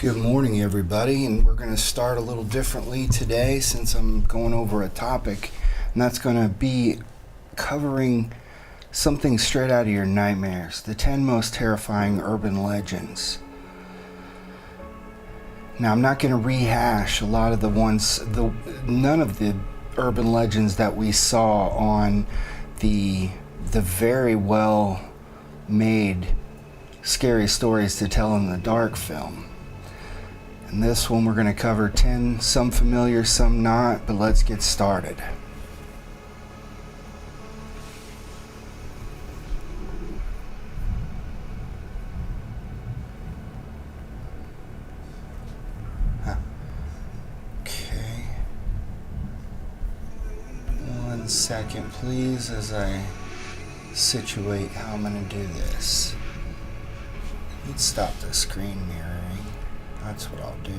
Good morning, everybody, and we're going to start a little differently today since I'm going over a topic, and that's going to be covering something straight out of your nightmares, the 10 most terrifying urban legends. Now, I'm not going to rehash a lot of the ones, none of the urban legends that we saw on the very well made Scary Stories to Tell in the Dark film. In this one, we're going to cover 10, some familiar, some not, but let's get started. Okay. 1 second, please, as I situate how I'm going to do this. Let's stop the screen mirroring. That's what I'll do.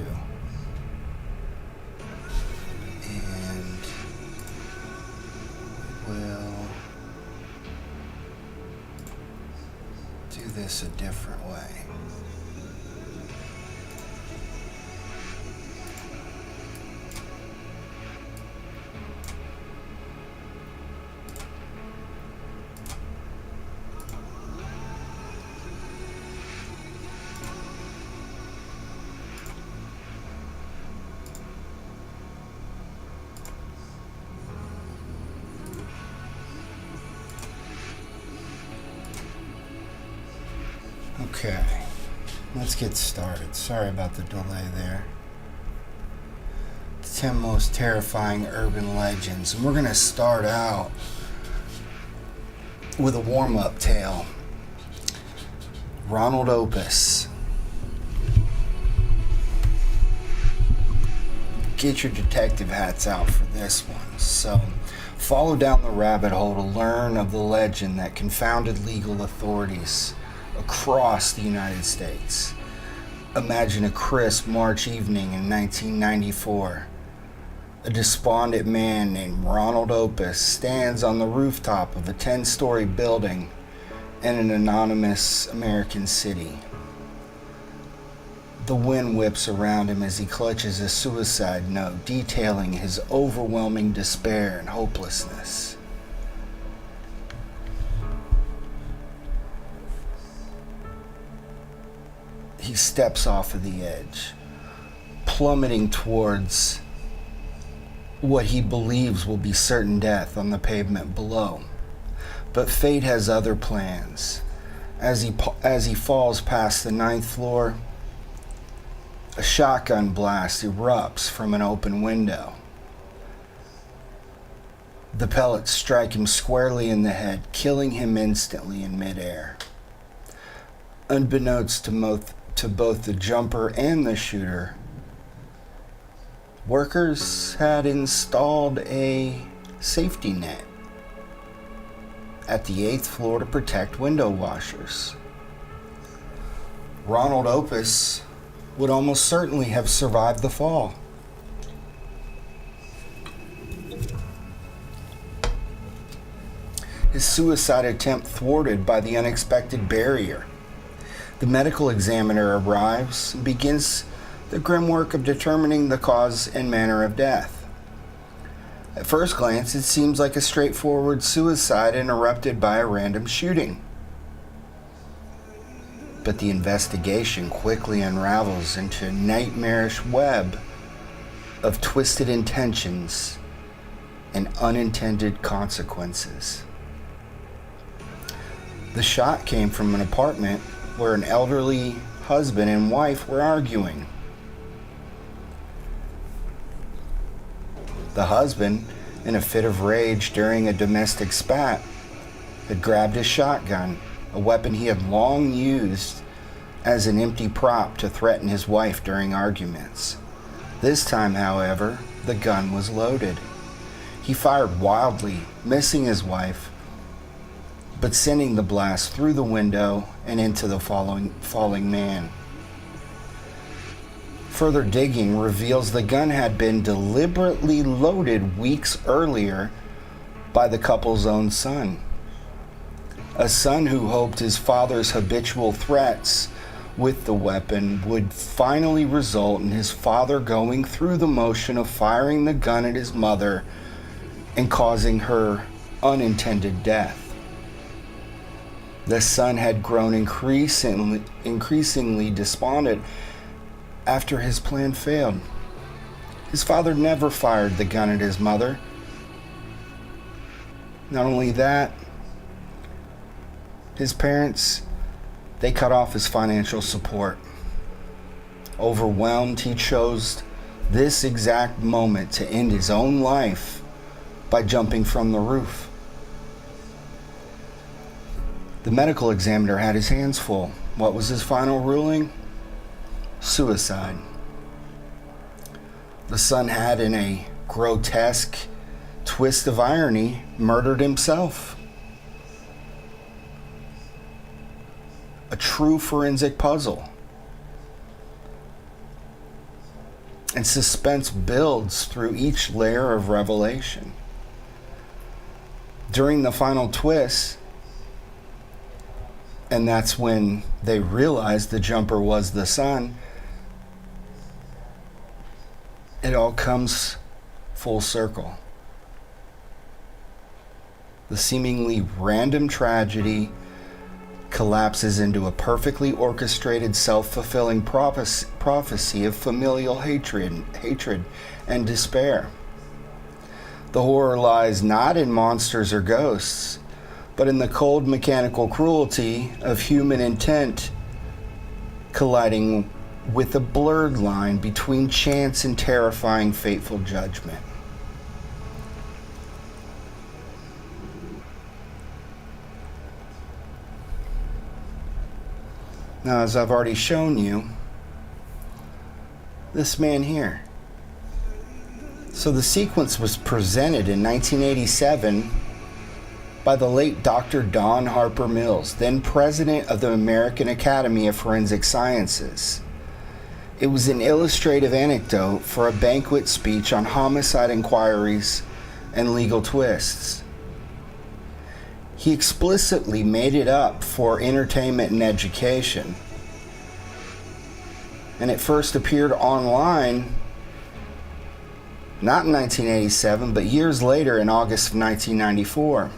And we'll do this a different way. Okay, let's get started. Sorry about the delay there. The 10 most terrifying urban legends. And we're going to start out with a warm-up tale. Ronald Opus. Get your detective hats out for this one. So, follow down the rabbit hole to learn of the legend that confounded legal authorities across the United States. Imagine a crisp March evening in 1994. A despondent man named Ronald Opus stands on the rooftop of a 10-story building in an anonymous American city. The wind whips around him as he clutches a suicide note detailing his overwhelming despair and hopelessness. He steps off of the edge, plummeting towards what he believes will be certain death on the pavement below. But fate has other plans. As he falls past the 9th floor, a shotgun blast erupts from an open window. The pellets strike him squarely in the head, killing him instantly in midair. Unbeknownst to both the jumper and the shooter, workers had installed a safety net at the 8th floor to protect window washers. Ronald Opus would almost certainly have survived the fall. His suicide attempt thwarted by the unexpected barrier. The medical examiner arrives and begins the grim work of determining the cause and manner of death. At first glance, it seems like a straightforward suicide interrupted by a random shooting. But the investigation quickly unravels into a nightmarish web of twisted intentions and unintended consequences. The shot came from an apartment where an elderly husband and wife were arguing. The husband, in a fit of rage during a domestic spat, had grabbed his shotgun, a weapon he had long used as an empty prop to threaten his wife during arguments. This time, however, the gun was loaded. He fired wildly, missing his wife, but sending the blast through the window and into the falling man. Further digging reveals the gun had been deliberately loaded weeks earlier by the couple's own son. A son who hoped his father's habitual threats with the weapon would finally result in his father going through the motion of firing the gun at his mother and causing her unintended death. The son had grown increasingly despondent after his plan failed. His father never fired the gun at his mother. Not only that, his parents, they cut off his financial support. Overwhelmed, he chose this exact moment to end his own life by jumping from the roof. The medical examiner had his hands full. What was his final ruling? Suicide. The son had, in a grotesque twist of irony, murdered himself. A true forensic puzzle. And suspense builds through each layer of revelation. During the final twist, and that's when they realized the jumper was the son, it all comes full circle. The seemingly random tragedy collapses into a perfectly orchestrated, self-fulfilling prophecy of familial hatred and despair. The horror lies not in monsters or ghosts, but in the cold mechanical cruelty of human intent colliding with a blurred line between chance and terrifying fateful judgment. Now, as I've already shown you, this man here. So the sequence was presented in 1987 by the late Dr. Don Harper Mills, then president of the American Academy of Forensic Sciences. It was an illustrative anecdote for a banquet speech on homicide inquiries and legal twists. He explicitly made it up for entertainment and education, and it first appeared online not in 1987, but years later in August of 1994.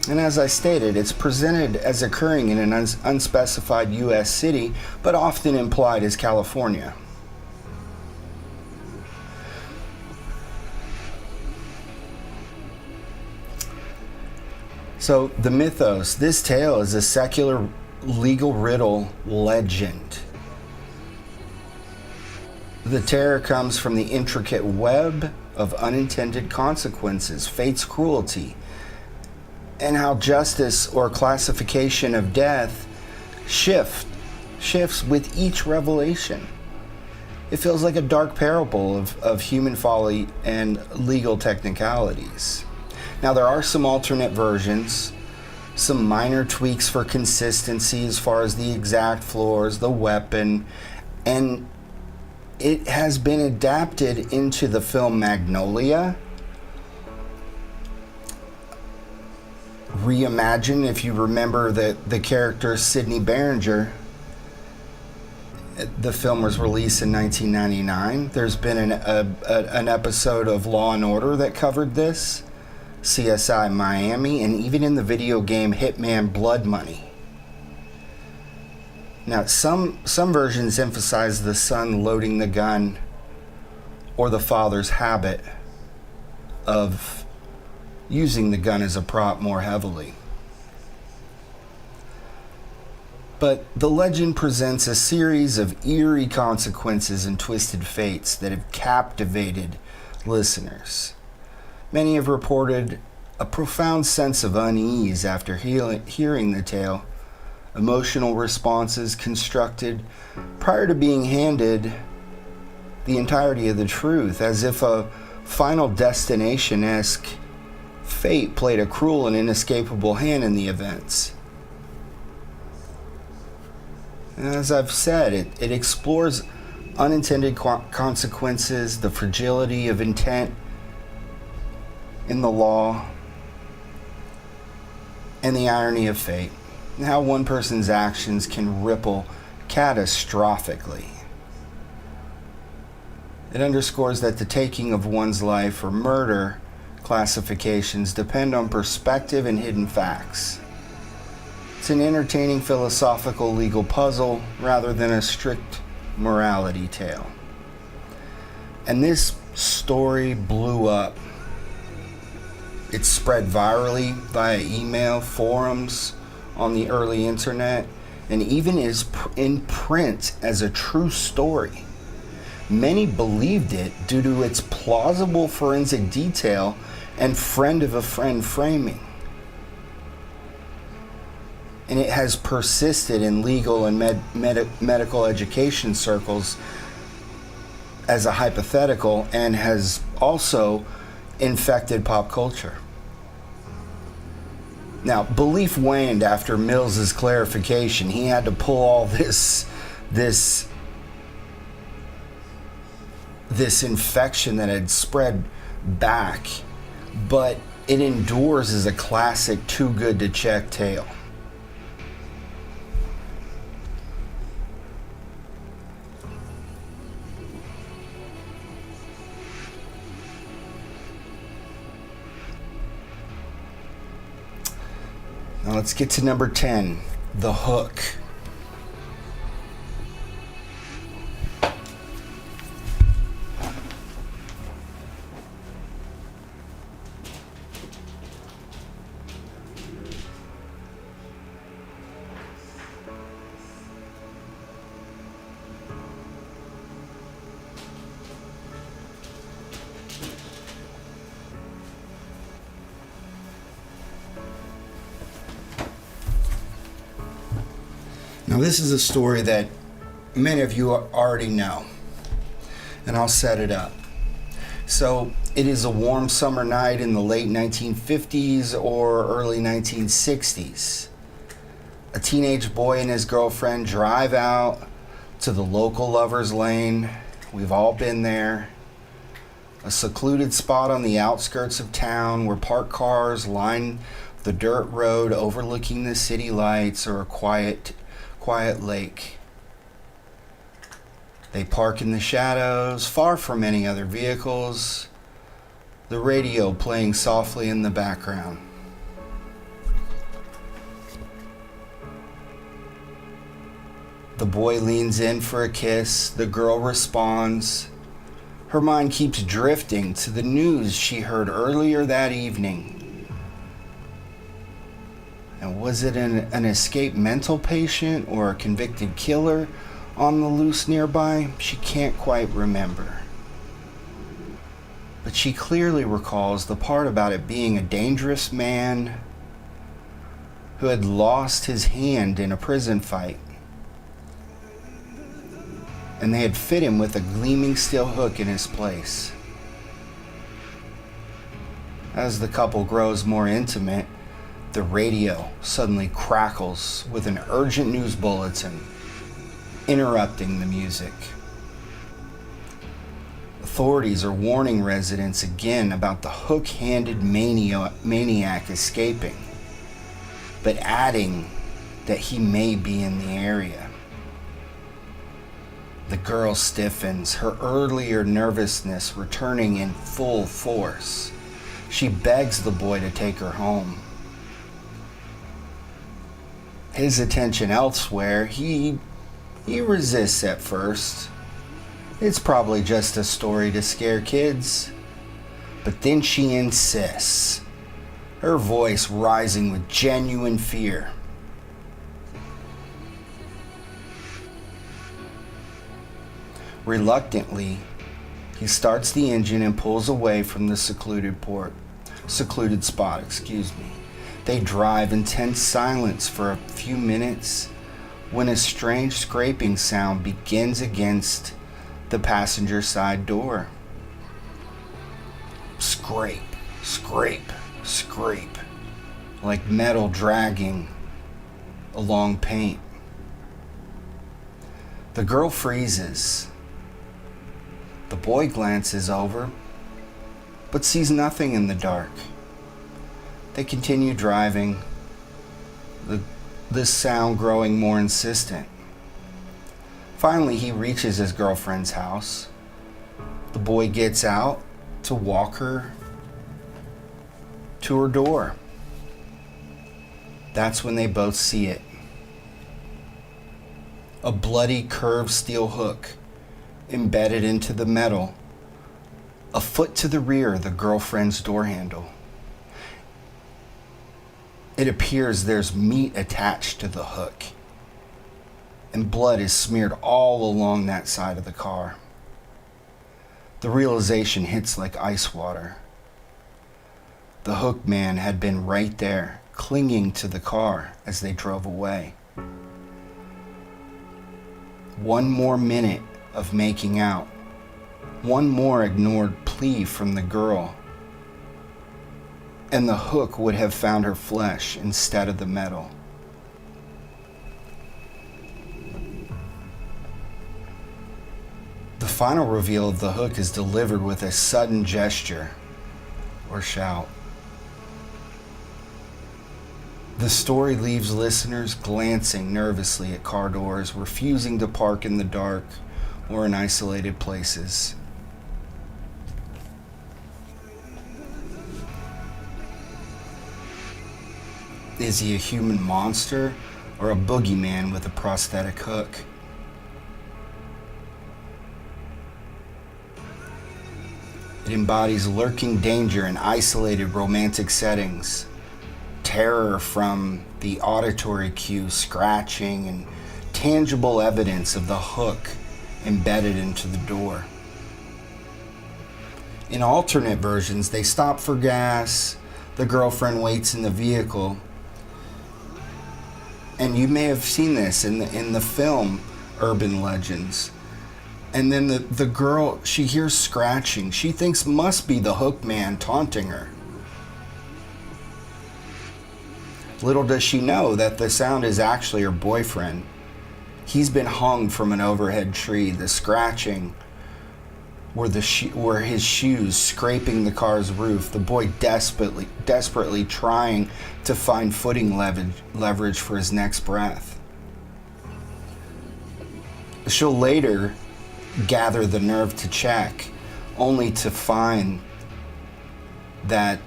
And as I stated, it's presented as occurring in an unspecified U.S. city, but often implied as California. So the mythos, this tale is a secular legal riddle legend. The terror comes from the intricate web of unintended consequences, fate's cruelty, and how justice or classification of death shifts with each revelation. It feels like a dark parable of human folly and legal technicalities. Now, there are some alternate versions, some minor tweaks for consistency as far as the exact floors, the weapon, and it has been adapted into the film Magnolia. Reimagined, if you remember the character Sidney Behringer. The film was released in 1999. There's been an episode of Law and Order that covered this, CSI Miami, and even in the video game Hitman Blood Money. Now, some versions emphasize the son loading the gun or the father's habit of using the gun as a prop more heavily. But the legend presents a series of eerie consequences and twisted fates that have captivated listeners. Many have reported a profound sense of unease after hearing the tale, emotional responses constructed prior to being handed the entirety of the truth, as if a Final Destination-esque fate played a cruel and inescapable hand in the events. And as I've said, it explores unintended consequences, the fragility of intent in the law, and the irony of fate. and how one person's actions can ripple catastrophically. It underscores that the taking of one's life or murder classifications depend on perspective and hidden facts. It's an entertaining philosophical legal puzzle rather than a strict morality tale. And this story blew up. It spread virally via email, forums, on the early internet, and even is in print as a true story. Many believed it due to its plausible forensic detail and friend of a friend framing. And it has persisted in legal and medical education circles as a hypothetical, and has also infected pop culture. Now, belief waned after Mills's clarification. He had to pull all this infection that had spread back, but it endures as a classic too good to check tale. Now let's get to number 10, The Hook. Now, this is a story that many of you already know, and I'll set it up. So, it is a warm summer night in the late 1950s or early 1960s. A teenage boy and his girlfriend drive out to the local lover's lane. We've all been there. A secluded spot on the outskirts of town where parked cars line the dirt road overlooking the city lights or a quiet lake. They park in the shadows, far from any other vehicles, the radio playing softly in the background. The boy leans in for a kiss. The girl responds. Her mind keeps drifting to the news she heard earlier that evening. And was it an escaped mental patient or a convicted killer on the loose nearby? She can't quite remember. But she clearly recalls the part about it being a dangerous man who had lost his hand in a prison fight. And they had fit him with a gleaming steel hook in his place. As the couple grows more intimate, the radio suddenly crackles with an urgent news bulletin, interrupting the music. Authorities are warning residents again about the hook-handed maniac escaping, but adding that he may be in the area. The girl stiffens, her earlier nervousness returning in full force. She begs the boy to take her home. His attention elsewhere, he resists at first. It's probably just a story to scare kids. But then she insists, her voice rising with genuine fear. Reluctantly, he starts the engine and pulls away from the secluded spot. They drive in tense silence for a few minutes when a strange scraping sound begins against the passenger side door. Scrape, scrape, scrape, like metal dragging along paint. The girl freezes. The boy glances over, but sees nothing in the dark. They continue driving. The this sound growing more insistent. Finally, he reaches his girlfriend's house. The boy gets out to walk her to her door. That's when they both see it. A bloody curved steel hook embedded into the metal, a foot to the rear of the girlfriend's door handle. It appears there's meat attached to the hook, and blood is smeared all along that side of the car. The realization hits like ice water. The hook man had been right there, clinging to the car as they drove away. One more minute of making out, one more ignored plea from the girl, and the hook would have found her flesh instead of the metal. The final reveal of the hook is delivered with a sudden gesture or shout. The story leaves listeners glancing nervously at car doors, refusing to park in the dark or in isolated places. Is he a human monster or a boogeyman with a prosthetic hook? It embodies lurking danger in isolated romantic settings, terror from the auditory cue scratching, and tangible evidence of the hook embedded into the door. In alternate versions, they stop for gas, the girlfriend waits in the vehicle, and you may have seen this in the film Urban Legends. And then the girl, she hears scratching. She thinks must be the hook man taunting her. Little does she know that the sound is actually her boyfriend. He's been hung from an overhead tree. The scratching were his shoes scraping the car's roof. The boy desperately trying to find footing leverage for his next breath. She'll later gather the nerve to check, only to find that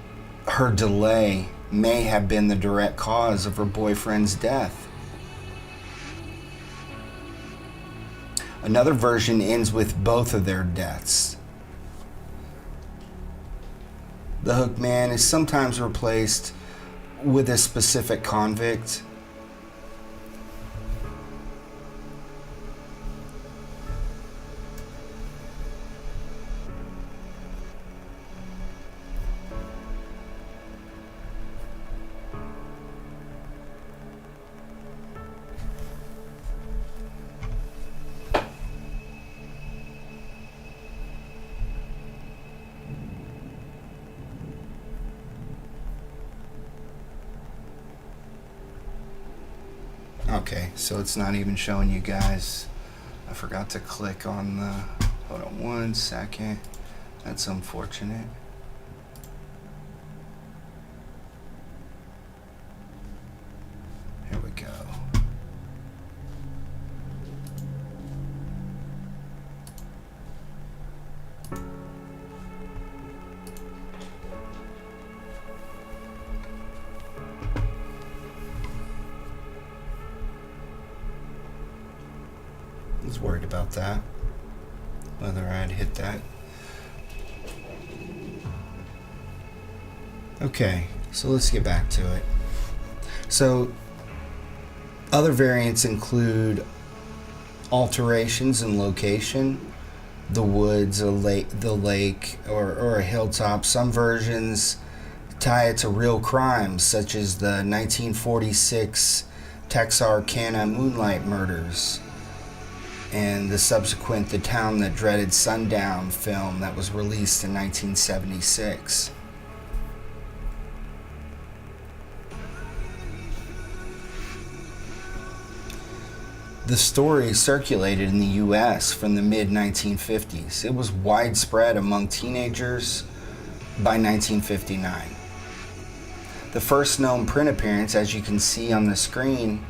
her delay may have been the direct cause of her boyfriend's death. Another version ends with both of their deaths. The hook man is sometimes replaced with a specific convict. Okay, so it's not even showing you guys. I forgot to click on the... Hold on one second. That's unfortunate. Here we go. I was worried about that, whether I'd hit that. Okay, so let's get back to it. So, other variants include alterations in location, the woods, the lake, or a hilltop. Some versions tie it to real crimes, such as the 1946 Texarkana Moonlight Murders, and the subsequent The Town That Dreaded Sundown film that was released in 1976. The story circulated in the US from the mid-1950s. It was widespread among teenagers by 1959. The first known print appearance, as you can see on the screen,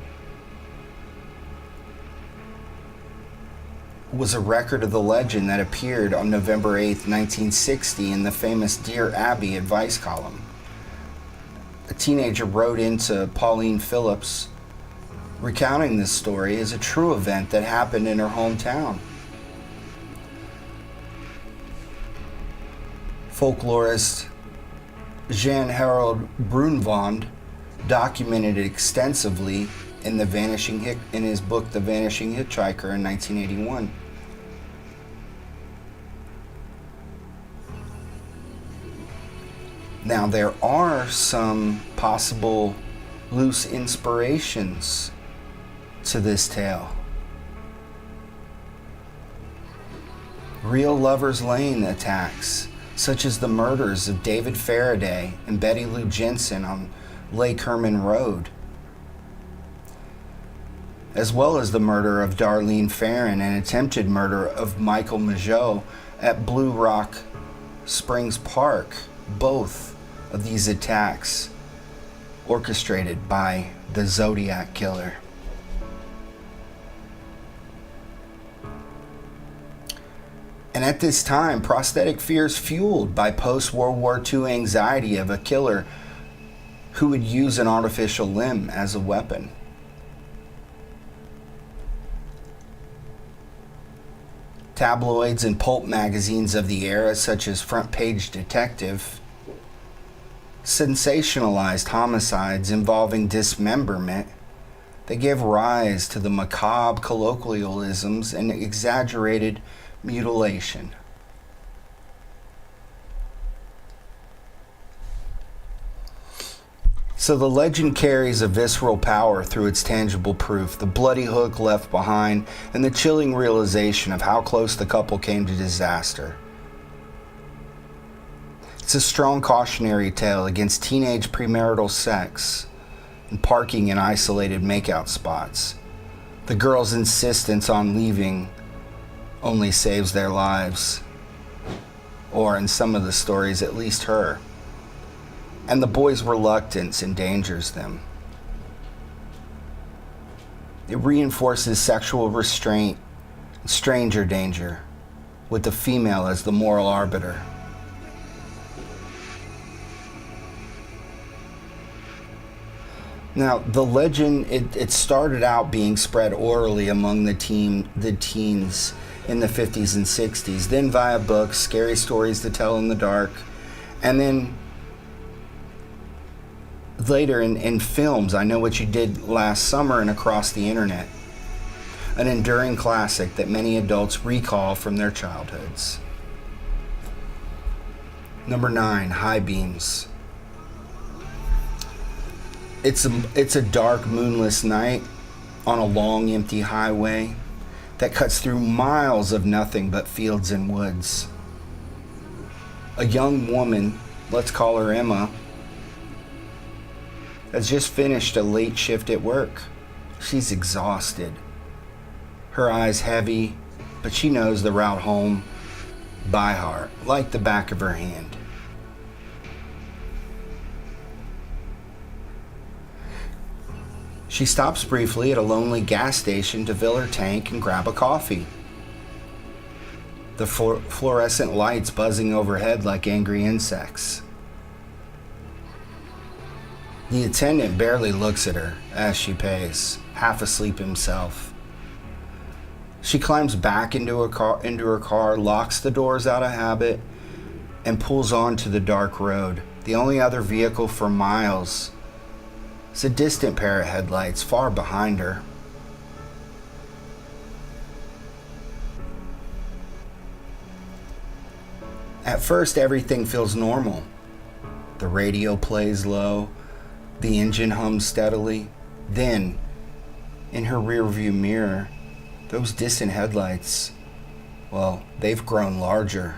was a record of the legend that appeared on November 8th, 1960 in the famous Dear Abby advice column. A teenager wrote into Pauline Phillips recounting this story as a true event that happened in her hometown. Folklorist Jan-Harold Brunvand documented it extensively in his book The Vanishing Hitchhiker in 1981. Now, there are some possible loose inspirations to this tale. Real Lover's Lane attacks, such as the murders of David Faraday and Betty Lou Jensen on Lake Herman Road, as well as the murder of Darlene Ferrin and attempted murder of Michael Mageau at Blue Rock Springs Park. Both of these attacks orchestrated by the Zodiac Killer. And at this time, prosthetic fears fueled by post-World War II anxiety of a killer who would use an artificial limb as a weapon. Tabloids and pulp magazines of the era, such as Front Page Detective, sensationalized homicides involving dismemberment that gave rise to the macabre colloquialisms and exaggerated mutilation. So the legend carries a visceral power through its tangible proof, the bloody hook left behind, and the chilling realization of how close the couple came to disaster. It's a strong cautionary tale against teenage premarital sex and parking in isolated makeout spots. The girl's insistence on leaving only saves their lives, or in some of the stories, at least her. And the boy's reluctance endangers them. It reinforces sexual restraint and stranger danger, with the female as the moral arbiter. Now, the legend, it started out being spread orally among the teens in the 50s and 60s, then via books, Scary Stories to Tell in the Dark, and then later in films, I Know What You Did Last Summer and Across the Internet, an enduring classic that many adults recall from their childhoods. Number 9, high beams. It's a dark, moonless night on a long, empty highway that cuts through miles of nothing but fields and woods. A young woman, let's call her Emma, has just finished a late shift at work. She's exhausted. Her eyes heavy, but she knows the route home by heart, like the back of her hand. She stops briefly at a lonely gas station to fill her tank and grab a coffee. The fluorescent lights buzzing overhead like angry insects. The attendant barely looks at her as she pays, half asleep himself. She climbs back into her car, locks the doors out of habit, and pulls onto the dark road. The only other vehicle for miles is a distant pair of headlights far behind her. At first, everything feels normal. The radio plays low, the engine hums steadily. Then, in her rearview mirror, those distant headlights, well, they've grown larger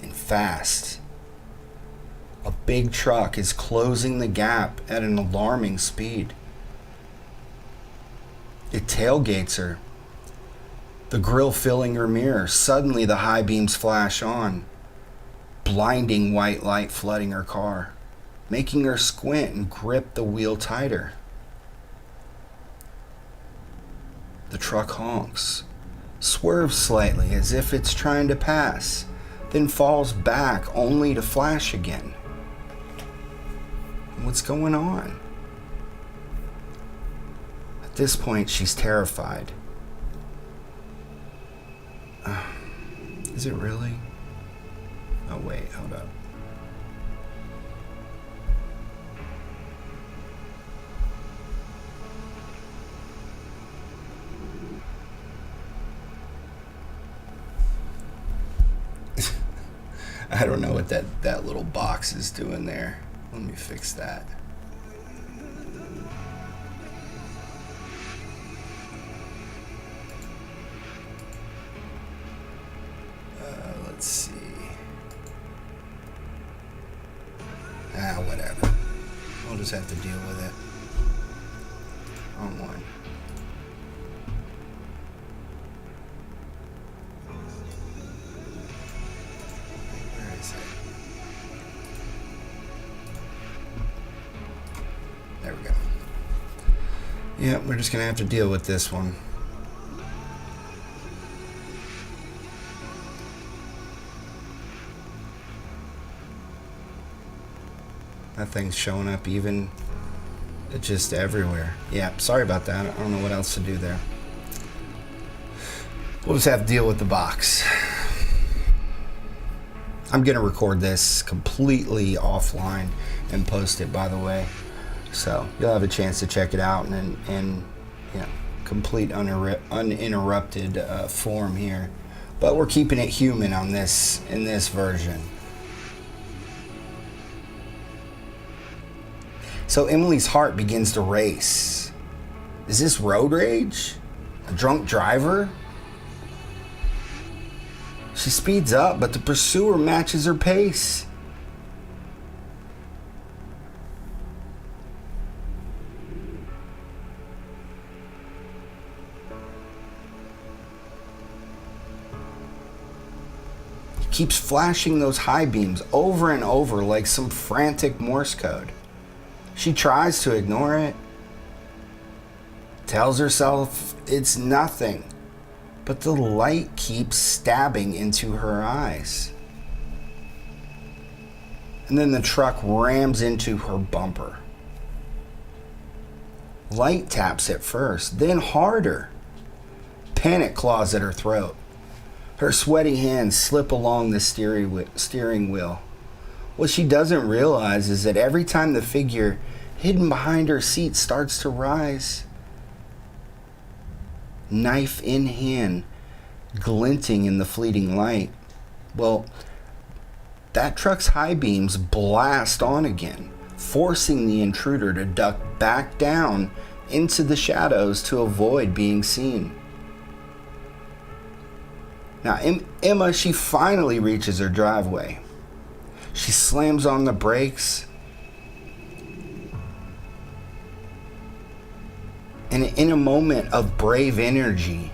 and fast. A big truck is closing the gap at an alarming speed. It tailgates her, the grille filling her mirror. Suddenly the high beams flash on, blinding white light flooding her car, making her squint and grip the wheel tighter. The truck honks, swerves slightly as if it's trying to pass, then falls back only to flash again. What's going on? At this point, she's terrified. Is it really? Oh wait, hold up. I don't know what that little box is doing there. Let me fix that. Let's see. Whatever. We'll just have to deal with it. Wrong one. Where is it? There we go. Yeah, we're just gonna have to deal with this one. That thing's showing up even just everywhere. Yeah, sorry about that. I don't know what else to do there. We'll just have to deal with the box. I'm gonna record this completely offline and post it, by the way. So you'll have a chance to check it out and you know, complete uninterrupted form here. But we're keeping it human on this in this version. So Emily's heart begins to race. Is this road rage? A drunk driver? She speeds up, but the pursuer matches her pace. He keeps flashing those high beams over and over like some frantic Morse code. She tries to ignore it, tells herself it's nothing, but the light keeps stabbing into her eyes. And then the truck rams into her bumper. Light taps it first, then harder. Panic claws at her throat. Her sweaty hands slip along the steering wheel. What she doesn't realize is that every time the figure hidden behind her seat starts to rise, knife in hand, glinting in the fleeting light, well, that truck's high beams blast on again, forcing the intruder to duck back down into the shadows to avoid being seen. Now, Emma, she finally reaches her driveway. She slams on the brakes, and in a moment of brave energy,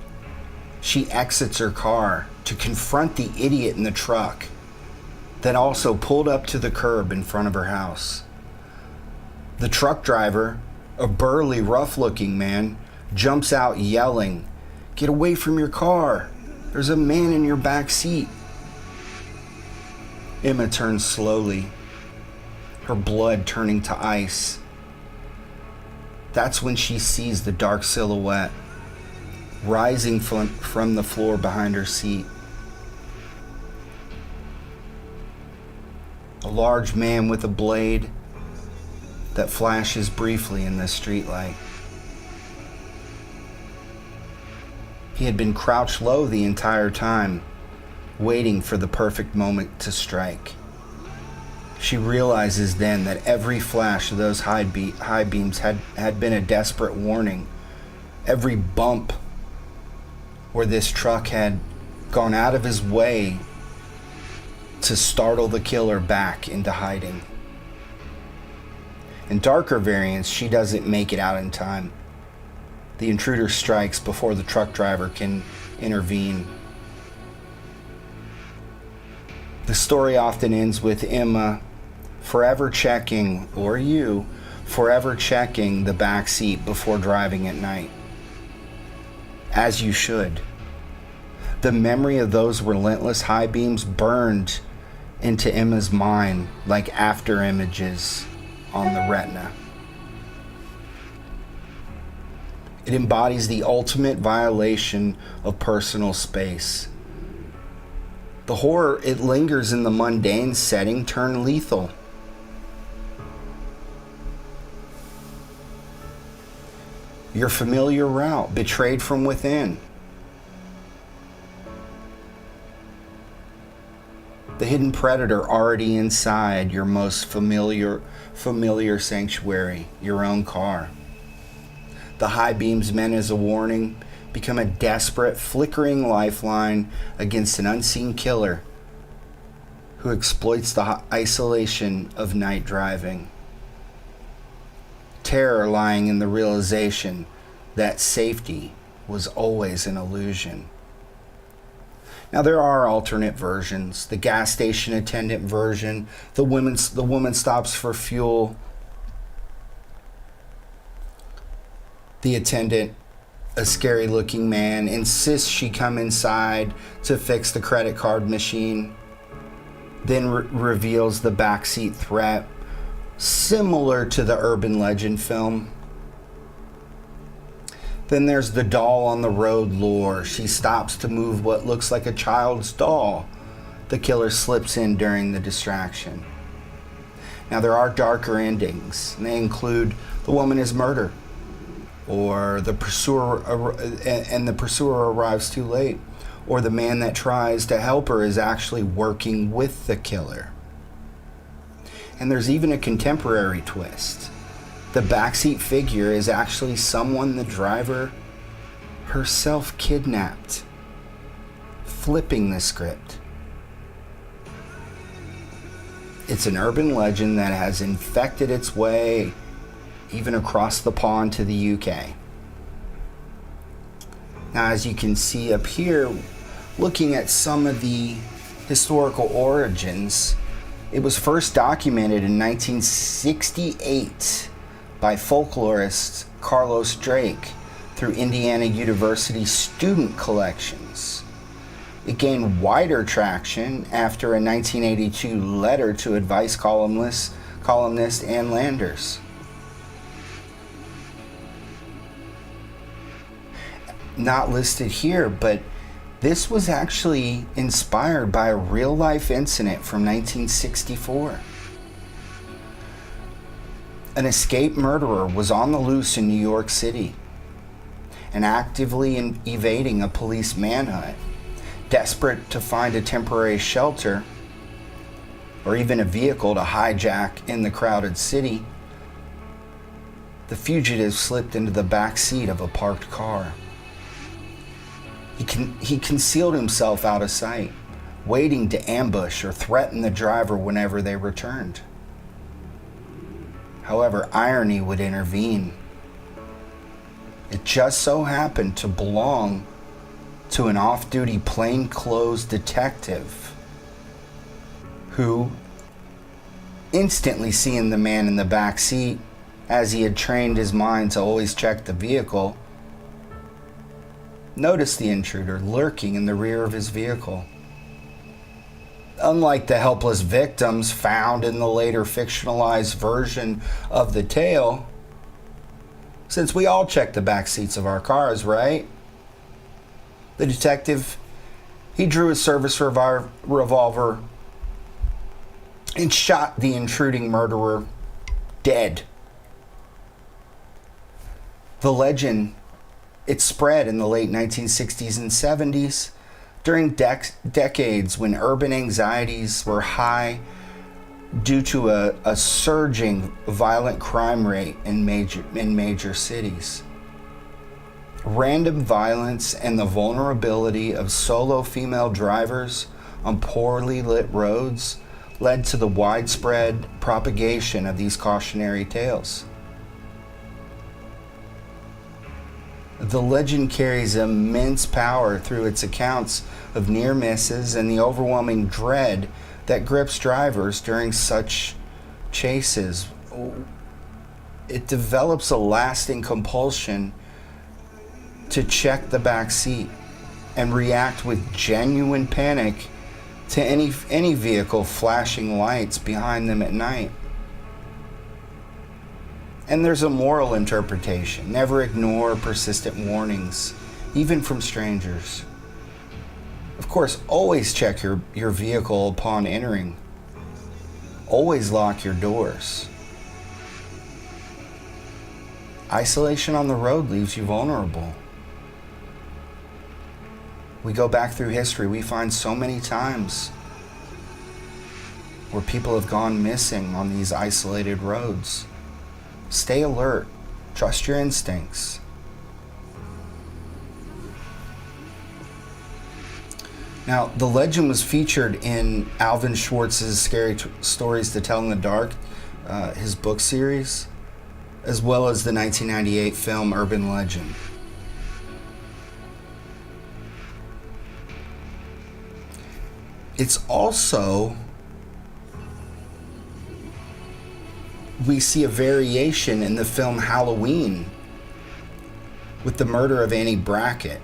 she exits her car to confront the idiot in the truck that also pulled up to the curb in front of her house. The truck driver, a burly, rough-looking man, jumps out yelling, "Get away from your car! There's a man in your back seat." Emma turns slowly, her blood turning to ice. That's when she sees the dark silhouette rising from the floor behind her seat. A large man with a blade that flashes briefly in the streetlight. He had been crouched low the entire time, waiting for the perfect moment to strike. She realizes then that every flash of those high beams had been a desperate warning. Every bump where this truck had gone out of his way to startle the killer back into hiding. In darker variants, she doesn't make it out in time. The intruder strikes before the truck driver can intervene. The story often ends with Emma forever checking, or you, forever checking the back seat before driving at night. As you should. The memory of those relentless high beams burned into Emma's mind like after images on the retina. It embodies the ultimate violation of personal space. The horror, it lingers in the mundane setting, turned lethal. Your familiar route, betrayed from within. The hidden predator already inside your most familiar sanctuary, your own car. The high beams meant as a warning become a desperate, flickering lifeline against an unseen killer who exploits the isolation of night driving. Terror lying in the realization that safety was always an illusion. Now there are alternate versions. The gas station attendant version, the woman stops for fuel. The attendant, a scary looking man, insists she come inside to fix the credit card machine, then reveals the backseat threat, similar to the urban legend film. Then there's the doll on the road lure. She stops to move what looks like a child's doll. The killer slips in during the distraction. Now there are darker endings, and they include the woman is murdered, or the pursuer arrives too late, or the man that tries to help her is actually working with the killer. And there's even a contemporary twist. The backseat figure is actually someone the driver herself kidnapped, flipping the script. It's an urban legend that has infected its way even across the pond to the UK. Now, as you can see up here, looking at some of the historical origins, it was first documented in 1968 by folklorist Carlos Drake through Indiana University student collections. It gained wider traction after a 1982 letter to advice columnist Ann Landers. Not listed here, but this was actually inspired by a real-life incident from 1964. An escaped murderer was on the loose in New York City and actively evading a police manhunt. Desperate to find a temporary shelter or even a vehicle to hijack in the crowded city, the fugitive slipped into the back seat of a parked car. He concealed himself out of sight, waiting to ambush or threaten the driver whenever they returned. However, irony would intervene. It just so happened to belong to an off-duty plainclothes detective who, instantly seeing the man in the back seat, as he had trained his mind to always check the vehicle, noticed the intruder lurking in the rear of his vehicle. Unlike the helpless victims found in the later fictionalized version of the tale, since we all check the back seats of our cars, right? The detective, he drew his service revolver and shot the intruding murderer dead. The legend, it spread in the late 1960s and 70s during decades when urban anxieties were high due to a surging violent crime rate in major cities. Random violence and the vulnerability of solo female drivers on poorly lit roads led to the widespread propagation of these cautionary tales. The legend carries immense power through its accounts of near misses and the overwhelming dread that grips drivers during such chases. It develops a lasting compulsion to check the back seat and react with genuine panic to any vehicle flashing lights behind them at night. And there's a moral interpretation. Never ignore persistent warnings, even from strangers. Of course, always check your vehicle upon entering. Always lock your doors. Isolation on the road leaves you vulnerable. We go back through history, we find so many times where people have gone missing on these isolated roads. Stay alert. Trust your instincts. Now, the legend was featured in Alvin Schwartz's Scary Stories to Tell in the Dark, his book series, as well as the 1998 film Urban Legend. It's also, we see a variation in the film Halloween with the murder of Annie Brackett,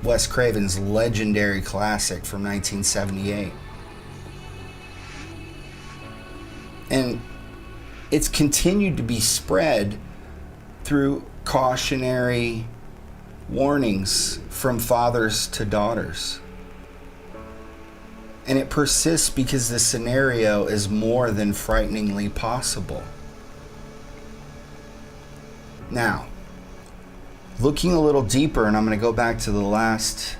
Wes Craven's legendary classic from 1978. And it's continued to be spread through cautionary warnings from fathers to daughters. And it persists because the scenario is more than frighteningly possible. Now, looking a little deeper, and I'm going to go back to the last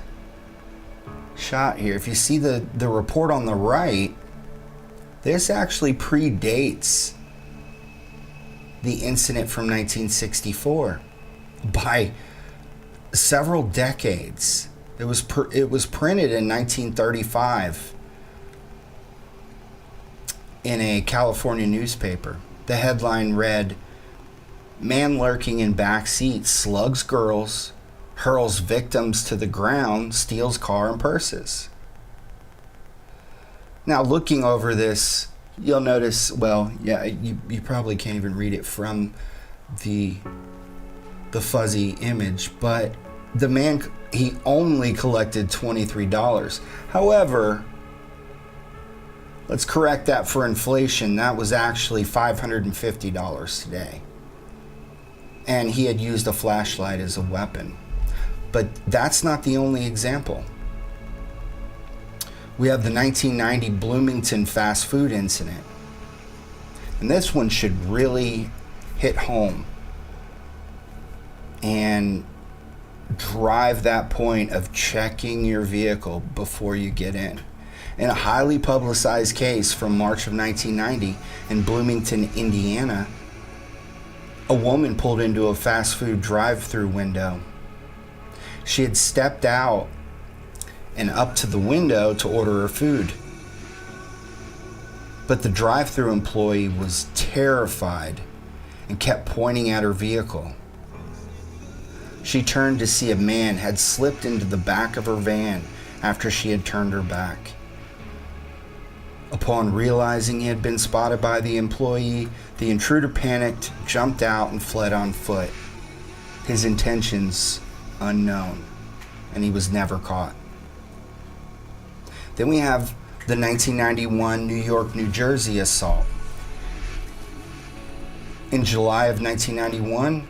shot here. If you see the report on the right, this actually predates the incident from 1964 by several decades. It was printed in 1935 in a California newspaper. The headline read, "Man lurking in back seat slugs girls, hurls victims to the ground, steals car and purses." Now, looking over this, you'll notice, well, yeah, you probably can't even read it from the fuzzy image, but the man, he only collected $23. However, let's correct that for inflation. That was actually $550 today. And he had used a flashlight as a weapon. But that's not the only example. We have the 1990 Bloomington fast food incident. And this one should really hit home and drive that point of checking your vehicle before you get in. In a highly publicized case from March of 1990 in Bloomington, Indiana, a woman pulled into a fast food drive-through window. She had stepped out and up to the window to order her food. But the drive-through employee was terrified and kept pointing at her vehicle. She turned to see a man had slipped into the back of her van after she had turned her back. Upon realizing he had been spotted by the employee, the intruder panicked, jumped out, and fled on foot. His intentions unknown, and he was never caught. Then we have the 1991 New York, New Jersey assault. In July of 1991,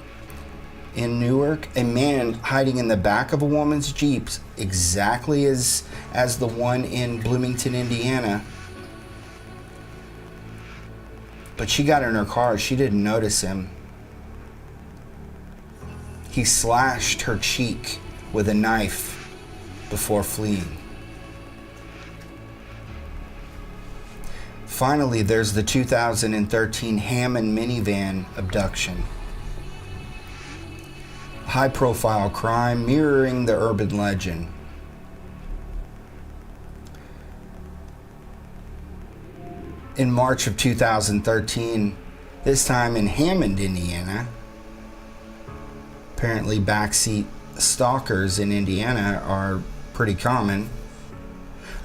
in Newark, a man hiding in the back of a woman's Jeep, exactly as the one in Bloomington, Indiana. But she got in her car, she didn't notice him. He slashed her cheek with a knife before fleeing. Finally, there's the 2013 Hammond minivan abduction. High-profile crime mirroring the urban legend. In March of 2013, this time in Hammond, Indiana, apparently backseat stalkers in Indiana are pretty common.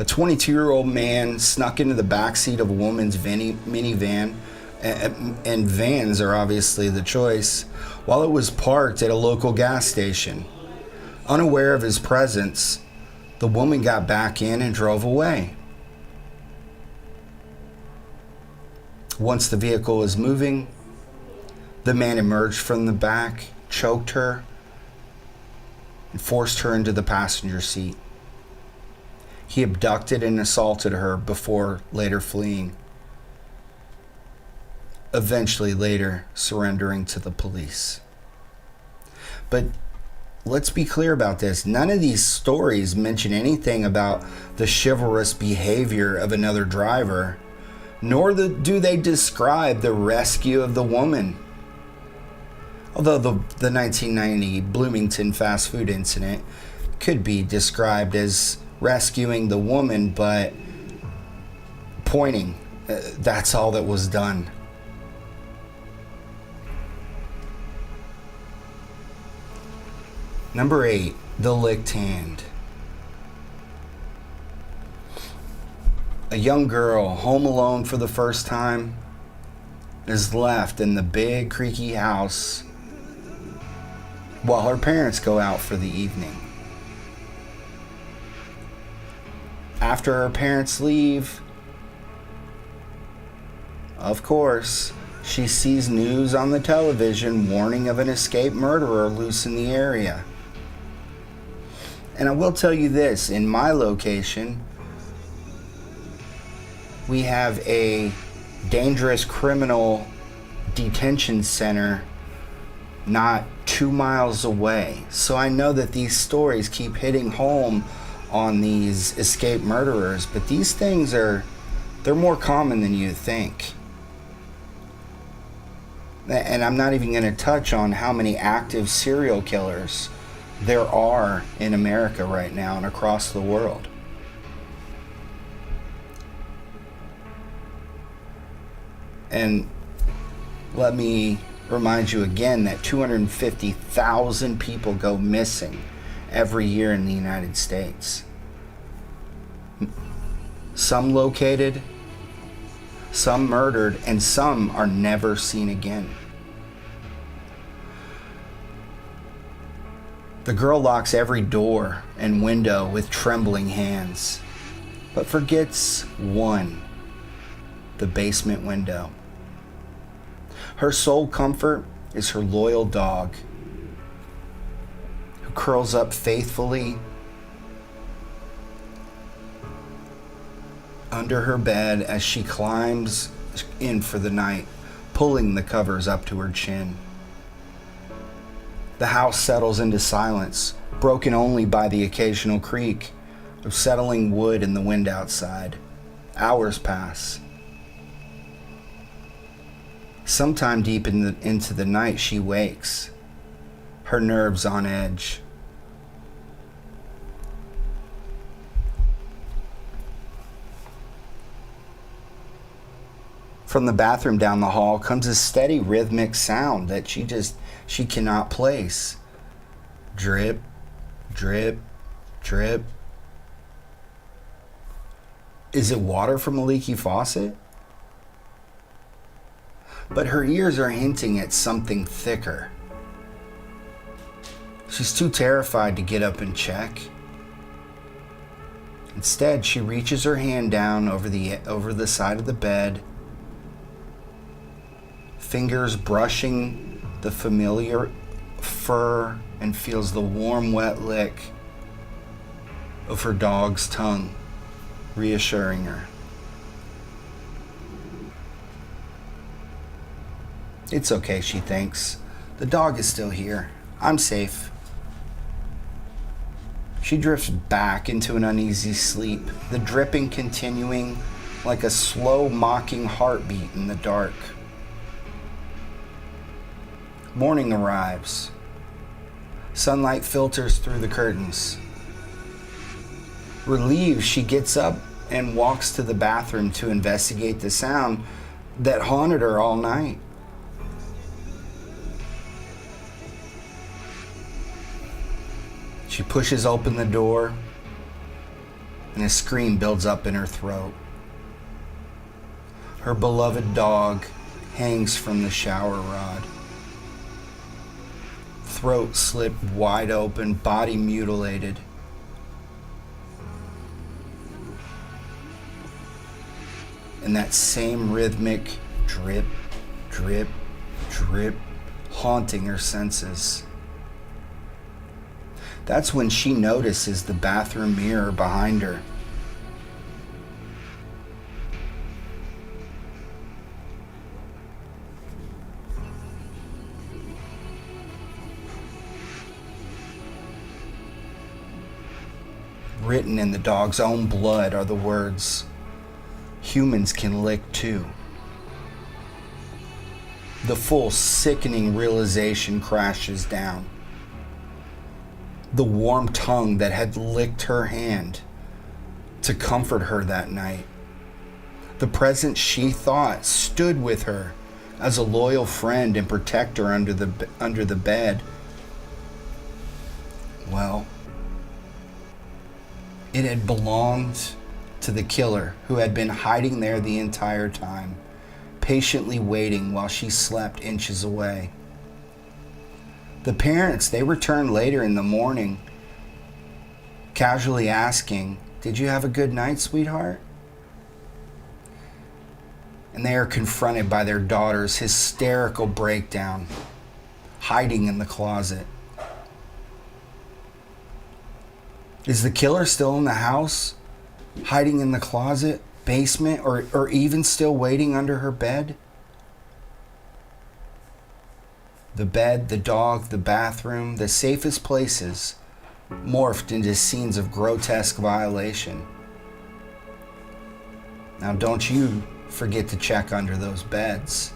A 22-year-old man snuck into the backseat of a woman's minivan, and vans are obviously the choice, while it was parked at a local gas station. Unaware of his presence, The woman got back in and drove away. Once the vehicle was moving, the man emerged from the back, choked her, and forced her into the passenger seat. He abducted and assaulted her before later fleeing, eventually later surrendering to the police. But let's be clear about this. None of these stories mention anything about the chivalrous behavior of another driver, nor do they describe the rescue of the woman. Although the 1990 Bloomington fast food incident could be described as rescuing the woman, but pointing, that's all that was done. Number 8, the licked hand. A young girl, home alone for the first time, is left in the big creaky house while her parents go out for the evening. After her parents leave, of course, she sees news on the television warning of an escaped murderer loose in the area. And I will tell you this, in my location, we have a dangerous criminal detention center not 2 miles away. So I know that these stories keep hitting home on these escaped murderers, but these things they're more common than you think. And I'm not even going to touch on how many active serial killers there are in America right now and across the world. And let me remind you again that 250,000 people go missing every year in the United States. Some located, some murdered, and some are never seen again. The girl locks every door and window with trembling hands, but forgets one, the basement window. Her sole comfort is her loyal dog, who curls up faithfully under her bed as she climbs in for the night, pulling the covers up to her chin. The house settles into silence, broken only by the occasional creak of settling wood in the wind outside. Hours pass. Sometime deep into the night, she wakes, her nerves on edge. From the bathroom down the hall comes a steady rhythmic sound that she cannot place. Drip, drip, drip. Is it water from a leaky faucet? But her ears are hinting at something thicker. She's too terrified to get up and check. Instead, she reaches her hand down over the side of the bed, fingers brushing the familiar fur, and feels the warm, wet lick of her dog's tongue, reassuring her. It's okay, she thinks. The dog is still here. I'm safe. She drifts back into an uneasy sleep, the dripping continuing like a slow, mocking heartbeat in the dark. Morning arrives. Sunlight filters through the curtains. Relieved, she gets up and walks to the bathroom to investigate the sound that haunted her all night. She pushes open the door, and a scream builds up in her throat. Her beloved dog hangs from the shower rod. Throat slit wide open, body mutilated. and that same rhythmic drip, drip, drip, haunting her senses. That's when she notices the bathroom mirror behind her. Written in the dog's own blood are the words, "Humans can lick too." The full sickening realization crashes down. The warm tongue that had licked her hand to comfort her that night. The presence she thought stood with her as a loyal friend and protector under the bed. Well, it had belonged to the killer who had been hiding there the entire time, patiently waiting while she slept inches away. The parents, they returned later in the morning, casually asking, "Did you have a good night, sweetheart?" And they are confronted by their daughter's hysterical breakdown, hiding in the closet. Is the killer still in the house, hiding in the closet, basement, or even still waiting under her bed? The bed, the dog, the bathroom, the safest places morphed into scenes of grotesque violation. Now, don't you forget to check under those beds.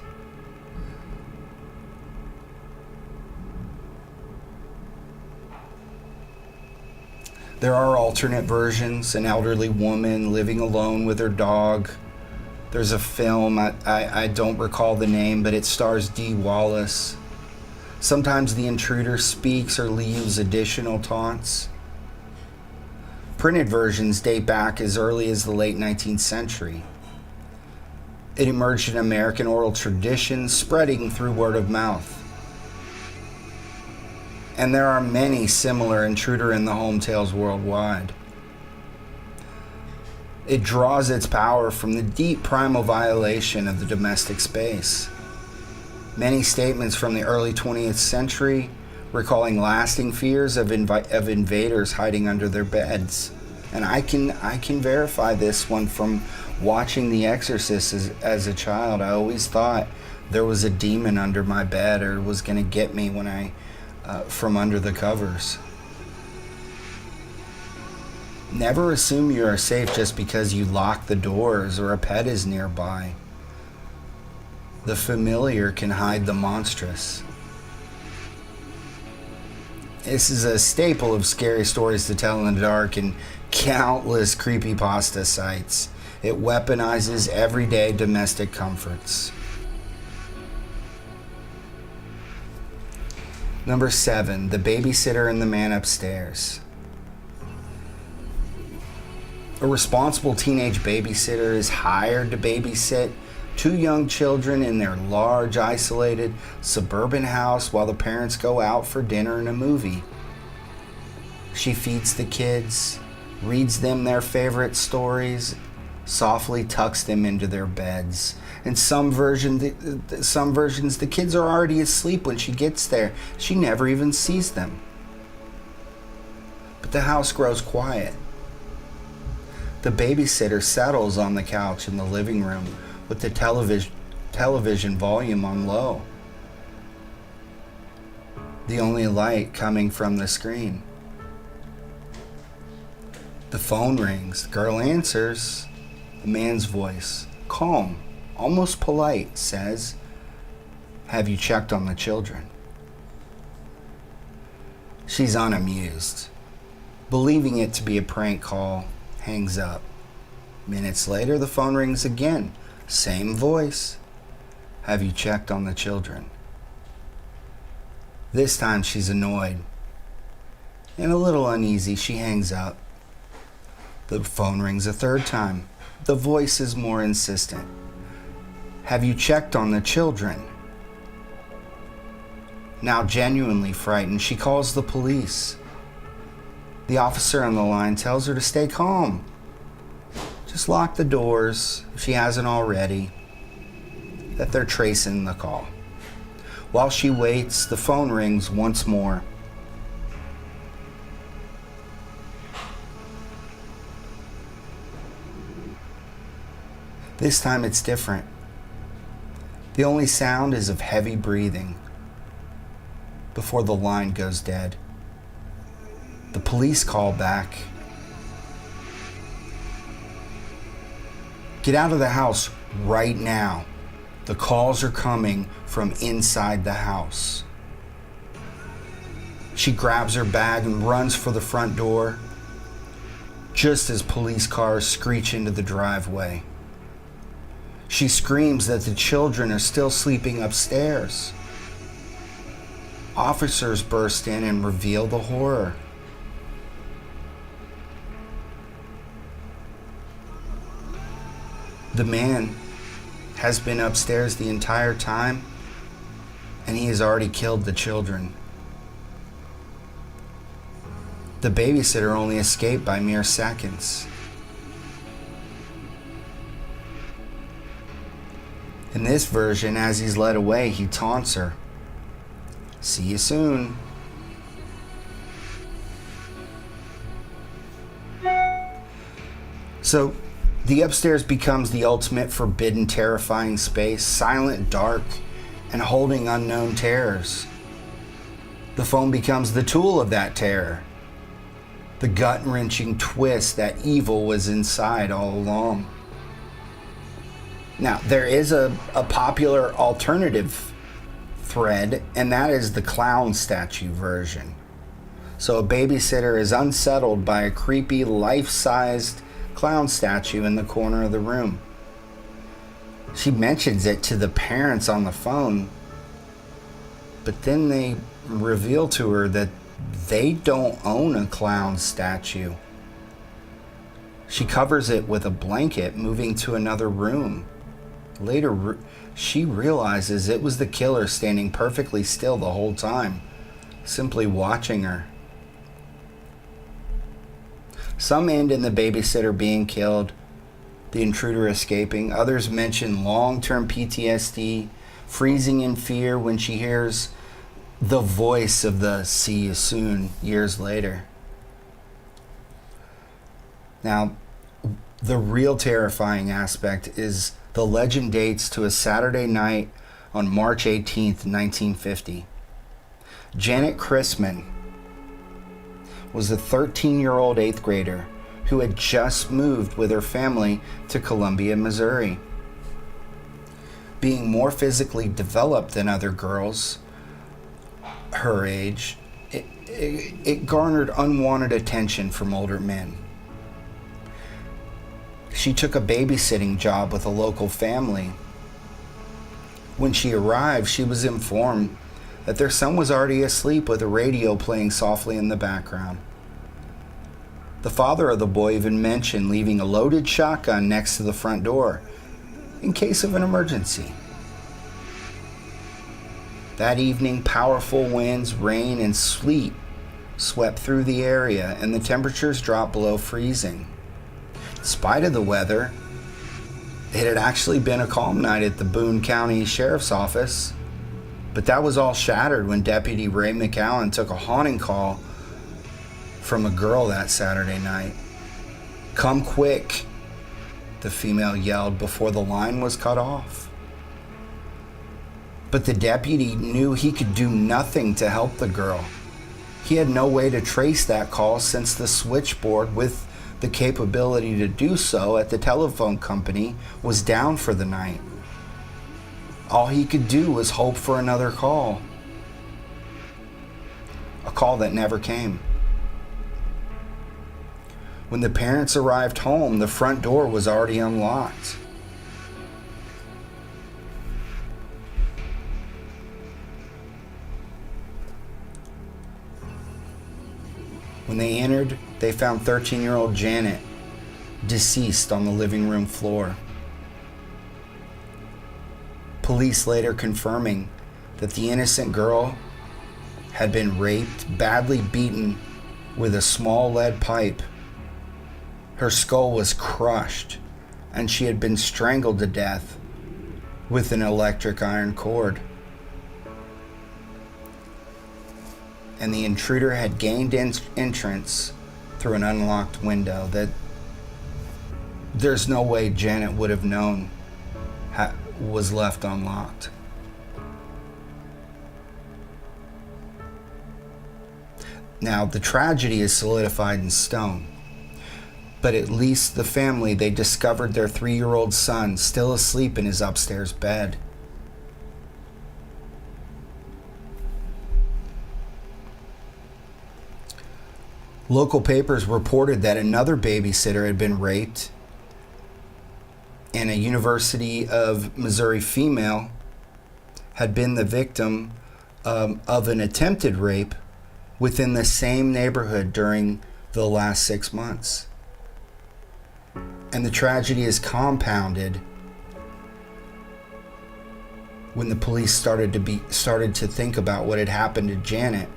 There are alternate versions, an elderly woman living alone with her dog. There's a film, I don't recall the name, but it stars Dee Wallace. Sometimes the intruder speaks or leaves additional taunts. Printed versions date back as early as the late 19th century. It emerged in American oral tradition, spreading through word of mouth. And there are many similar intruder in the home tales worldwide. It draws its power from the deep primal violation of the domestic space. Many statements from the early 20th century recalling lasting fears of invaders hiding under their beds. And I can verify this one from watching The Exorcist as a child. I always thought there was a demon under my bed or was going to get me when from under the covers. Never assume you are safe just because you lock the doors or a pet is nearby. The familiar can hide the monstrous. This is a staple of scary stories to tell in the dark and countless creepypasta sites. It weaponizes everyday domestic comforts. Number 7, the babysitter and the man upstairs. A responsible teenage babysitter is hired to babysit 2 young children in their large, isolated, suburban house while the parents go out for dinner and a movie. She feeds the kids, reads them their favorite stories, softly tucks them into their beds. In some versions, the kids are already asleep when she gets there. She never even sees them. But the house grows quiet. The babysitter settles on the couch in the living room with the television volume on low. The only light coming from the screen. The phone rings. The girl answers. A man's voice, calm, almost polite, says, "Have you checked on the children?" She's unamused. Believing it to be a prank call, hangs up. Minutes later, the phone rings again. Same voice. "Have you checked on the children?" This time she's annoyed and a little uneasy. She hangs up. The phone rings a third time. The voice is more insistent. "Have you checked on the children?" Now genuinely frightened, she calls the police. The officer on the line tells her to stay calm. just lock the doors, if she hasn't already, that they're tracing the call. While she waits, the phone rings once more. This time it's different. The only sound is of heavy breathing before the line goes dead. The police call back. Get out of the house right now. The calls are coming from inside the house. She grabs her bag and runs for the front door, just as police cars screech into the driveway. She screams that the children are still sleeping upstairs. Officers burst in and reveal the horror. The man has been upstairs the entire time, and he has already killed the children. The babysitter only escaped by mere seconds. In this version, as he's led away, he taunts her. See you soon. So, the upstairs becomes the ultimate forbidden, terrifying space, silent, dark, and holding unknown terrors. The phone becomes the tool of that terror. The gut-wrenching twist that evil was inside all along. Now, there is a popular alternative thread, and that is the clown statue version. So a babysitter is unsettled by a creepy, life-sized clown statue in the corner of the room. She mentions it to the parents on the phone, but then they reveal to her that they don't own a clown statue. She covers it with a blanket, moving to another room. Later, she realizes it was the killer standing perfectly still the whole time, simply watching her. Some end in the babysitter being killed, the intruder escaping. Others mention long-term PTSD, freezing in fear when she hears the voice of the "see you soon" years later. Now, the real terrifying aspect is the legend dates to a Saturday night on March 18th, 1950. Janet Chrisman was a 13-year-old 8th grader who had just moved with her family to Columbia, Missouri. Being more physically developed than other girls her age, it garnered unwanted attention from older men. She took a babysitting job with a local family. When she arrived, she was informed that their son was already asleep with a radio playing softly in the background. The father of the boy even mentioned leaving a loaded shotgun next to the front door in case of an emergency. That evening, powerful winds, rain, and sleet swept through the area, and the temperatures dropped below freezing. In spite of the weather, it had actually been a calm night at the Boone County Sheriff's Office, but that was all shattered when Deputy Ray McCowan took a haunting call from a girl that Saturday night. "Come quick," the female yelled before the line was cut off. But the deputy knew he could do nothing to help the girl. He had no way to trace that call since the switchboard with the capability to do so at the telephone company was down for the night. All he could do was hope for another call. A call that never came. When the parents arrived home, the front door was already unlocked. When they entered, they found 13-year-old Janet deceased on the living room floor. Police later confirming that the innocent girl had been raped, badly beaten with a small lead pipe. Her skull was crushed and she had been strangled to death with an electric iron cord. And the intruder had gained entrance through an unlocked window that there's no way Janet would have known was left unlocked. Now, the tragedy is solidified in stone, but at least the family, they discovered their 3-year-old son still asleep in his upstairs bed. Local papers reported that another babysitter had been raped, and a University of Missouri female had been the victim of an attempted rape within the same neighborhood during the last 6 months. And the tragedy is compounded when the police started to think about what had happened to Janet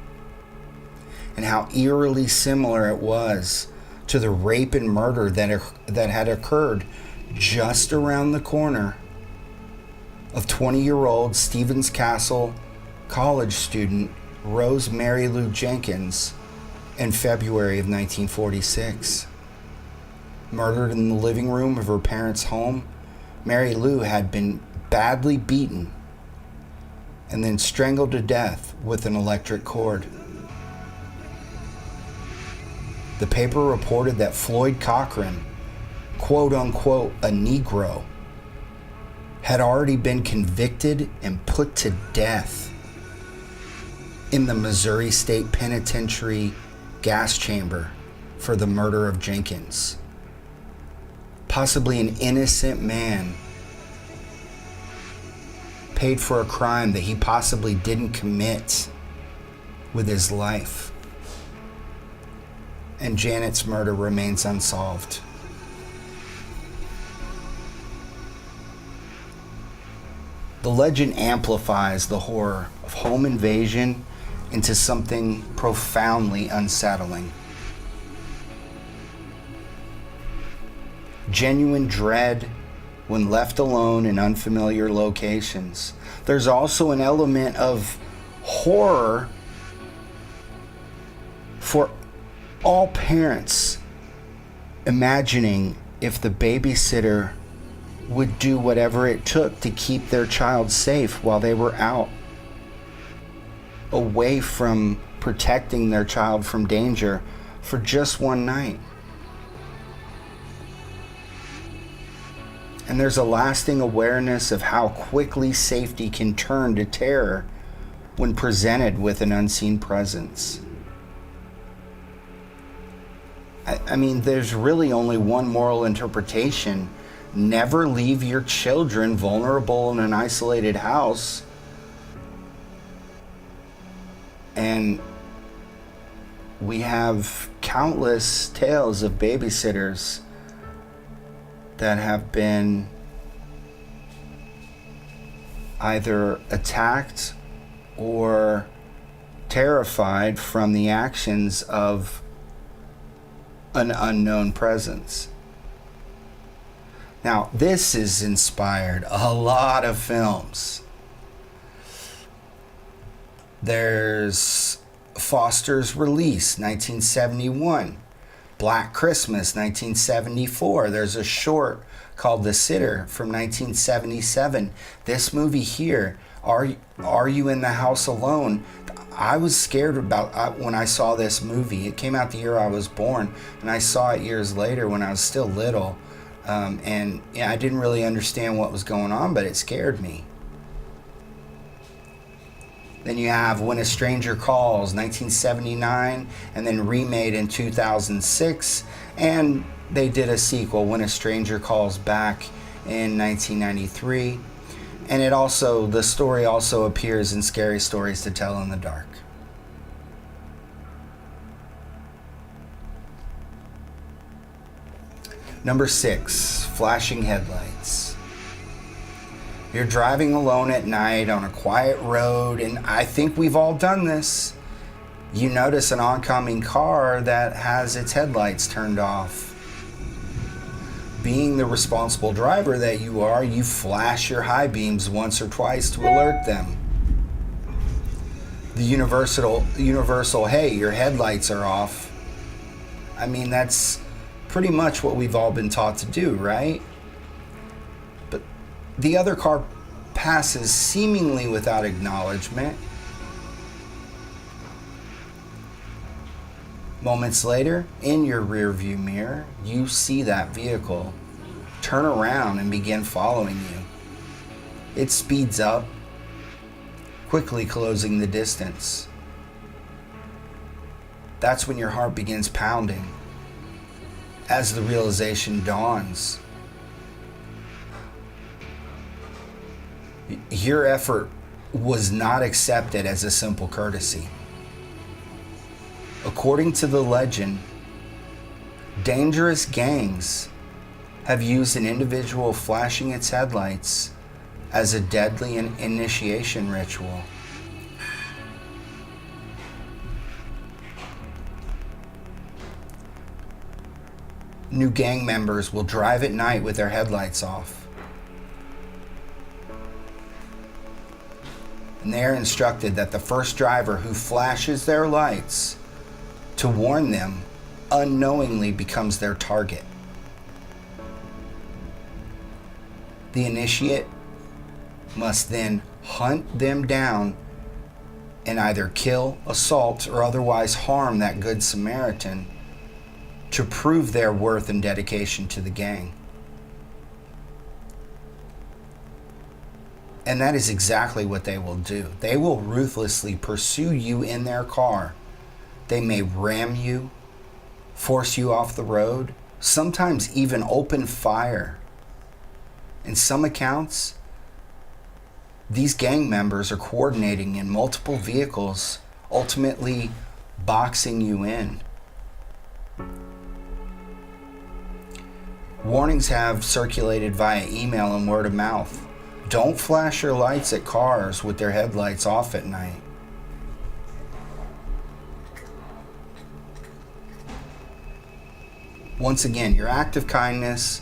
and how eerily similar it was to the rape and murder that had occurred just around the corner of 20-year-old Stevens Castle college student Rose Mary Lou Jenkins in February of 1946. Murdered in the living room of her parents' home, Mary Lou had been badly beaten and then strangled to death with an electric cord. The paper reported that Floyd Cochran, quote unquote, a Negro, had already been convicted and put to death in the Missouri State Penitentiary gas chamber for the murder of Jenkins. Possibly an innocent man paid for a crime that he possibly didn't commit with his life. And Janet's murder remains unsolved. The legend amplifies the horror of home invasion into something profoundly unsettling. Genuine dread when left alone in unfamiliar locations. There's also an element of horror for all parents imagining if the babysitter would do whatever it took to keep their child safe while they were out, away from protecting their child from danger for just one night. And there's a lasting awareness of how quickly safety can turn to terror when presented with an unseen presence. I mean, there's really only one moral interpretation. Never leave your children vulnerable in an isolated house. And we have countless tales of babysitters that have been either attacked or terrified from the actions of an unknown presence. Now, this has inspired a lot of films. There's Foster's Release, 1971. Black Christmas, 1974. There's a short called The Sitter from 1977. This movie here, Are You in the House Alone? I was scared about when I saw this movie. It came out the year I was born, and I saw it years later when I was still little. And I didn't really understand what was going on, but it scared me. Then you have When a Stranger Calls, 1979, and then remade in 2006. And they did a sequel, When a Stranger Calls Back, in 1993. And the story also appears in Scary Stories to Tell in the Dark. Number 6, flashing headlights. You're driving alone at night on a quiet road, and I think we've all done this. You notice an oncoming car that has its headlights turned off. being the responsible driver that you are, you flash your high beams once or twice to alert them. The universal, hey, your headlights are off. I mean, that's pretty much what we've all been taught to do, right? But the other car passes seemingly without acknowledgement. Moments later, in your rearview mirror, you see that vehicle turn around and begin following you. It speeds up, quickly closing the distance. That's when your heart begins pounding, as the realization dawns. Your effort was not accepted as a simple courtesy. According to the legend, dangerous gangs have used an individual flashing its headlights as a deadly initiation ritual. New gang members will drive at night with their headlights off. And they are instructed that the first driver who flashes their lights to warn them unknowingly becomes their target. The initiate must then hunt them down and either kill, assault, or otherwise harm that good Samaritan to prove their worth and dedication to the gang. And that is exactly what they will do. They will ruthlessly pursue you in their car. They may ram you, force you off the road, sometimes even open fire. In some accounts, these gang members are coordinating in multiple vehicles, ultimately boxing you in. Warnings have circulated via email and word of mouth. Don't flash your lights at cars with their headlights off at night. Once again, your act of kindness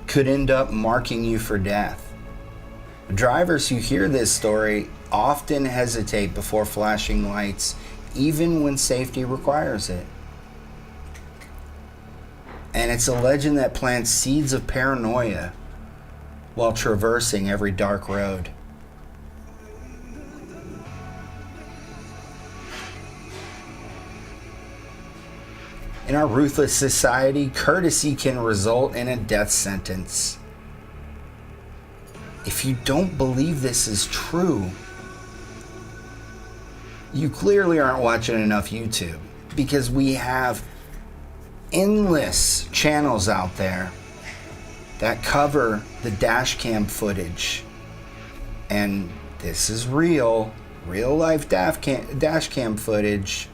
could end up marking you for death. Drivers who hear this story often hesitate before flashing lights, even when safety requires it. And it's a legend that plants seeds of paranoia while traversing every dark road. In our ruthless society, courtesy can result in a death sentence. If you don't believe this is true, you clearly aren't watching enough YouTube, because we have endless channels out there that cover the dash cam footage. And this is real life dash cam footage.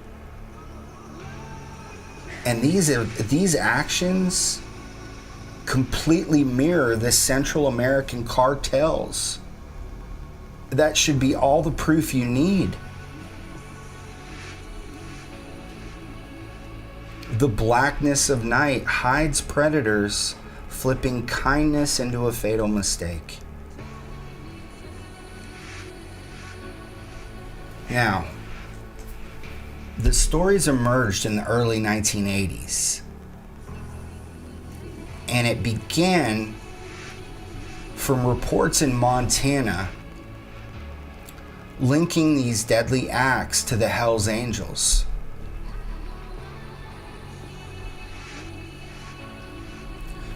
And these actions completely mirror the Central American cartels. That should be all the proof you need. The blackness of night hides predators, flipping kindness into a fatal mistake. Now, the stories emerged in the early 1980s, and it began from reports in Montana linking these deadly acts to the Hells Angels.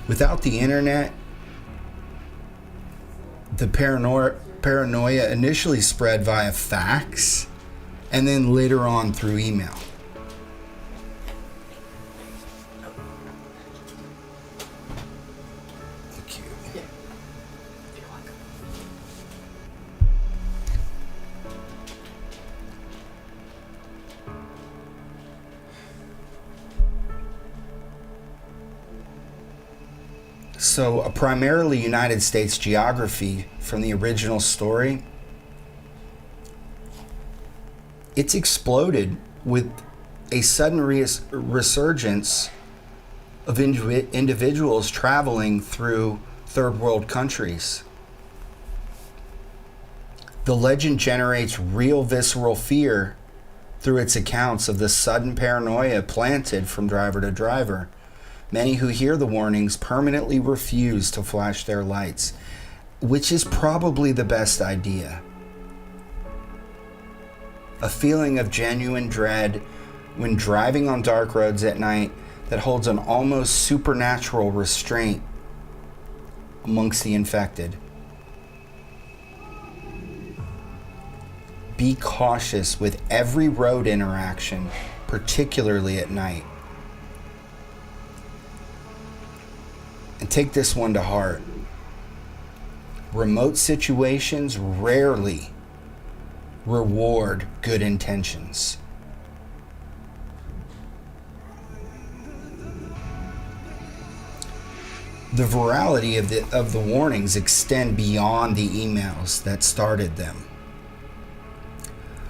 Without the internet, the paranoia initially spread via fax and then later on through email. Thank you. Yeah. You're welcome. So, a primarily United States geography from the original story, it's exploded with a sudden resurgence of individuals traveling through third world countries. The legend generates real visceral fear through its accounts of the sudden paranoia planted from driver to driver. Many who hear the warnings permanently refuse to flash their lights, which is probably the best idea. A feeling of genuine dread when driving on dark roads at night that holds an almost supernatural restraint amongst the infected. Be cautious with every road interaction, particularly at night. And take this one to heart. Remote situations rarely reward good intentions. The virality of the warnings extend beyond the emails that started them.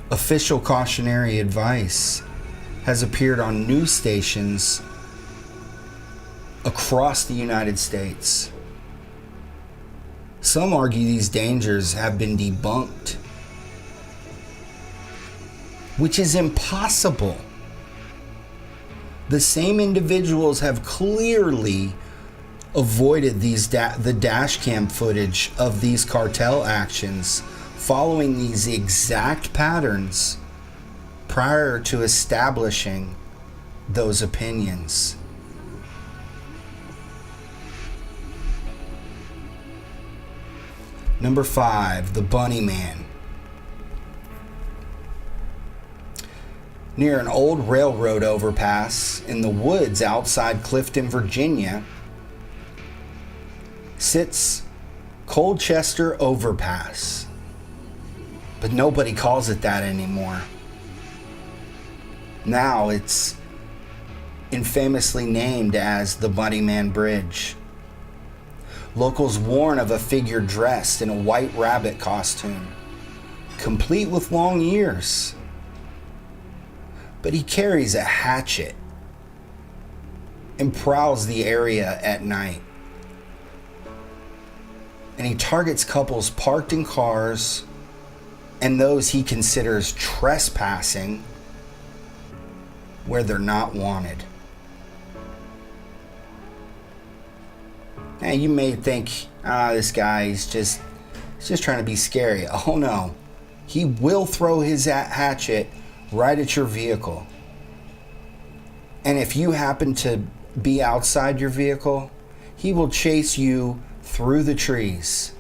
Official cautionary advice has appeared on news stations across the United States. Some argue these dangers have been debunked, which is impossible. The same individuals have clearly avoided the dash cam footage of these cartel actions, following these exact patterns prior to establishing those opinions. Number 5, the Bunny Man. Near an old railroad overpass in the woods outside Clifton, Virginia, sits Colchester Overpass. But nobody calls it that anymore. Now it's infamously named as the Bunny Man Bridge. Locals warn of a figure dressed in a white rabbit costume, complete with long ears. But he carries a hatchet and prowls the area at night. And he targets couples parked in cars and those he considers trespassing where they're not wanted. Now you may think, this guy is just trying to be scary. Oh no, he will throw his hatchet right at your vehicle. And if you happen to be outside your vehicle, he will chase you through the trees.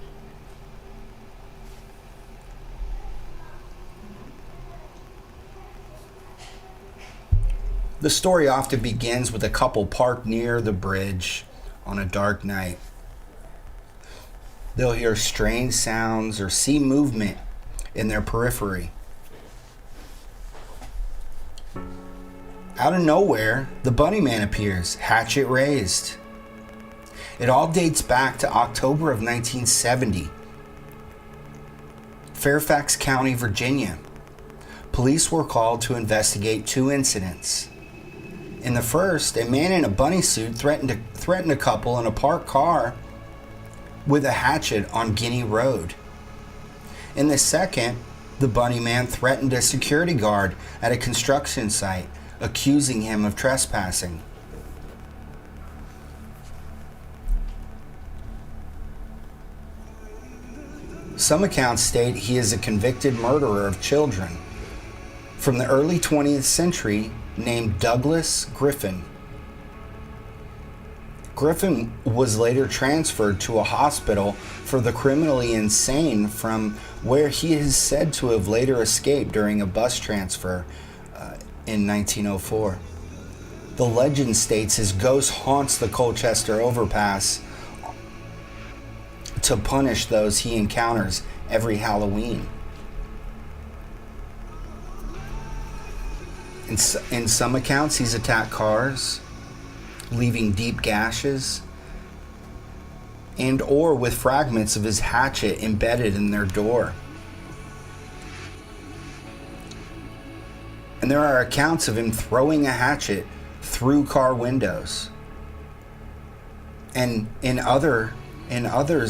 The story often begins with a couple parked near the bridge on a dark night. They'll hear strange sounds or see movement in their periphery. Out of nowhere, the Bunny Man appears, hatchet raised. It all dates back to October of 1970. Fairfax County, Virginia. Police were called to investigate 2 incidents. In the first, a man in a bunny suit threatened a couple in a parked car with a hatchet on Guinea Road. In the second, the Bunny Man threatened a security guard at a construction site, accusing him of trespassing. Some accounts state he is a convicted murderer of children from the early 20th century named Douglas Griffin. Griffin was later transferred to a hospital for the criminally insane, from where he is said to have later escaped during a bus transfer in 1904. The legend states his ghost haunts the Colchester Overpass to punish those he encounters every Halloween. In some accounts, he's attacked cars, leaving deep gashes, and or with fragments of his hatchet embedded in their door. And there are accounts of him throwing a hatchet through car windows. And in others,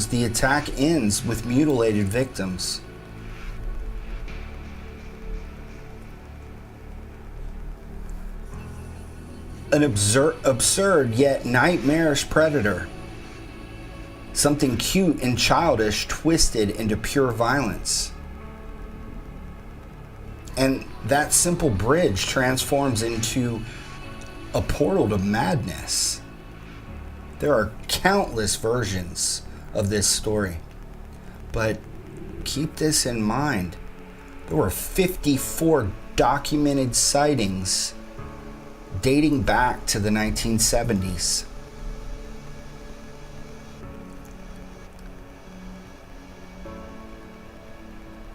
the attack ends with mutilated victims. An absurd yet nightmarish predator. Something cute and childish twisted into pure violence. And that simple bridge transforms into a portal to madness. There are countless versions of this story. But keep this in mind. There were 54 documented sightings dating back to the 1970s.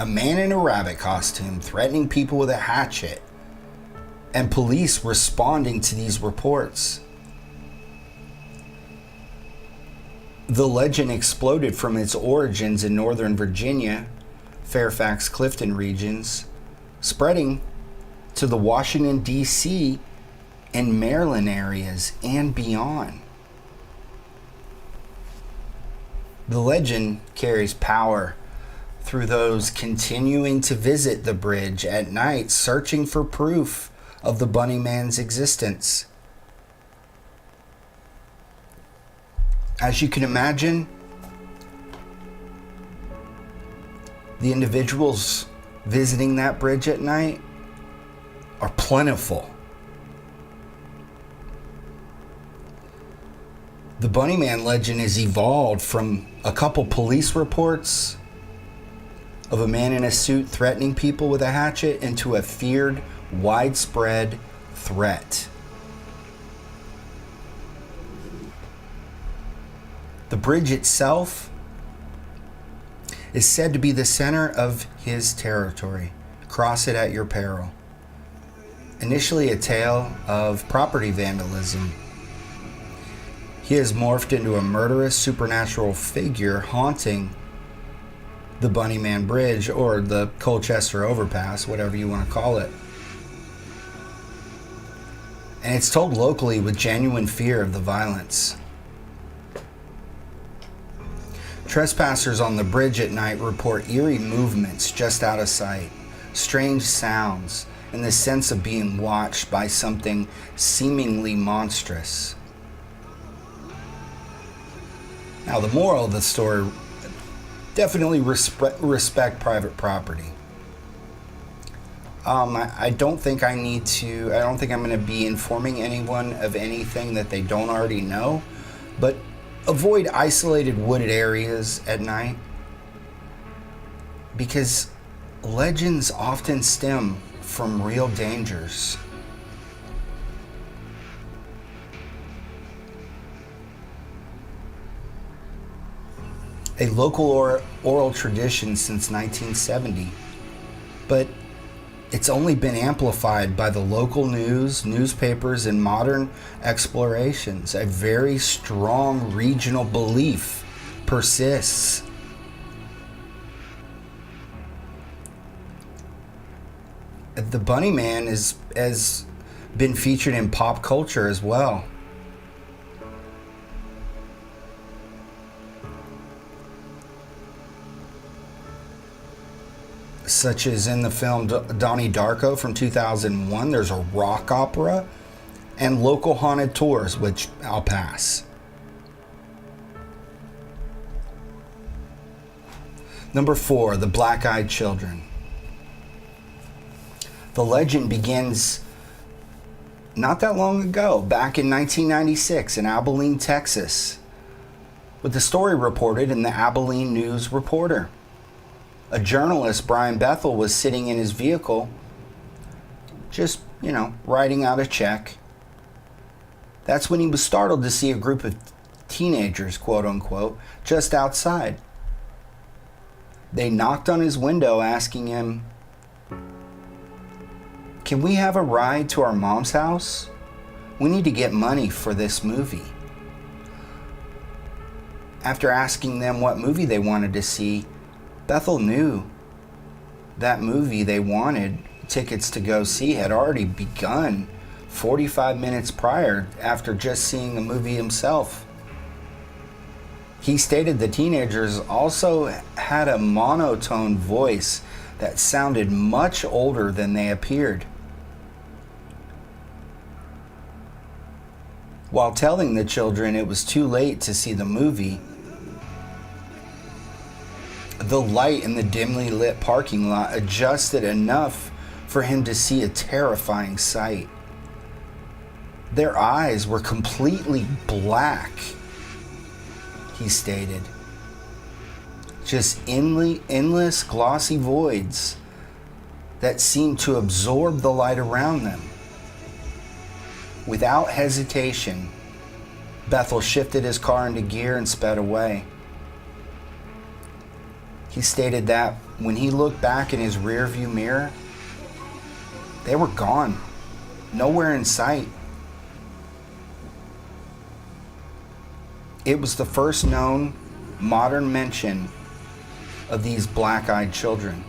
A man in a rabbit costume threatening people with a hatchet, and police responding to these reports. The legend exploded from its origins in Northern Virginia, Fairfax, Clifton regions, spreading to the Washington, D.C. and Maryland areas and beyond. The legend carries power through those continuing to visit the bridge at night, searching for proof of the Bunny Man's existence. As you can imagine, the individuals visiting that bridge at night are plentiful. The Bunny Man legend has evolved from a couple police reports of a man in a suit threatening people with a hatchet into a feared, widespread threat. The bridge itself is said to be the center of his territory. Cross it at your peril. Initially a tale of property vandalism, he has morphed into a murderous supernatural figure haunting the Bunny Man Bridge, or the Colchester Overpass, whatever you want to call it. And it's told locally with genuine fear of the violence. Trespassers on the bridge at night report eerie movements just out of sight, strange sounds, and the sense of being watched by something seemingly monstrous. Now, the moral of the story: definitely respect private property. I don't think I'm going to be informing anyone of anything that they don't already know, but avoid isolated wooded areas at night, because legends often stem from real dangers. A local oral tradition since 1970, but it's only been amplified by the local news, newspapers, and modern explorations. A very strong regional belief persists. The Bunny Man has been featured in pop culture as well. Such as in the film Donnie Darko from 2001, there's a rock opera and local haunted tours, which I'll pass. Number 4, the Black-Eyed Children. The legend begins not that long ago, back in 1996 in Abilene, Texas, with the story reported in the Abilene News Reporter. A journalist, Brian Bethel, was sitting in his vehicle, just, writing out a check. That's when he was startled to see a group of teenagers, quote unquote, just outside. They knocked on his window asking him, "Can we have a ride to our mom's house? We need to get money for this movie." After asking them what movie they wanted to see, Bethel knew that movie they wanted tickets to go see had already begun 45 minutes prior, after just seeing the movie himself. He stated the teenagers also had a monotone voice that sounded much older than they appeared. While telling the children it was too late to see the movie, the light in the dimly lit parking lot adjusted enough for him to see a terrifying sight. Their eyes were completely black, he stated. Just endless glossy voids that seemed to absorb the light around them. Without hesitation, Bethel shifted his car into gear and sped away. He stated that when he looked back in his rearview mirror, they were gone, nowhere in sight. It was the first known modern mention of these black-eyed children.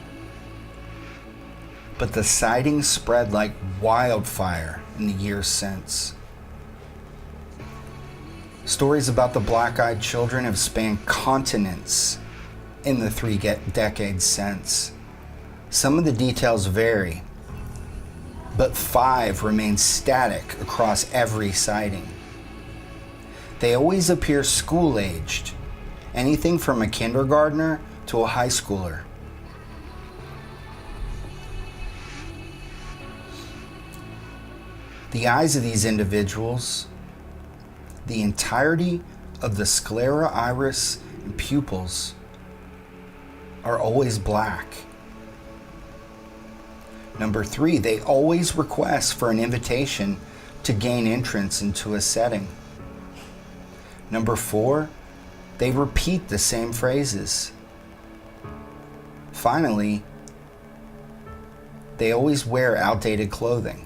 But the sightings spread like wildfire in the years since. Stories about the black-eyed children have spanned continents in the 3 decades since. Some of the details vary, but 5 remain static across every sighting. They always appear school-aged, anything from a kindergartner to a high schooler. The eyes of these individuals, the entirety of the sclera iris and pupils, are always black. Number 3, they always request for an invitation to gain entrance into a setting. Number 4, they repeat the same phrases. Finally, they always wear outdated clothing.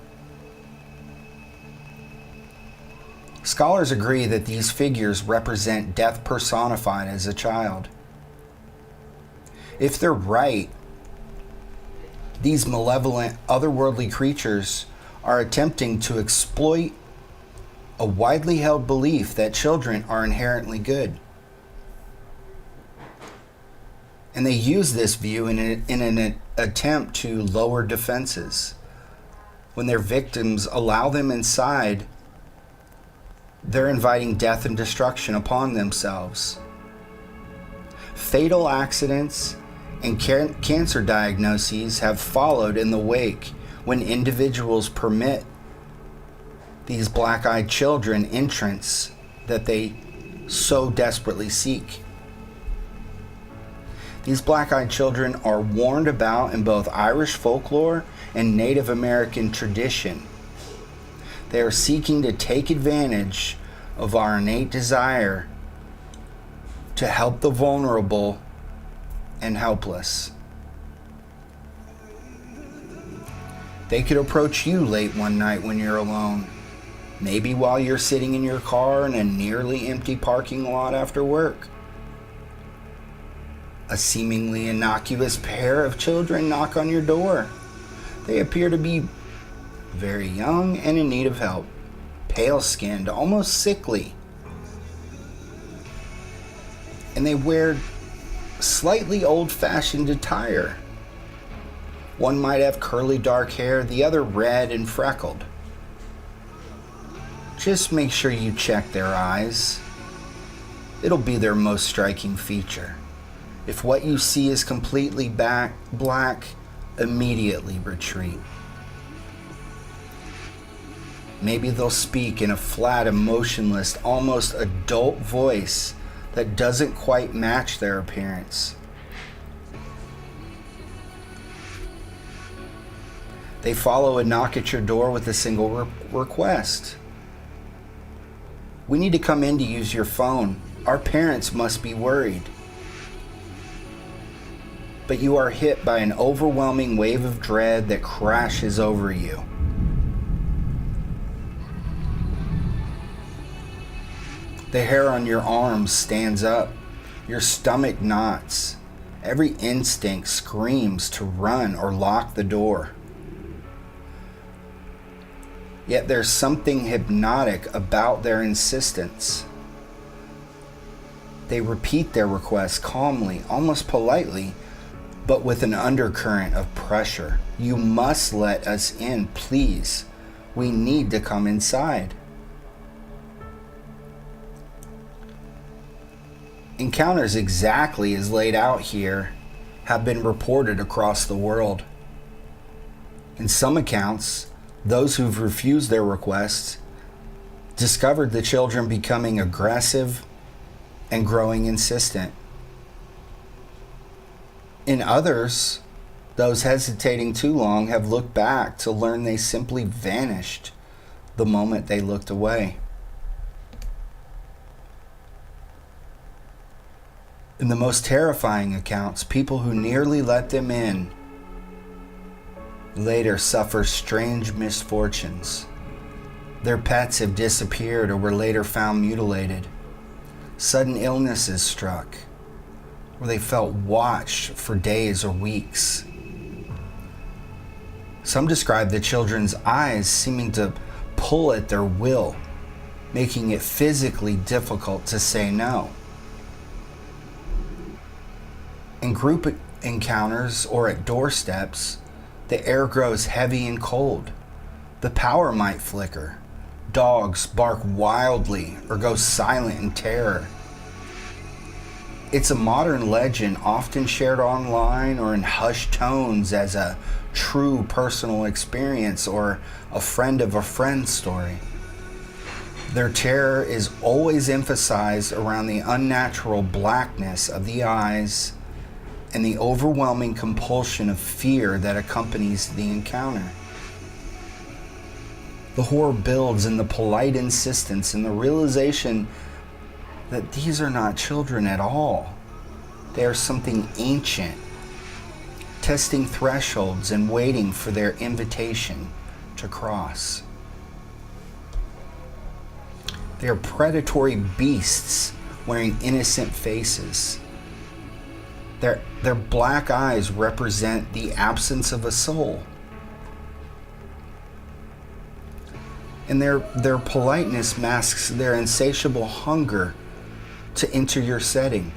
Scholars agree that these figures represent death personified as a child. If they're right, these malevolent, otherworldly creatures are attempting to exploit a widely held belief that children are inherently good. And they use this view in an attempt to lower defenses. When their victims allow them inside, they're inviting death and destruction upon themselves. Fatal accidents and cancer diagnoses have followed in the wake when individuals permit these black-eyed children entrance that they so desperately seek. These black-eyed children are warned about in both Irish folklore and Native American tradition. They are seeking to take advantage of our innate desire to help the vulnerable and helpless. They could approach you late one night when you're alone, maybe while you're sitting in your car in a nearly empty parking lot after work. A seemingly innocuous pair of children knock on your door. They appear to be very young and in need of help, pale-skinned, almost sickly. And they wear slightly old-fashioned attire. One might have curly dark hair, the other red and freckled. Just make sure you check their eyes. It'll be their most striking feature. If what you see is completely black, immediately retreat. Maybe they'll speak in a flat, emotionless, almost adult voice that doesn't quite match their appearance. They follow a knock at your door with a single request. We need to come in to use your phone. Our parents must be worried. But you are hit by an overwhelming wave of dread that crashes over you. The hair on your arms stands up. Your stomach knots. Every instinct screams to run or lock the door. Yet there's something hypnotic about their insistence. they repeat their requests calmly, almost politely, but with an undercurrent of pressure. You must let us in, please. We need to come inside. Encounters exactly as laid out here have been reported across the world. In some accounts, those who've refused their requests discovered the children becoming aggressive and growing insistent. In others, those hesitating too long have looked back to learn they simply vanished the moment they looked away. In the most terrifying accounts, people who nearly let them in later suffer strange misfortunes. Their pets have disappeared or were later found mutilated. Sudden illnesses struck, or they felt watched for days or weeks. Some describe the children's eyes seeming to pull at their will, making it physically difficult to say no. In group encounters or at doorsteps, the air grows heavy and cold. The power might flicker. Dogs bark wildly or go silent in terror. It's a modern legend often shared online or in hushed tones as a true personal experience or a friend of a friend story. Their terror is always emphasized around the unnatural blackness of the eyes and the overwhelming compulsion of fear that accompanies the encounter. The horror builds in the polite insistence and the realization that these are not children at all. They are something ancient, testing thresholds and waiting for their invitation to cross. They are predatory beasts wearing innocent faces. Their black eyes represent the absence of a soul. And their politeness masks their insatiable hunger to enter your setting.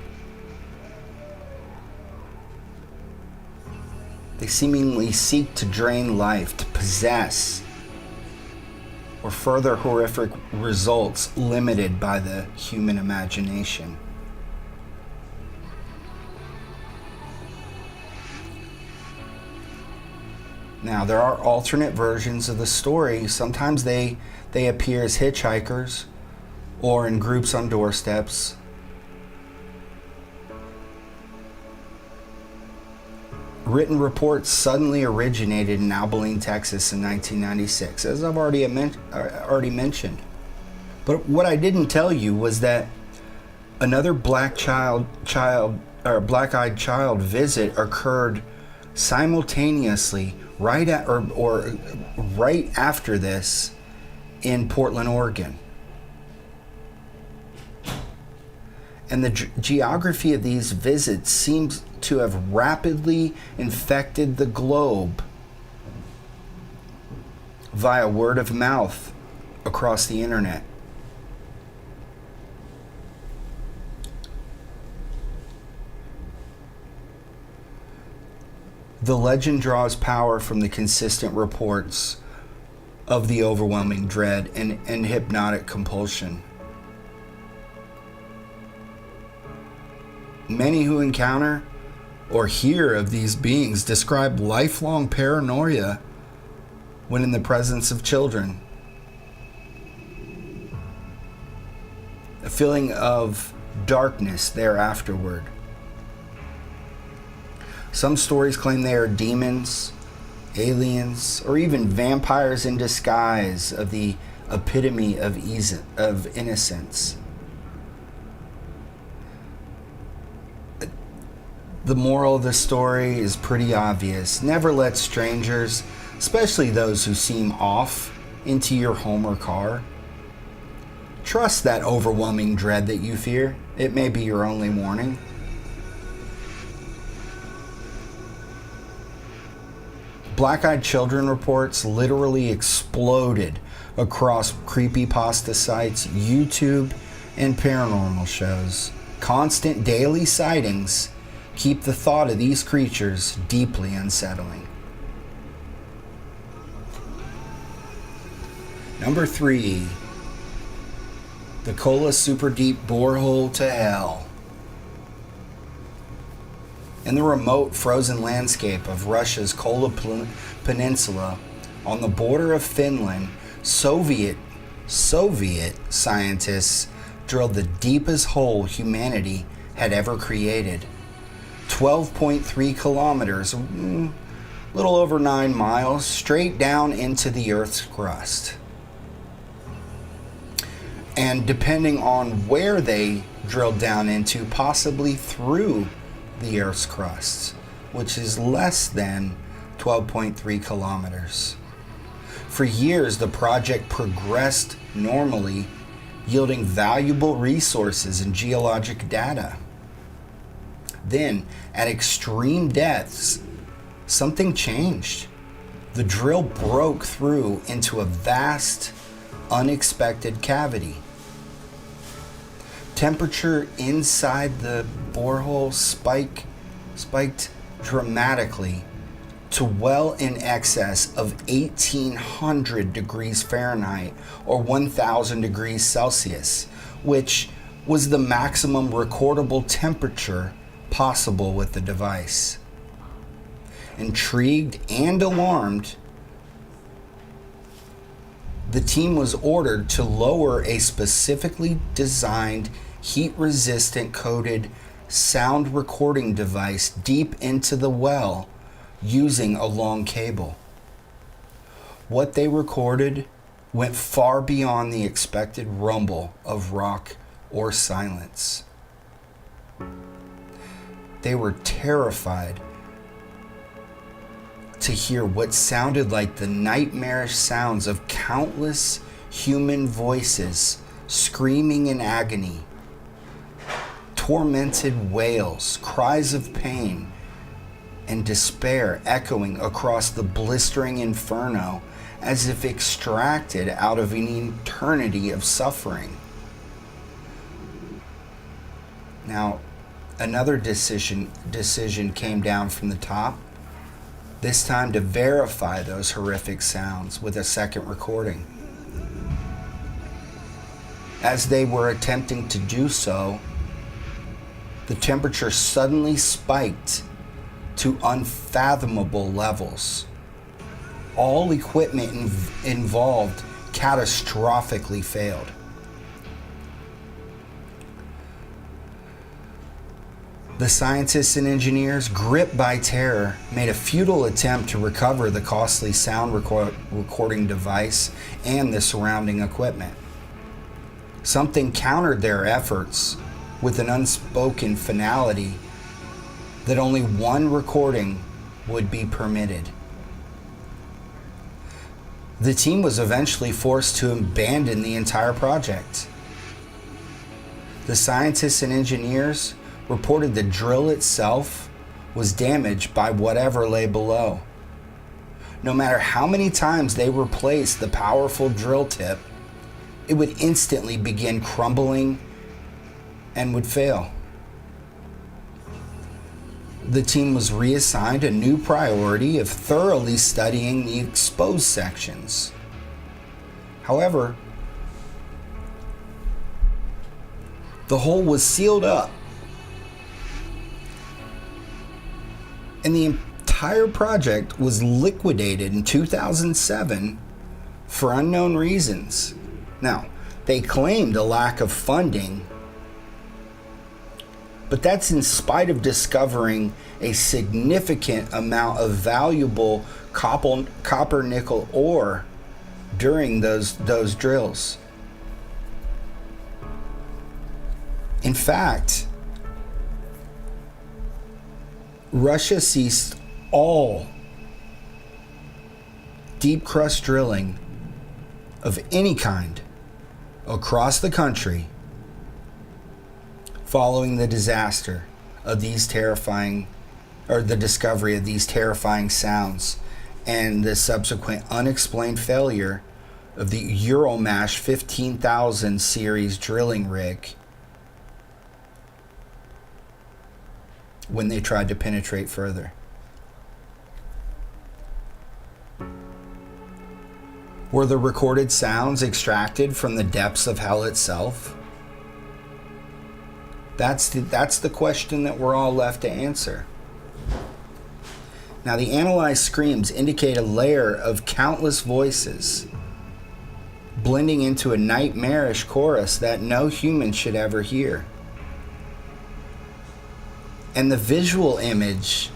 They seemingly seek to drain life, to possess, or further horrific results limited by the human imagination. Now, there are alternate versions of the story. Sometimes they appear as hitchhikers or in groups on doorsteps. Written reports suddenly originated in Abilene, Texas in 1996, as I've already mentioned. But what I didn't tell you was that another black-eyed child visit occurred simultaneously right after this in Portland, Oregon. And the geography of these visits seems to have rapidly infected the globe via word of mouth across the internet. The legend draws power from the consistent reports of the overwhelming dread and hypnotic compulsion. Many who encounter or hear of these beings describe lifelong paranoia when in the presence of children. A feeling of darkness thereafterward. Some stories claim they are demons, aliens, or even vampires in disguise of the epitome of innocence. The moral of the story is pretty obvious. Never let strangers, especially those who seem off, into your home or car. Trust that overwhelming dread that you fear. It may be your only warning. Black-eyed children reports literally exploded across creepypasta sites, YouTube, and paranormal shows. Constant daily sightings keep the thought of these creatures deeply unsettling. Number 3, the Kola Super Deep Borehole to Hell. In the remote frozen landscape of Russia's Kola Peninsula on the border of Finland, Soviet scientists drilled the deepest hole humanity had ever created. 12.3 kilometers, a little over 9 miles, straight down into the Earth's crust. And depending on where they drilled down into, possibly through the Earth's crust, which is less than 12.3 kilometers. For years, the project progressed normally, yielding valuable resources and geologic data. Then, at extreme depths, something changed. The drill broke through into a vast, unexpected cavity. Temperature inside the borehole spiked dramatically to well in excess of 1,800 degrees Fahrenheit or 1,000 degrees Celsius, which was the maximum recordable temperature possible with the device. Intrigued and alarmed, the team was ordered to lower a specifically designed heat-resistant coated sound recording device deep into the well using a long cable. What they recorded went far beyond the expected rumble of rock or silence. They were terrified to hear what sounded like the nightmarish sounds of countless human voices screaming in agony. Tormented wails, cries of pain and despair echoing across the blistering inferno as if extracted out of an eternity of suffering. Now, another decision came down from the top, this time to verify those horrific sounds with a second recording. As they were attempting to do so, the temperature suddenly spiked to unfathomable levels. All equipment involved catastrophically failed. The scientists and engineers, gripped by terror, made a futile attempt to recover the costly sound recording device and the surrounding equipment. Something countered their efforts with an unspoken finality that only one recording would be permitted. The team was eventually forced to abandon the entire project. The scientists and engineers reported the drill itself was damaged by whatever lay below. No matter how many times they replaced the powerful drill tip, it would instantly begin crumbling and would fail. The team was reassigned a new priority of thoroughly studying the exposed sections. However, the hole was sealed up, and the entire project was liquidated in 2007 for unknown reasons. Now, they claimed a lack of funding, but that's in spite of discovering a significant amount of valuable copper nickel ore during those drills. In fact, Russia ceased all deep crust drilling of any kind across the country following the disaster of these terrifying, or the discovery of these terrifying sounds and the subsequent unexplained failure of the Euromash 15,000 series drilling rig. when they tried to penetrate further. Were the recorded sounds extracted from the depths of hell itself? That's the question that we're all left to answer. Now, the analyzed screams indicate a layer of countless voices blending into a nightmarish chorus that no human should ever hear. And the visual image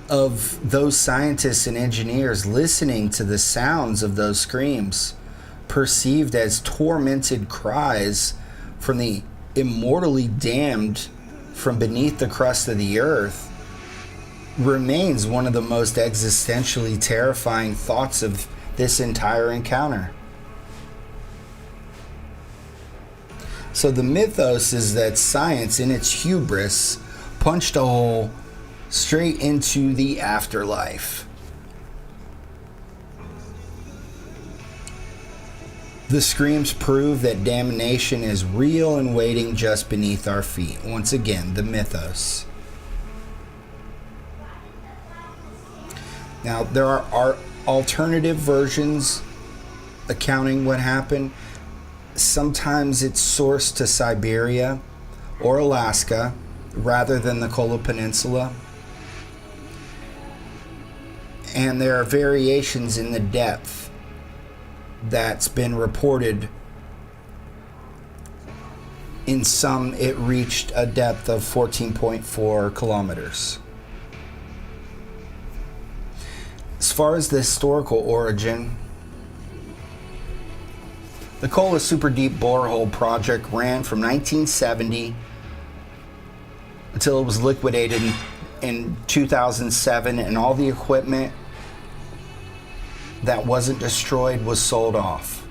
of those scientists and engineers listening to the sounds of those screams, perceived as tormented cries from the immortally damned from beneath the crust of the earth, remains one of the most existentially terrifying thoughts of this entire encounter. So the mythos is that science, in its hubris, punched a hole straight into the afterlife. The screams prove that damnation is real and waiting just beneath our feet. Once again, the mythos. Now, there are alternative versions accounting what happened. Sometimes it's sourced to Siberia or Alaska rather than the Kola Peninsula. And there are variations in the depth that's been reported. In some, it reached a depth of 14.4 kilometers. As far as the historical origin, the Kola Super Deep Borehole Project ran from 1970 until it was liquidated in 2007, and all the equipment that wasn't destroyed was sold off.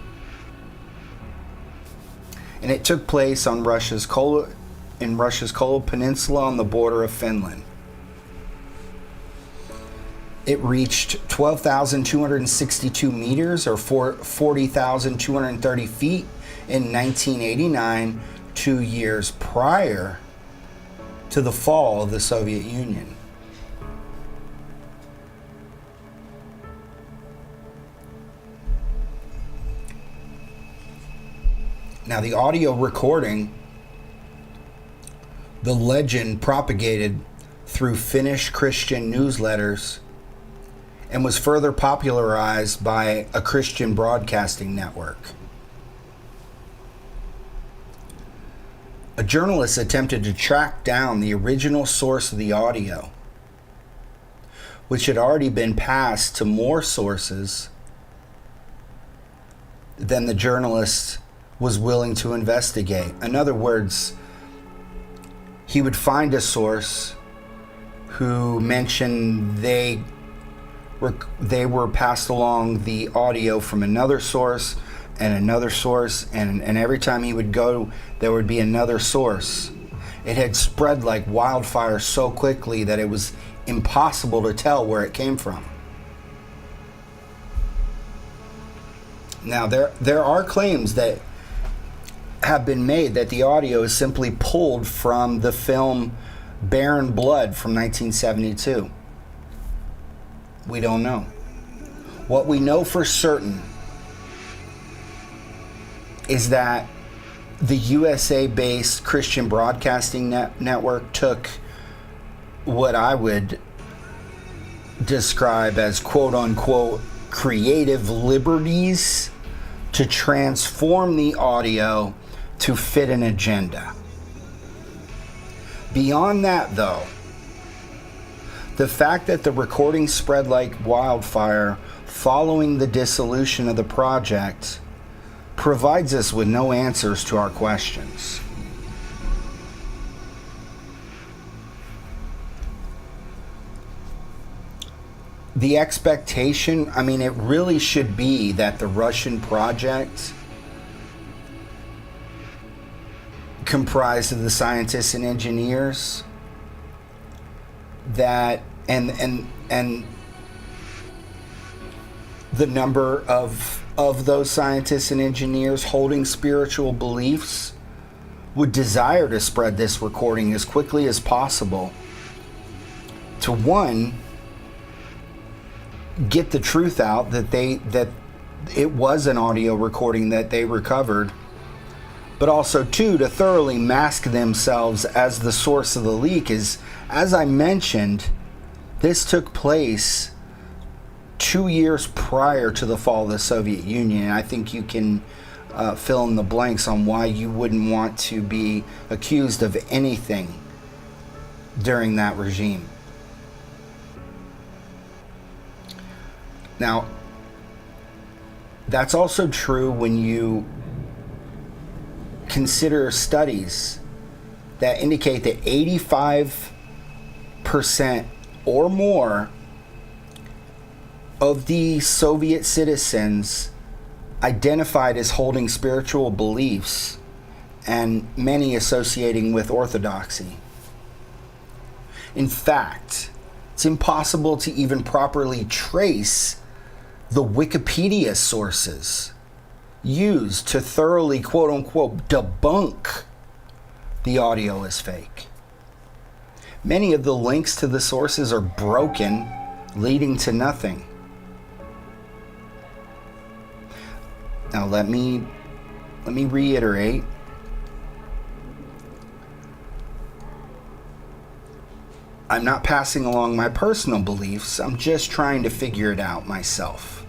And it took place on Russia's Kola Peninsula on the border of Finland. It reached 12,262 meters or 40,230 feet in 1989, 2 years prior to the fall of the Soviet Union. Now, the audio recording, the legend propagated through Finnish Christian newsletters and was further popularized by a Christian broadcasting network. A journalist attempted to track down the original source of the audio, which had already been passed to more sources than the journalist was willing to investigate. In other words, he would find a source who mentioned they were passed along the audio from another source and another source, and every time he would go, there would be another source. It had spread like wildfire so quickly that it was impossible to tell where it came from. Now, there are claims that have been made that the audio is simply pulled from the film Barren Blood from 1972. We don't know. What we know for certain is that the USA-based Christian Broadcasting Network took what I would describe as quote-unquote creative liberties to transform the audio to fit an agenda. Beyond that, though, the fact that the recording spread like wildfire following the dissolution of the project provides us with no answers to our questions. The expectation, it really should be that the Russian project, comprised of the scientists and engineers, that and the number of those scientists and engineers holding spiritual beliefs would desire to spread this recording as quickly as possible to one, get the truth out that it was an audio recording that they recovered, but also two, to thoroughly mask themselves as the source of the leak. Is, as I mentioned, this took place 2 years prior to the fall of the Soviet Union. I think you can fill in the blanks on why you wouldn't want to be accused of anything during that regime. Now, that's also true when you consider studies that indicate that 85% or more of the Soviet citizens identified as holding spiritual beliefs, and many associating with orthodoxy. In fact, it's impossible to even properly trace the Wikipedia sources used to thoroughly, quote unquote, debunk the audio as fake. Many of the links to the sources are broken, leading to nothing. Now let me reiterate. I'm not passing along my personal beliefs. I'm just trying to figure it out myself.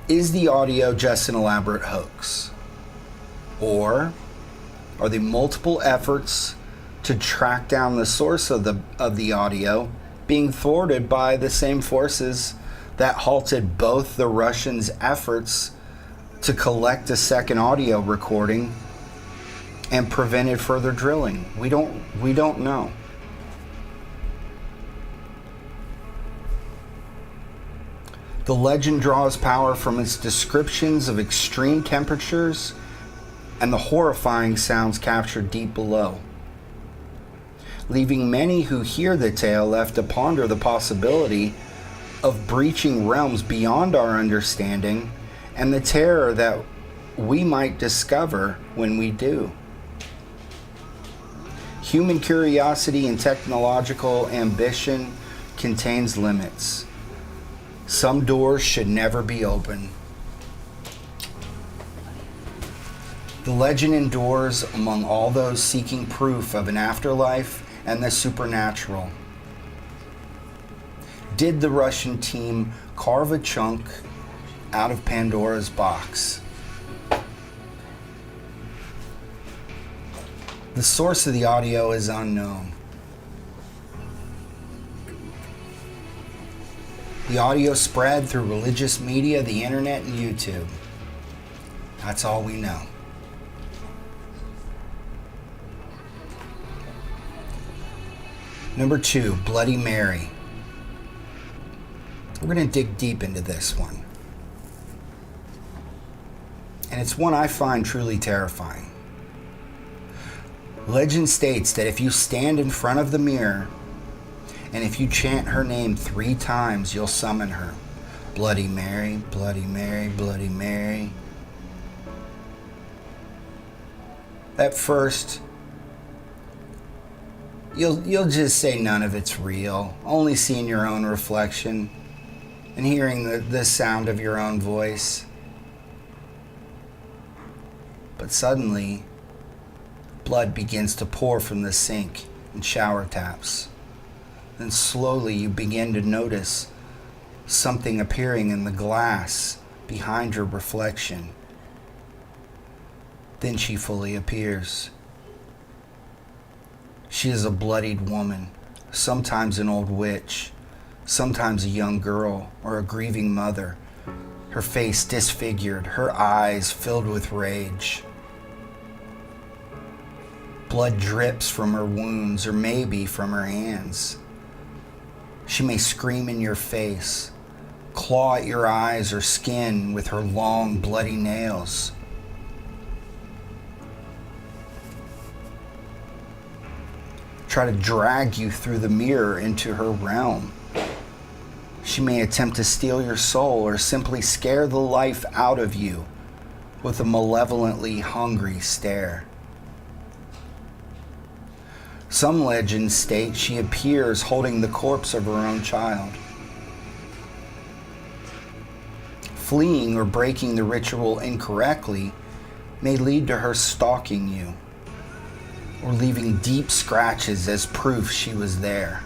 Is the audio just an elaborate hoax? Or are the multiple efforts to track down the source of the audio being thwarted by the same forces that halted both the Russians' efforts to collect a second audio recording and prevented further drilling? We don't know. The legend draws power from its descriptions of extreme temperatures and the horrifying sounds captured deep below, leaving many who hear the tale left to ponder the possibility of breaching realms beyond our understanding and the terror that we might discover when we do. Human curiosity and technological ambition contains limits. Some doors should never be open. The legend endures among all those seeking proof of an afterlife and the supernatural. Did the Russian team carve a chunk out of Pandora's box? The source of the audio is unknown. The audio spread through religious media, the internet, and YouTube. That's all we know. Number 2, Bloody Mary. We're going to dig deep into this one. And it's one I find truly terrifying. Legend states that if you stand in front of the mirror and if you chant her name 3 times, you'll summon her. Bloody Mary, Bloody Mary, Bloody Mary. At first, you'll just say none of it's real, only seeing your own reflection and hearing the sound of your own voice. But suddenly, blood begins to pour from the sink and shower taps. Then slowly you begin to notice something appearing in the glass behind your reflection. Then she fully appears. She is a bloodied woman, sometimes an old witch, sometimes a young girl or a grieving mother, her face disfigured, her eyes filled with rage. Blood drips from her wounds or maybe from her hands. She may scream in your face, claw at your eyes or skin with her long, bloody nails. Try to drag you through the mirror into her realm. She may attempt to steal your soul or simply scare the life out of you with a malevolently hungry stare. Some legends state she appears holding the corpse of her own child. Fleeing or breaking the ritual incorrectly may lead to her stalking you or leaving deep scratches as proof she was there.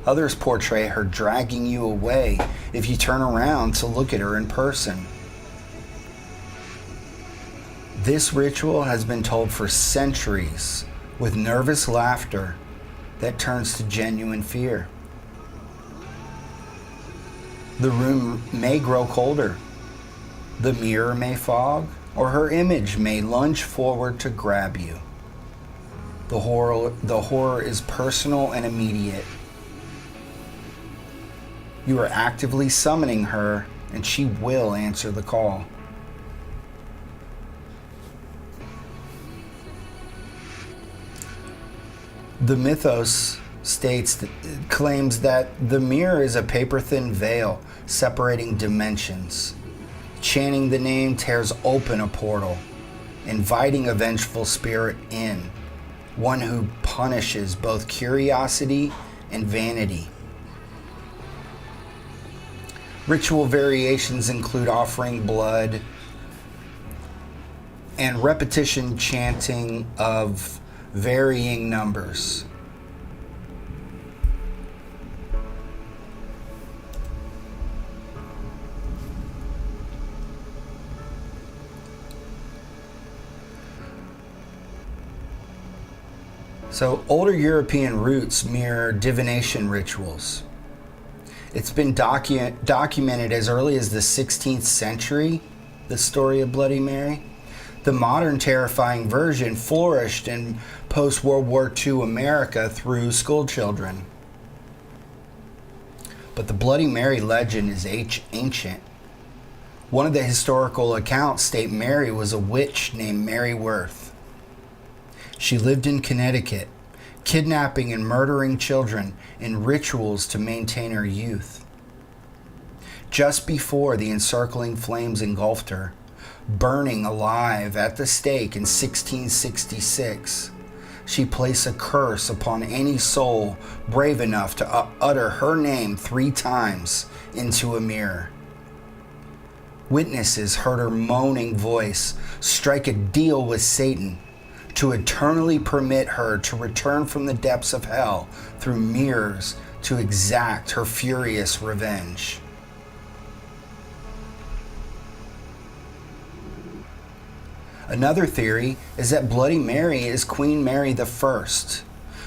Others portray her dragging you away if you turn around to look at her in person. This ritual has been told for centuries with nervous laughter that turns to genuine fear. The room may grow colder, the mirror may fog, or her image may lunge forward to grab you. The horror is personal and immediate. You are actively summoning her, and she will answer the call. The mythos claims that the mirror is a paper-thin veil separating dimensions. Chanting the name tears open a portal, inviting a vengeful spirit in, one who punishes both curiosity and vanity. Ritual variations include offering blood and repetition chanting of varying numbers. So, older European roots mirror divination rituals. It's been documented as early as the 16th century, the story of Bloody Mary. The modern terrifying version flourished in post-World War II America through school children. But the Bloody Mary legend is ancient. One of the historical accounts state Mary was a witch named Mary Worth. She lived in Connecticut, kidnapping and murdering children in rituals to maintain her youth. Just before the encircling flames engulfed her, burning alive at the stake in 1666, she placed a curse upon any soul brave enough to utter her name 3 times into a mirror. Witnesses heard her moaning voice strike a deal with Satan to eternally permit her to return from the depths of hell through mirrors to exact her furious revenge. Another theory is that Bloody Mary is Queen Mary I,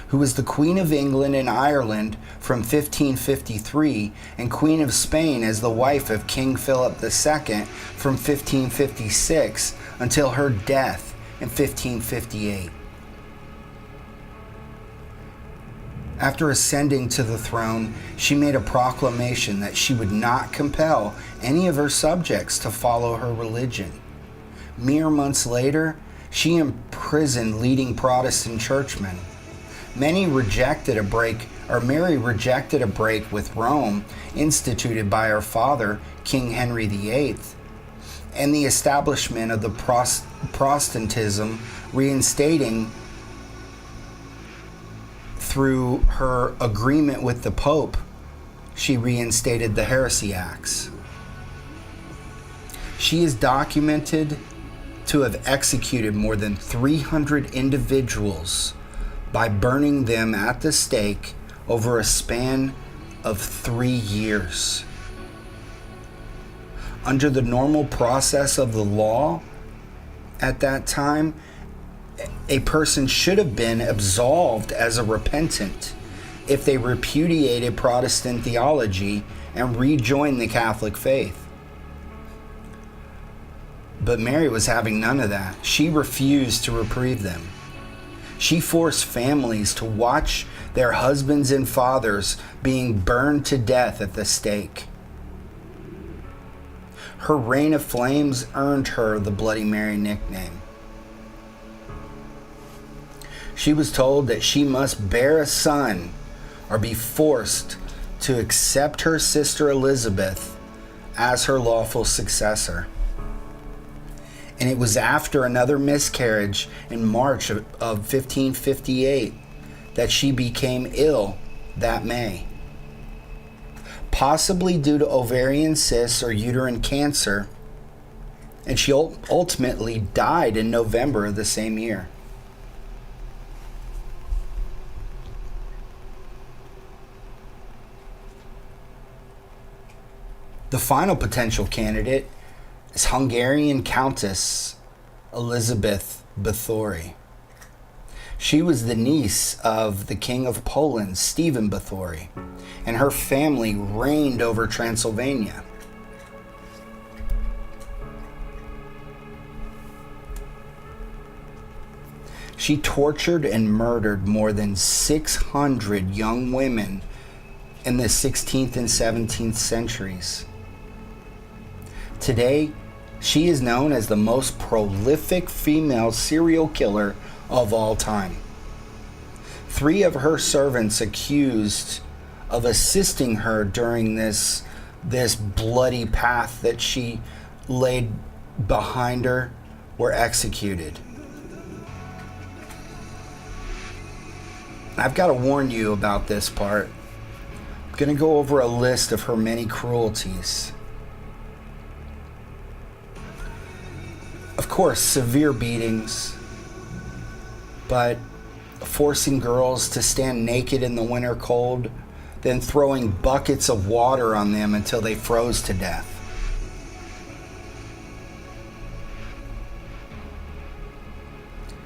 who was the Queen of England and Ireland from 1553 and Queen of Spain as the wife of King Philip II from 1556 until her death in 1558. After ascending to the throne, she made a proclamation that she would not compel any of her subjects to follow her religion. Mere months later, she imprisoned leading Protestant churchmen. Mary rejected a break with Rome instituted by her father, King Henry VIII, and the establishment of the Protestantism, reinstating through her agreement with the Pope. She reinstated the Heresy Acts. She is documented to have executed more than 300 individuals by burning them at the stake over a span of 3 years. Under the normal process of the law at that time, a person should have been absolved as a repentant if they repudiated Protestant theology and rejoined the Catholic faith. But Mary was having none of that. She refused to reprieve them. She forced families to watch their husbands and fathers being burned to death at the stake. Her reign of flames earned her the Bloody Mary nickname. She was told that she must bear a son or be forced to accept her sister Elizabeth as her lawful successor. And it was after another miscarriage in March of 1558 that she became ill that May. Possibly due to ovarian cysts or uterine cancer, and she ultimately died in November of the same year. The final potential candidate is Hungarian Countess Elizabeth Báthory. She was the niece of the King of Poland, Stephen Báthory, and her family reigned over Transylvania. She tortured and murdered more than 600 young women in the 16th and 17th centuries. Today, she is known as the most prolific female serial killer of all time. 3 of her servants accused of assisting her during this bloody path that she laid behind her were executed. I've got to warn you about this part. I'm going to go over a list of her many cruelties. Of course, severe beatings, but forcing girls to stand naked in the winter cold, then throwing buckets of water on them until they froze to death.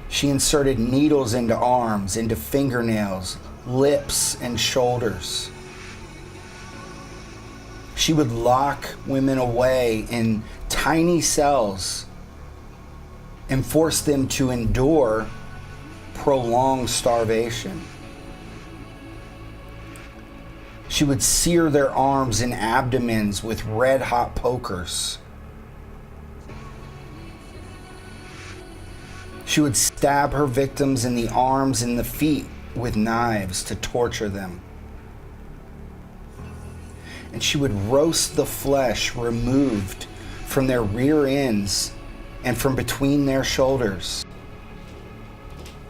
She inserted needles into arms, into fingernails, lips, and shoulders. She would lock women away in tiny cells and force them to endure prolonged starvation. She would sear their arms and abdomens with red-hot pokers. She would stab her victims in the arms and the feet with knives to torture them. And she would roast the flesh removed from their rear ends and from between their shoulders,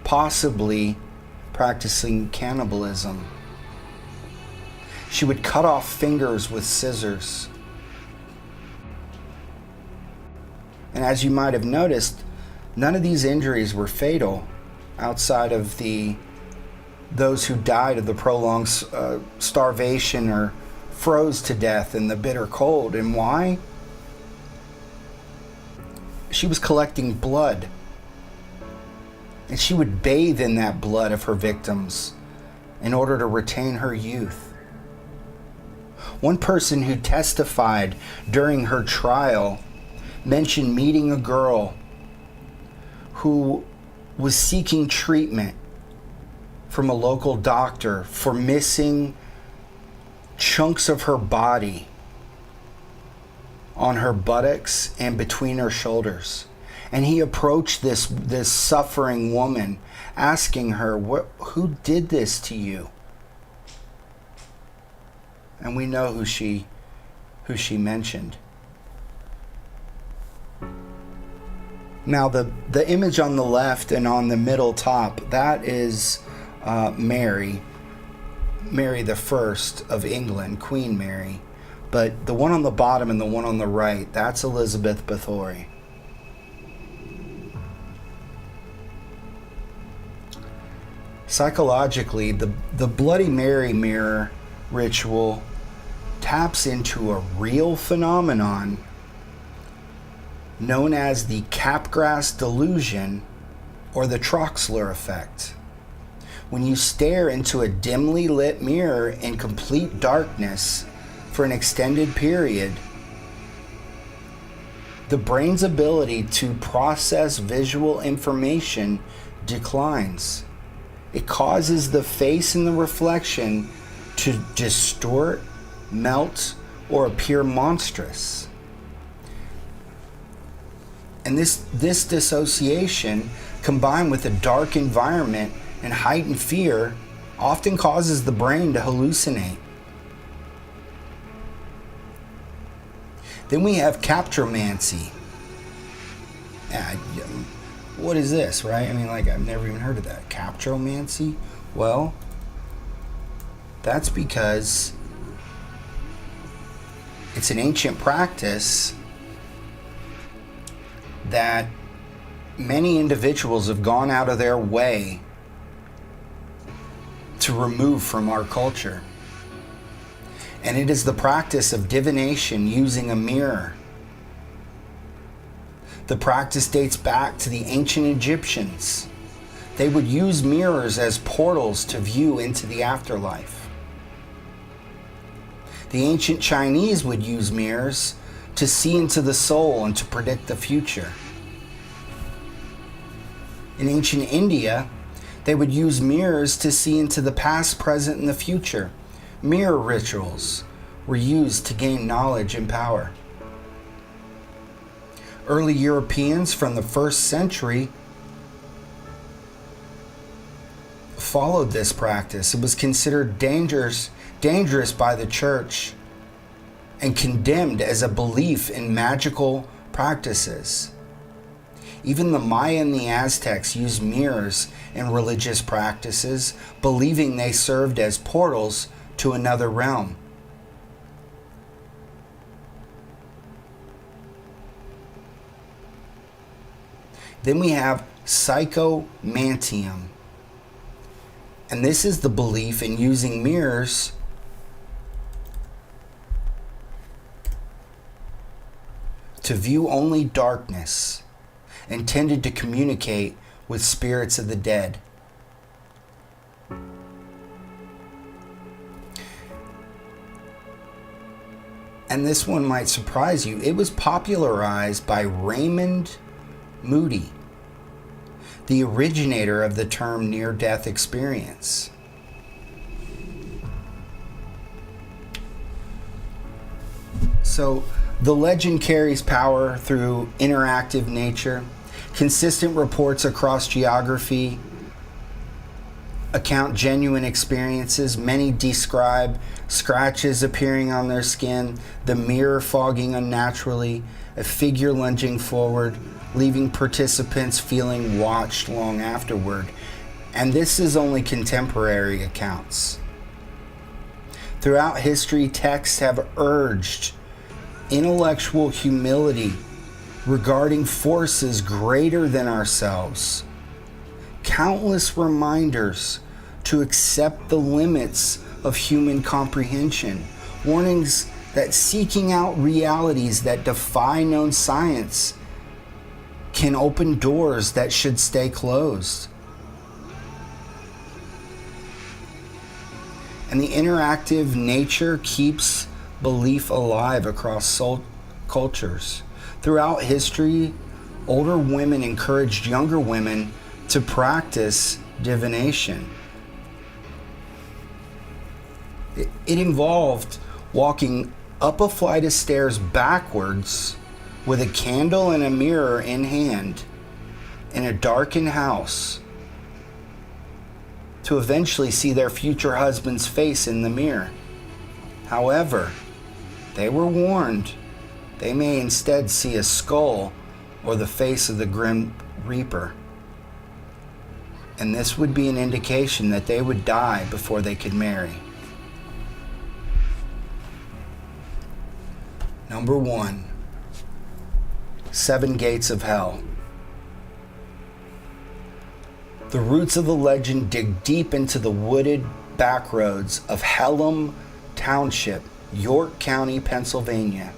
possibly practicing cannibalism. She would cut off fingers with scissors. And as you might have noticed, none of these injuries were fatal outside of those who died of the prolonged starvation or froze to death in the bitter cold. And why? She was collecting blood, and she would bathe in that blood of her victims in order to retain her youth. One person who testified during her trial mentioned meeting a girl who was seeking treatment from a local doctor for missing chunks of her body on her buttocks and between her shoulders. And he approached this suffering woman, asking her, who did this to you? And we know who she mentioned. Now the image on the left and on the middle top, that is Mary the First of England, Queen Mary. But the one on the bottom and the one on the right, that's Elizabeth Báthory. Psychologically, the Bloody Mary mirror ritual taps into a real phenomenon known as the Capgras delusion or the Troxler effect. When you stare into a dimly lit mirror in complete darkness for an extended period, the brain's ability to process visual information declines. It causes the face in the reflection to distort, melt, or appear monstrous. And this dissociation, combined with a dark environment and heightened fear, often causes the brain to hallucinate. Then we have captromancy. what is this, right? I mean, like, I've never even heard of that. Captromancy? Well, that's because it's an ancient practice that many individuals have gone out of their way to remove from our culture. And it is the practice of divination using a mirror. The practice dates back to the ancient Egyptians. They would use mirrors as portals to view into the afterlife. The ancient Chinese would use mirrors to see into the soul and to predict the future. In ancient India, they would use mirrors to see into the past, present, and the future. Mirror rituals were used to gain knowledge and power. Early Europeans from the 1st century followed this practice. It was considered dangerous by the church and condemned as a belief in magical practices. Even the Maya and the Aztecs used mirrors in religious practices, believing they served as portals to another realm. Then we have psychomantium. And this is the belief in using mirrors to view only darkness, intended to communicate with spirits of the dead. And this one might surprise you. It was popularized by Raymond Moody, the originator of the term near-death experience. So the legend carries power through interactive nature. Consistent reports across geography account genuine experiences. Many describe scratches appearing on their skin, the mirror fogging unnaturally, a figure lunging forward, leaving participants feeling watched long afterward. And this is only contemporary accounts. Throughout history, texts have urged intellectual humility regarding forces greater than ourselves. Countless reminders to accept the limits of human comprehension. Warnings that seeking out realities that defy known science can open doors that should stay closed. And the interactive nature keeps belief alive across cultures. Throughout history, older women encouraged younger women to practice divination. It involved walking up a flight of stairs backwards with a candle and a mirror in hand in a darkened house to eventually see their future husband's face in the mirror. However, they were warned they may instead see a skull or the face of the Grim Reaper. And this would be an indication that they would die before they could marry. Number 1, 7 gates of hell. The roots of the legend dig deep into the wooded backroads of Hellam Township, York County, Pennsylvania.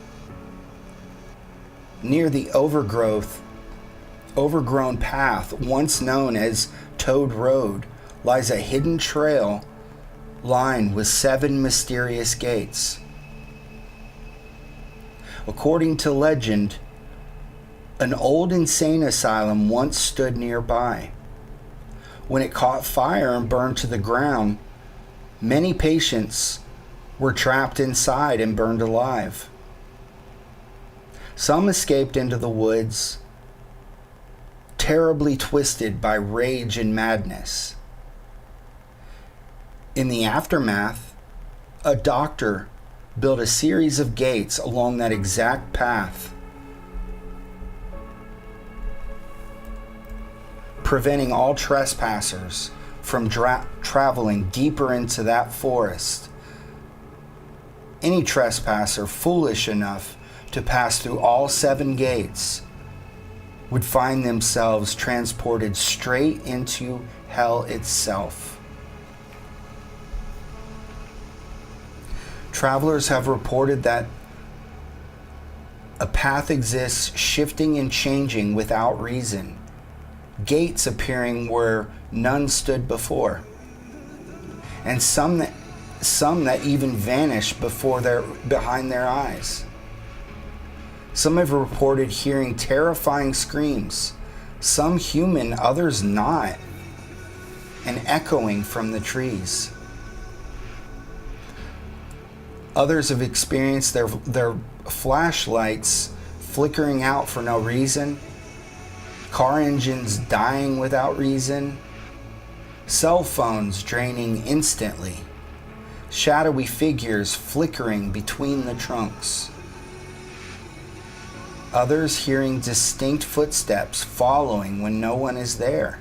Near the overgrown path, once known as Toad Road, lies a hidden trail lined with 7 mysterious gates. According to legend, an old insane asylum once stood nearby. When it caught fire and burned to the ground, many patients were trapped inside and burned alive. Some escaped into the woods, terribly twisted by rage and madness. In the aftermath, a doctor built a series of gates along that exact path preventing all trespassers from traveling deeper into that forest. Any trespasser foolish enough to pass through all 7 gates would find themselves transported straight into hell itself. Travelers have reported that a path exists, shifting and changing without reason, gates appearing where none stood before, and some that even vanish behind their eyes. Some have reported hearing terrifying screams, some human, others not, and echoing from the trees. Others have experienced their flashlights flickering out for no reason, car engines dying without reason, cell phones draining instantly, shadowy figures flickering between the trunks. Others hearing distinct footsteps following when no one is there.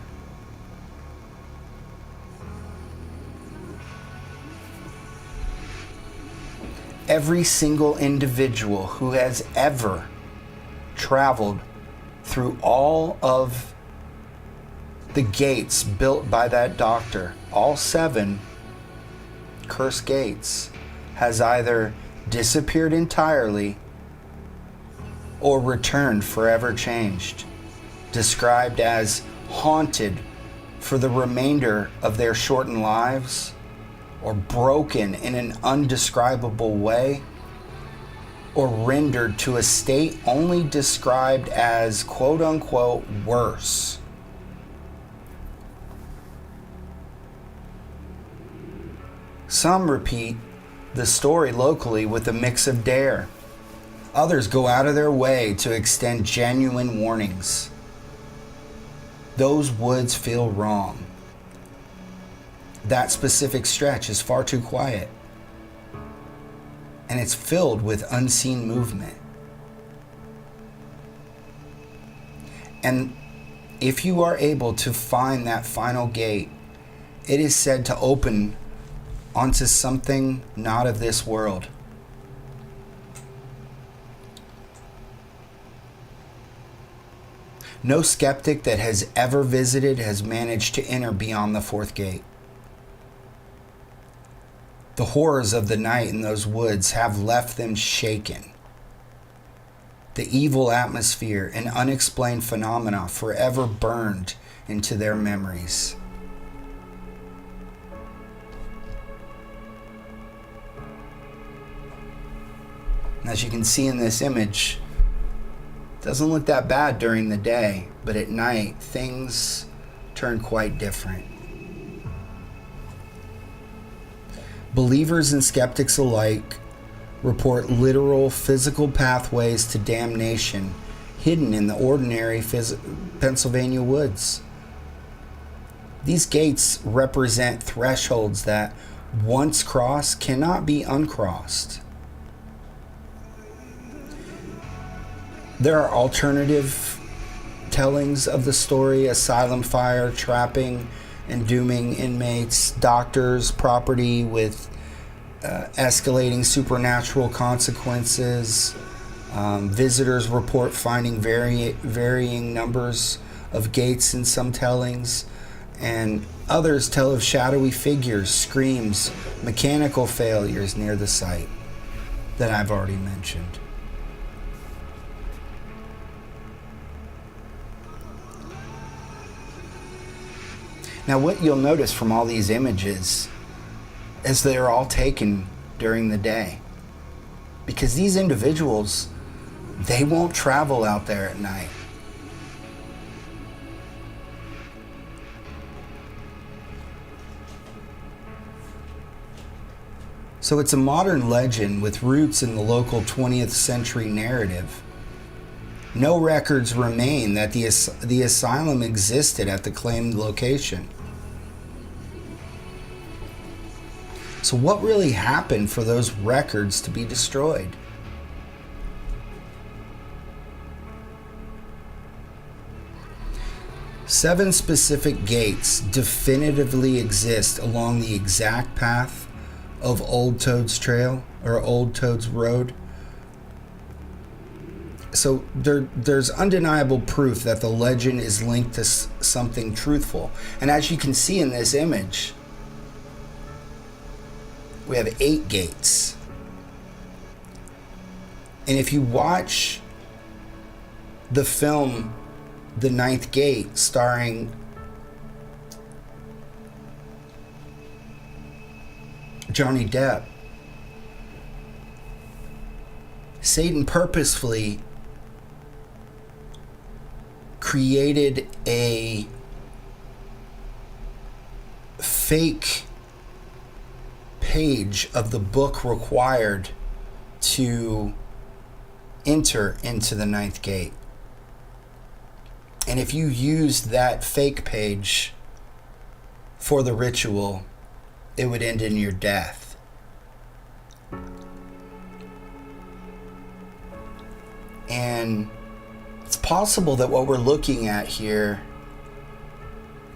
Every single individual who has ever traveled through all of the gates built by that doctor, all 7 cursed gates, has either disappeared entirely or returned forever changed, described as haunted for the remainder of their shortened lives, or broken in an undescribable way, or rendered to a state only described as quote-unquote worse. Some repeat the story locally with a mix of dare. Others go out of their way to extend genuine warnings. Those woods feel wrong. That specific stretch is far too quiet, and it's filled with unseen movement. And if you are able to find that final gate, it is said to open onto something not of this world. No skeptic that has ever visited has managed to enter beyond the 4th gate. The horrors of the night in those woods have left them shaken. The evil atmosphere and unexplained phenomena forever burned into their memories. As you can see in this image, it doesn't look that bad during the day, but at night things turn quite different. Believers and skeptics alike report literal physical pathways to damnation hidden in the ordinary Pennsylvania woods. These gates represent thresholds that, once crossed, cannot be uncrossed. There are alternative tellings of the story: asylum fire, trapping and dooming inmates, doctors' property with escalating supernatural consequences. Visitors report finding varying numbers of gates in some tellings, and others tell of shadowy figures, screams, mechanical failures near the site that I've already mentioned. Now, what you'll notice from all these images is they're all taken during the day, because these individuals, they won't travel out there at night. So it's a modern legend with roots in the local 20th century narrative. No records remain that the asylum existed at the claimed location. So what really happened for those records to be destroyed? 7 specific gates definitively exist along the exact path of Old Toad's Trail, or Old Toad's Road. So there's undeniable proof that the legend is linked to something truthful. And as you can see in this image, we have 8 gates. And if you watch the film The Ninth Gate, starring Johnny Depp, Satan purposefully created a fake page of the book required to enter into the ninth gate. And if you used that fake page for the ritual, it would end in your death. And it's possible that what we're looking at here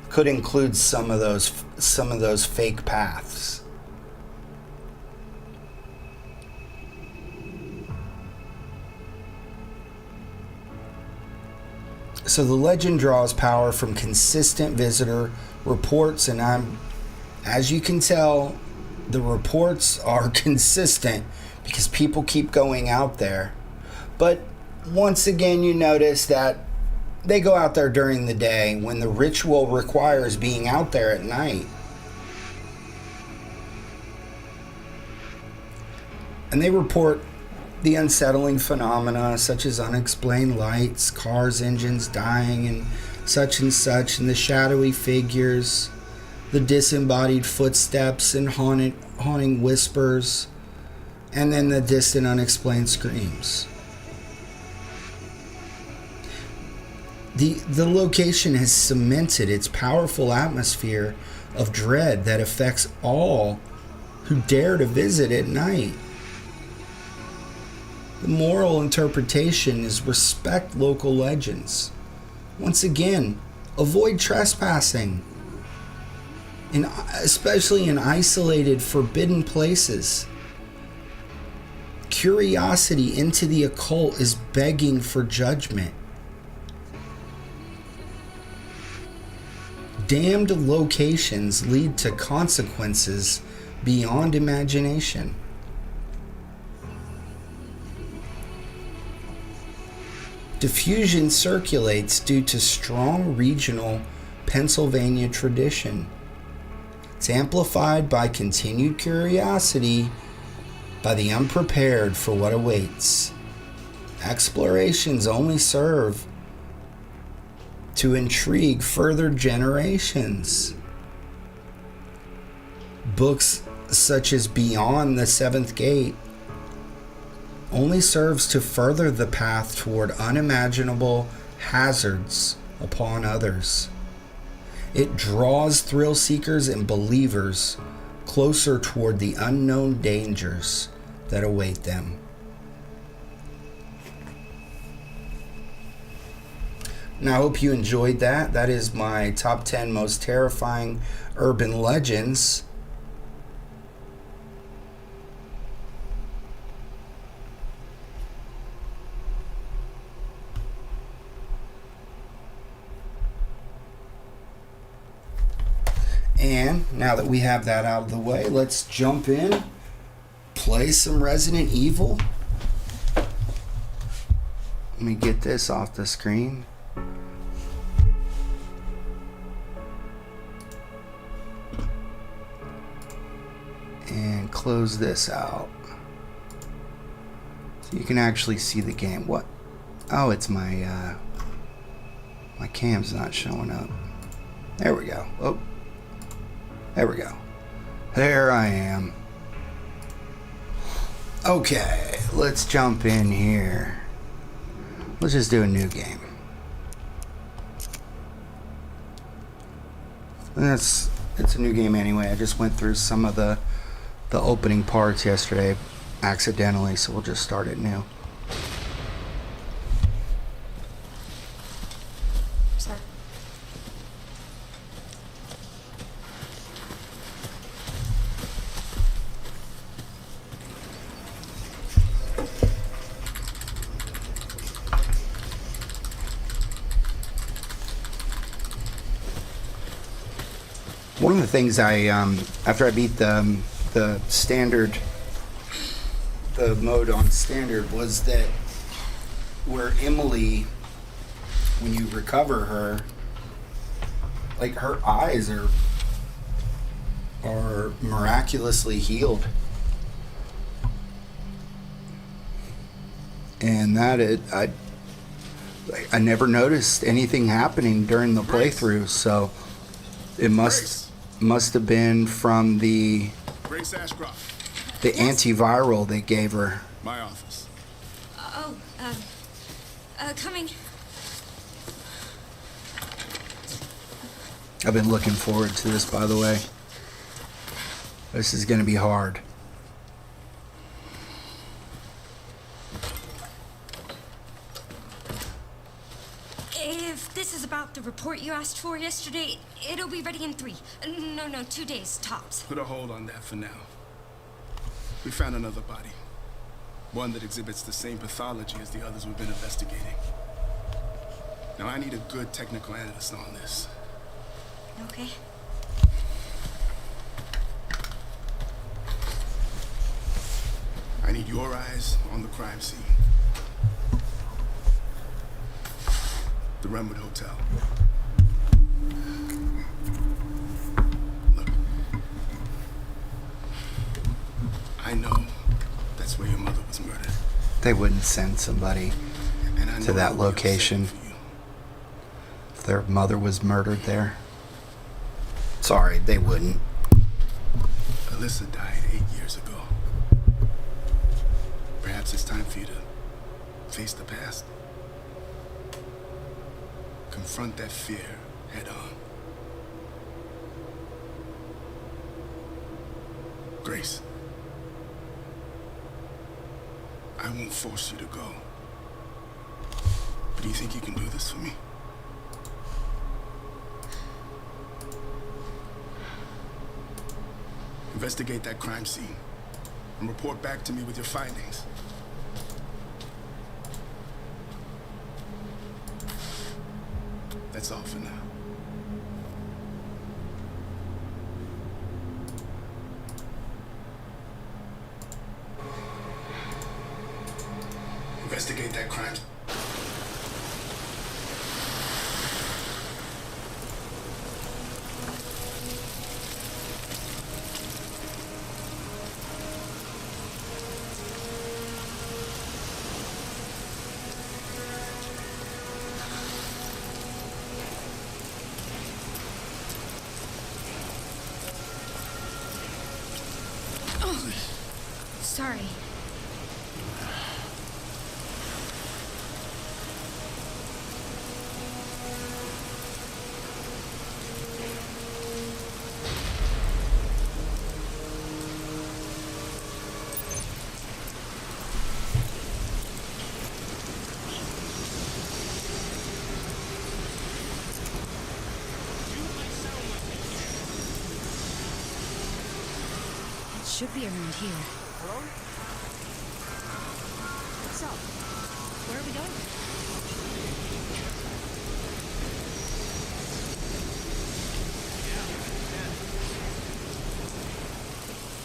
could include some of those fake paths. So the legend draws power from consistent visitor reports, and as you can tell, the reports are consistent because people keep going out there. But once again, you notice that they go out there during the day when the ritual requires being out there at night. And they report the unsettling phenomena such as unexplained lights, cars' engines dying, and such, and the shadowy figures, the disembodied footsteps and haunting whispers, and then the distant unexplained screams. The location has cemented its powerful atmosphere of dread that affects all who dare to visit at night. The moral interpretation is respect local legends. Once again, avoid trespassing, especially in isolated, forbidden places. Curiosity into the occult is begging for judgment. Damned locations lead to consequences beyond imagination. Diffusion circulates due to strong regional Pennsylvania tradition. It's amplified by continued curiosity by the unprepared for what awaits. Explorations only serve to intrigue further generations. Books such as Beyond the Seventh Gate only serves to further the path toward unimaginable hazards upon others. It draws thrill seekers and believers closer toward the unknown dangers that await them. Now, I hope you enjoyed that. That is my top 10 most terrifying urban legends. And now that we have that out of the way, let's jump in, play some Resident Evil. Let me get this off the screen. And close this out. So you can actually see the game. What? Oh, it's my cam's not showing up. There we go. Oh. There we go. There I am. Okay, let's jump in here. Let's just do a new game. And it's a new game anyway. I just went through some of the opening parts yesterday accidentally, so we'll just start it new. Sorry. One of the things I, after I beat the standard, the mode on standard, was that where Emily, when you recover her, like her eyes are miraculously healed. And I never noticed anything happening during the playthrough, so it must have been from the Grace Ashcroft. the antiviral they gave her. My office. Oh, coming. I've been looking forward to this, by the way. This is going to be hard. If this is about the report you asked for yesterday, it'll be ready in 3. No, 2 days tops. Put a hold on that for now. We found another body. One that exhibits the same pathology as the others we've been investigating. Now I need a good technical analyst on this. Okay. I need your eyes on the crime scene. The Renwood Hotel. Look. I know that's where your mother was murdered. They wouldn't send somebody And I know to that it would be location upsetting for you. if their mother was murdered there. Sorry, they wouldn't. Alyssa died 8 years ago. Perhaps it's time for you to face the past. Confront that fear head on. Grace, I won't force you to go. But do you think you can do this for me? Investigate that crime scene and report back to me with your findings. That's all for now. Investigate that crime. Sorry. It should be around here. Hello? What's up? Where are we going?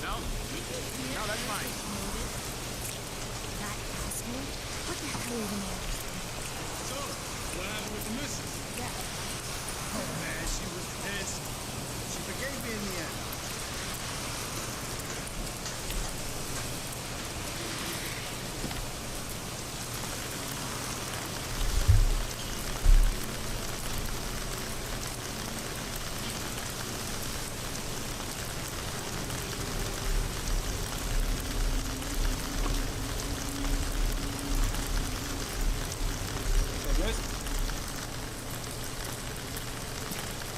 No, that's mine. That asshole? What the hell even is? So, what happened with the missus? Yeah. Oh man, she was pissed. She forgave me in the end.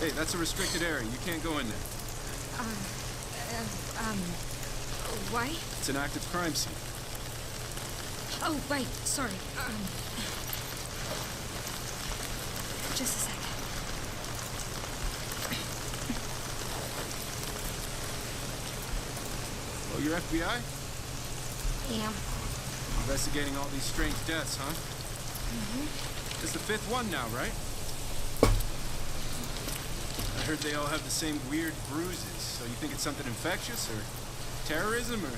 Hey, that's a restricted area. You can't go in there. Why? It's an active crime scene. Oh, right. Sorry. Just a second. Oh, you're FBI? Yeah. Investigating all these strange deaths, huh? It's the 5th one now, right? heard they all have the same weird bruises, so you think it's something infectious, or terrorism, or...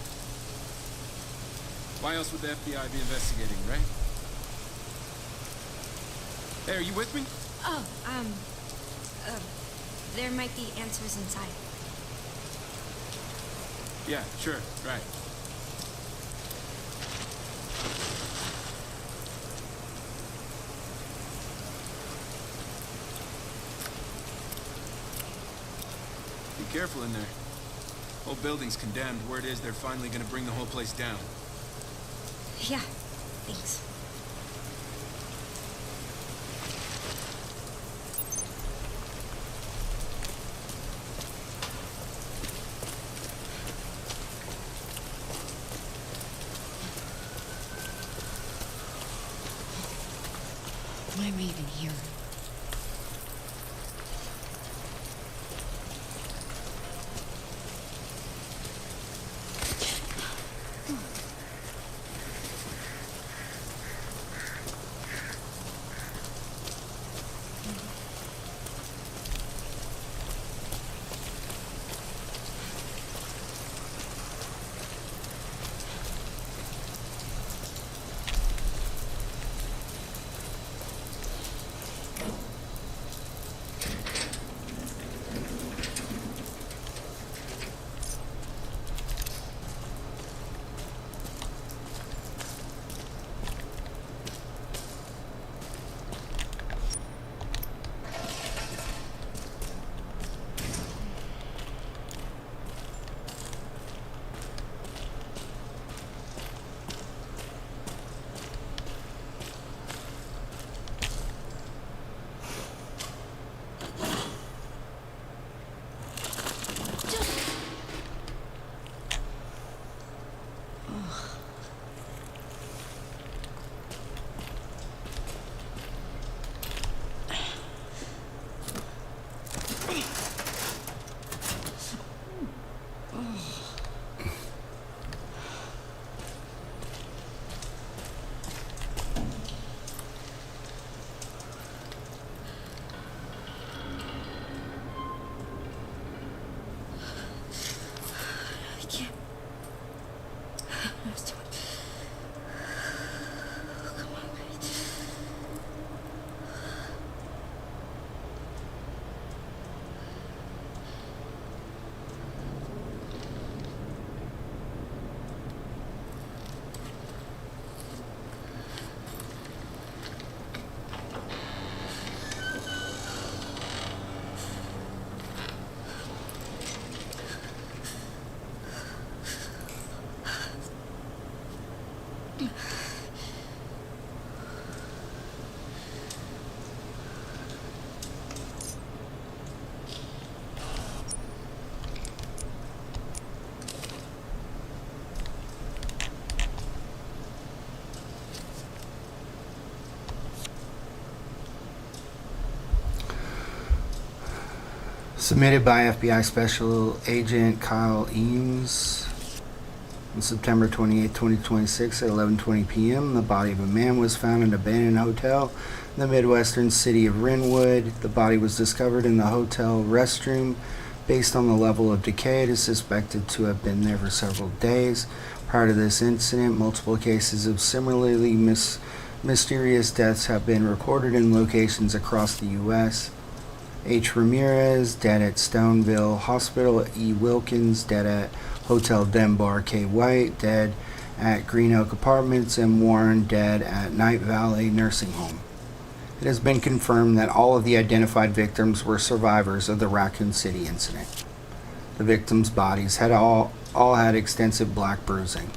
Why else would the FBI be investigating, right? Hey, are you with me? Oh, there might be answers inside. Yeah, sure, right. Be careful in there. Whole building's condemned. Word is they're finally gonna bring the whole place down. Yeah, thanks. Why am I even here? Submitted by FBI Special Agent Kyle Eames on September 28, 2026 at 11:20 p.m. The body of a man was found in an abandoned hotel in the Midwestern city of Rinwood. The body was discovered in the hotel restroom. Based on the level of decay, it is suspected to have been there for several days. Prior to this incident, multiple cases of similarly mysterious deaths have been recorded in locations across the U.S. H. Ramirez, dead at Stoneville Hospital. E. Wilkins, dead at Hotel Denbar. K. White, dead at Green Oak Apartments. M. Warren, dead at Night Valley Nursing Home. It has been confirmed that all of the identified victims were survivors of the Raccoon City incident. The victims' bodies had all had extensive black bruising.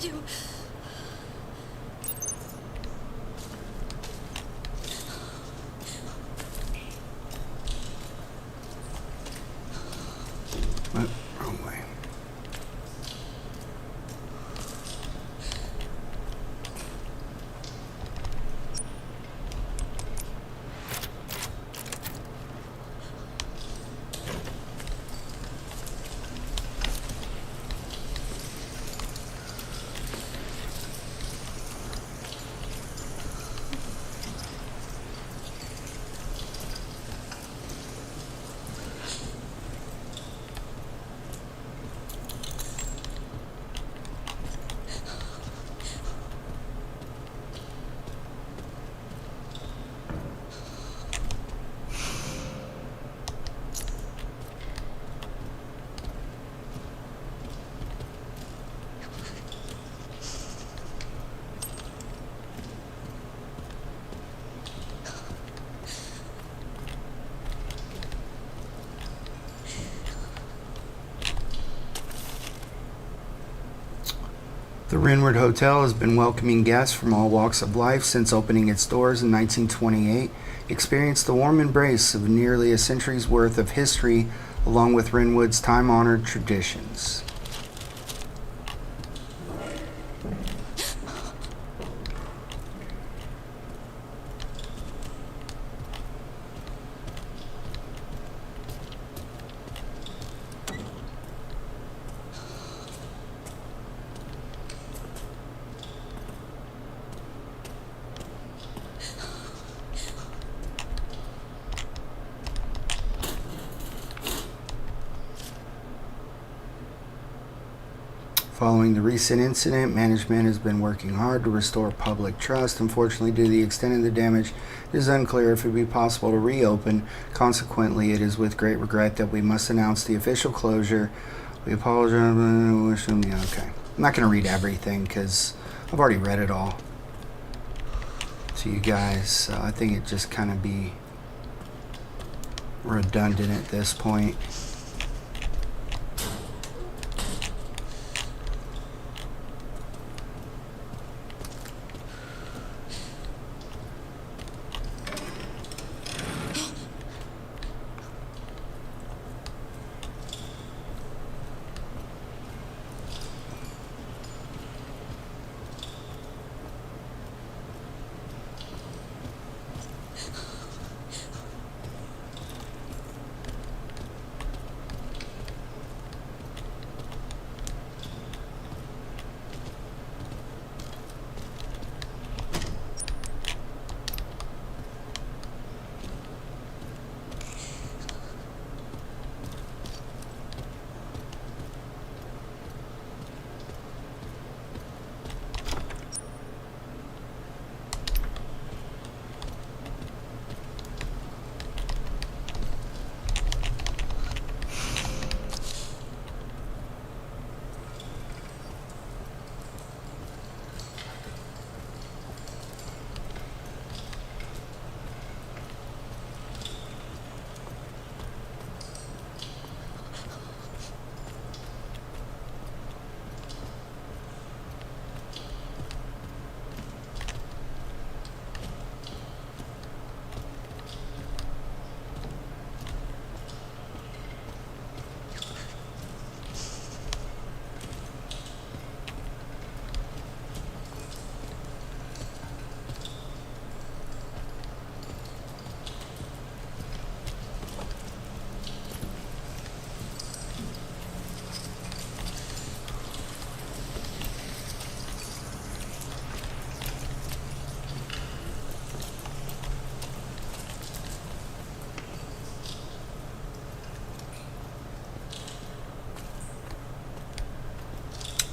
do? What? Wrong way. The Rinward Hotel has been welcoming guests from all walks of life since opening its doors in 1928. Experience the warm embrace of nearly a century's worth of history, along with Rinwood's time-honored traditions. Following the recent incident, management has been working hard to restore public trust. Unfortunately, due to the extent of the damage, it is unclear if it would be possible to reopen. Consequently, it is with great regret that we must announce the official closure. We apologize. Yeah, okay. I'm not going to read everything because I've already read it all to you guys. So I think it just kind of be redundant at this point.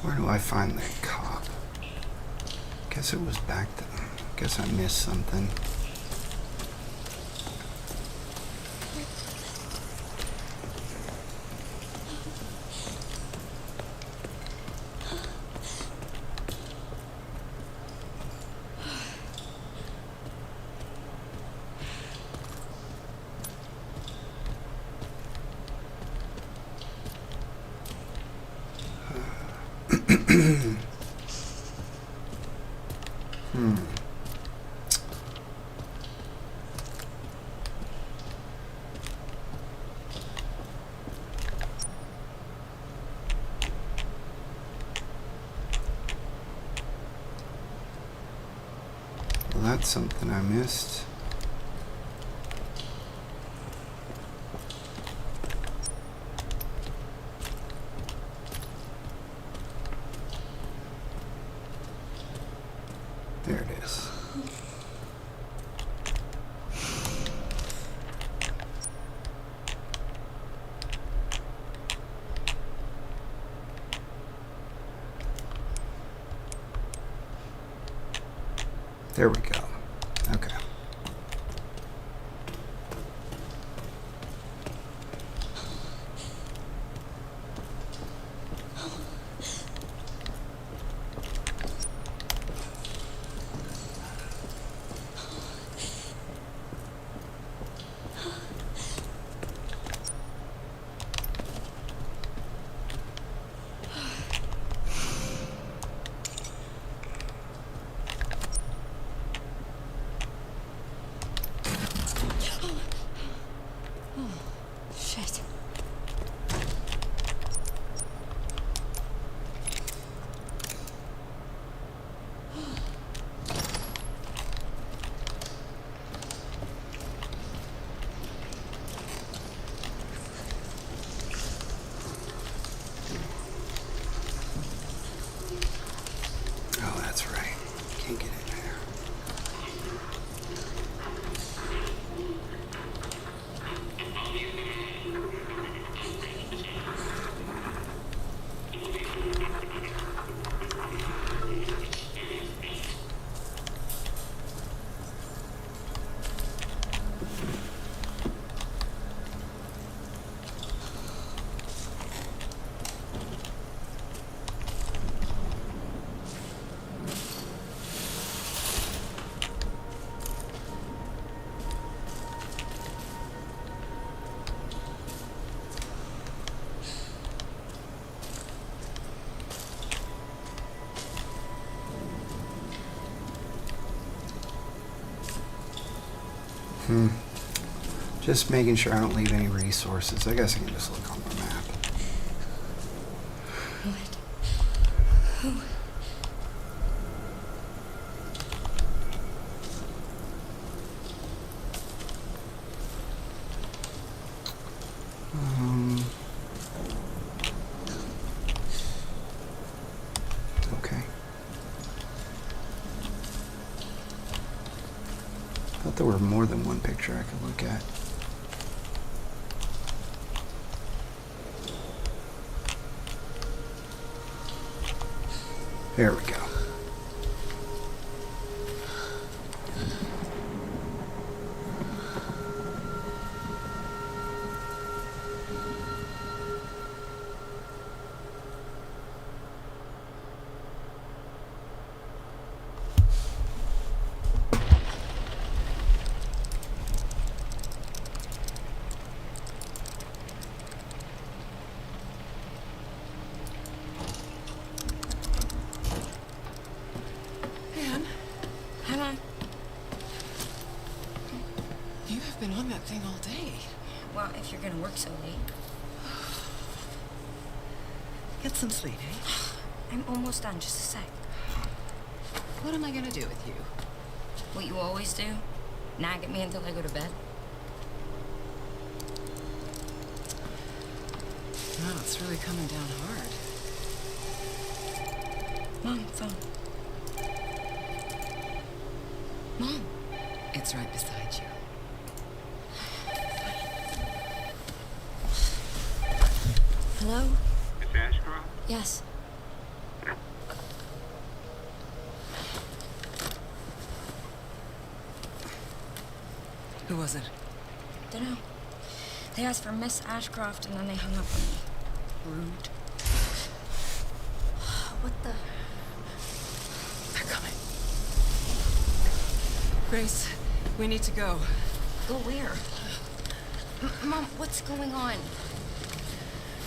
Where do I find that cop? Guess it was back then. Guess I missed something. Well, that's something I missed. There it is. There we go. Okay. Shit. Oh, that's right. Can't get in there. Just making sure I don't leave any resources. I guess I can just look on the map. What? Who? Okay. Thought there were more than one picture I could look at. There we go. Hannah, you have been on that thing all day. Well, if you're gonna work so late. Get some sleep, eh? I'm almost done, just a sec. What am I gonna do with you? What you always do? Nag at me until I go to bed? Wow, it's really coming down hard. Mom, phone. Mom. It's right beside you. Hello? Miss Ashcroft? Yes. Who was it? Dunno. They asked for Miss Ashcroft and then they hung up on me. Rude. What the? They're coming. Grace, we need to go. Go where? Mom, what's going on?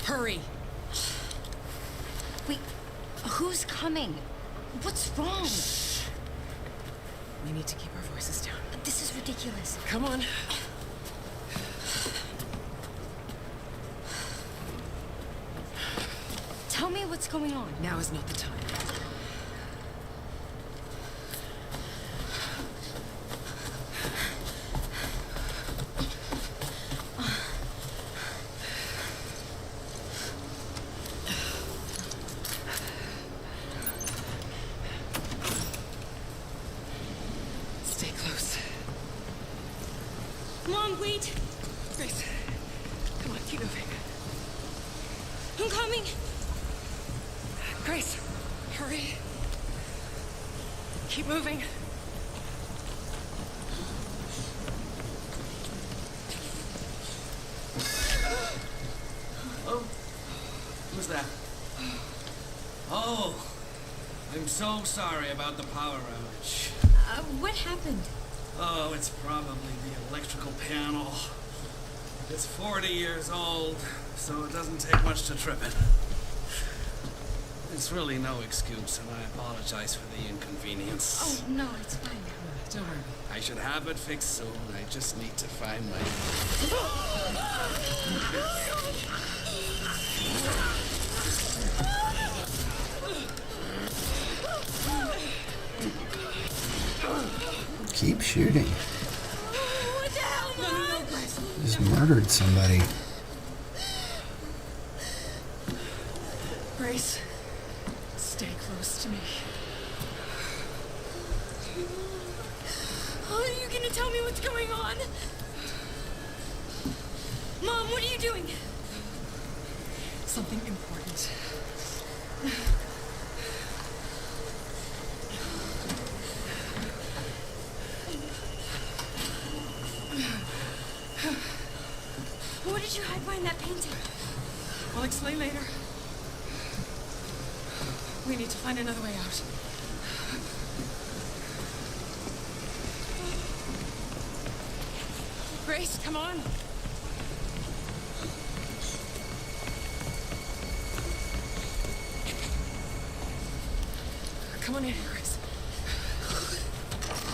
Hurry. Wait, who's coming? What's wrong? We need to keep our voices down. This is ridiculous. Come on. Tell me what's going on. Now is not the time. Stay close. Mom, wait. Grace, come on, keep moving. I'm coming. Grace, hurry. Keep moving. Oh, who's that? Oh, I'm so sorry about the power outage. What happened? Oh, it's probably the electrical panel. It's 40 years old, so it doesn't take much to trip it. It's really no excuse, and I apologize for the inconvenience. Oh, no, it's fine. Don't worry. I should have it fixed soon. I just need to find my... Keep shooting. What the hell, Mom? Just murdered somebody. Grace, stay close to me. Are you gonna tell me what's going on? Mom, what are you doing? Something important. What did you hide behind that painting? I'll explain later. We need to find another way out. Grace, come on. Come on in, Grace.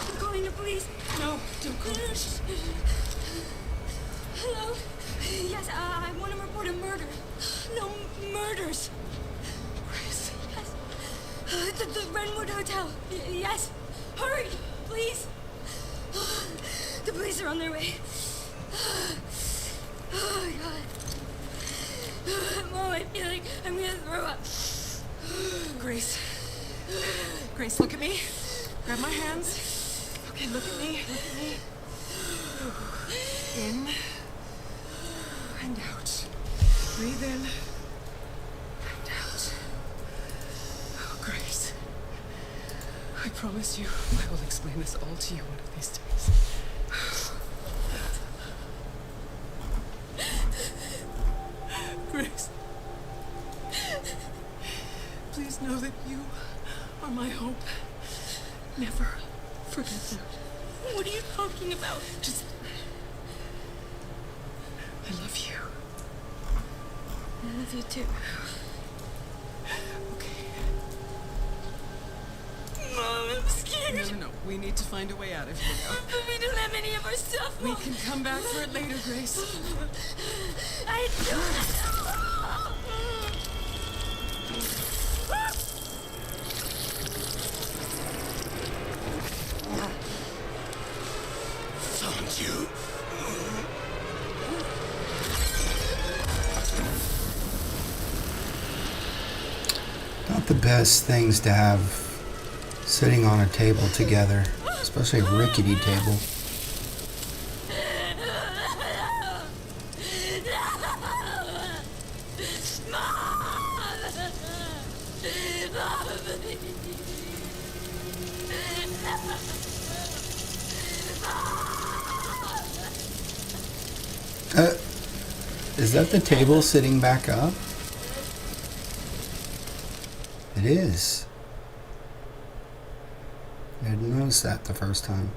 I'm calling the police. No, don't go. Hello? Yes, I want to report a murder. No, murders. Grace. Yes. The Renwood Hotel. Yes. Hurry, please. The police are on their way. Oh, my God. Mom, I feel like I'm going to throw up. Grace. Grace, look at me. Grab my hands. Okay, look at me. Look at me. In and out. Breathe in and out. Oh, Grace. I promise you, I will explain this all to you one of these days. Grace. Please know that you are my hope. Never forget that. What are you talking about? Just... I love you. I love you too. Okay. Mom, I'm scared. No. We need to find a way out of here now. But we don't have any of our stuff, We Mom. can come back for it later, Grace. I don't. Found you. Not the best things to have sitting on a table together, especially a rickety table. Is that the table sitting back up? It is. I didn't notice that the first time.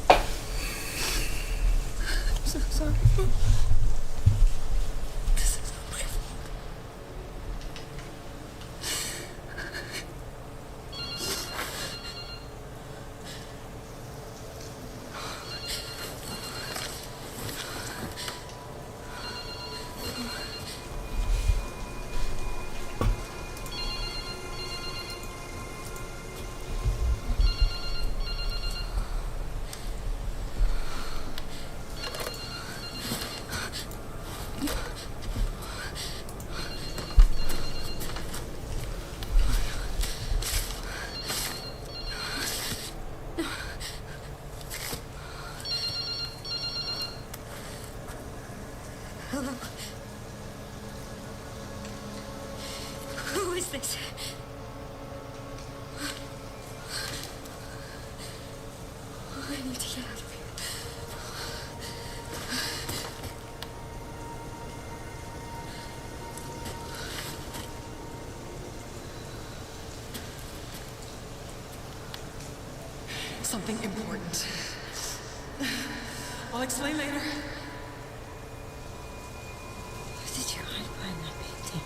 I'm so sorry. This is not my fault. is this? I need to get out of here. Something important. I'll explain later. Did your aunt find that painting?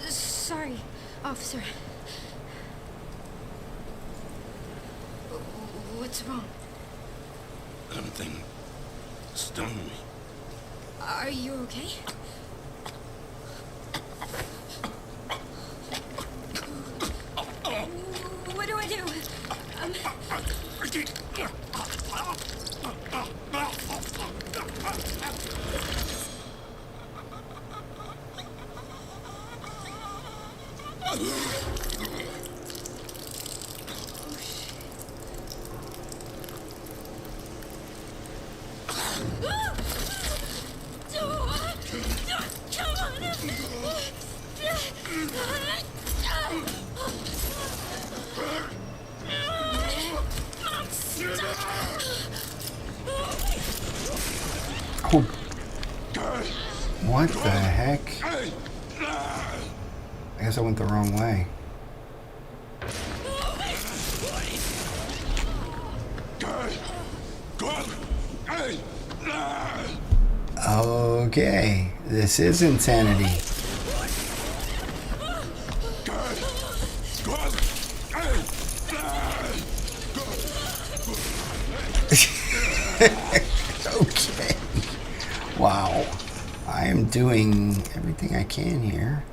Sorry, officer. What's wrong? Something stung me. Are you okay? What do I do? Oh. What the heck? I guess I went the wrong way. Okay, this is insanity. Okay. Wow. I am doing everything I can here.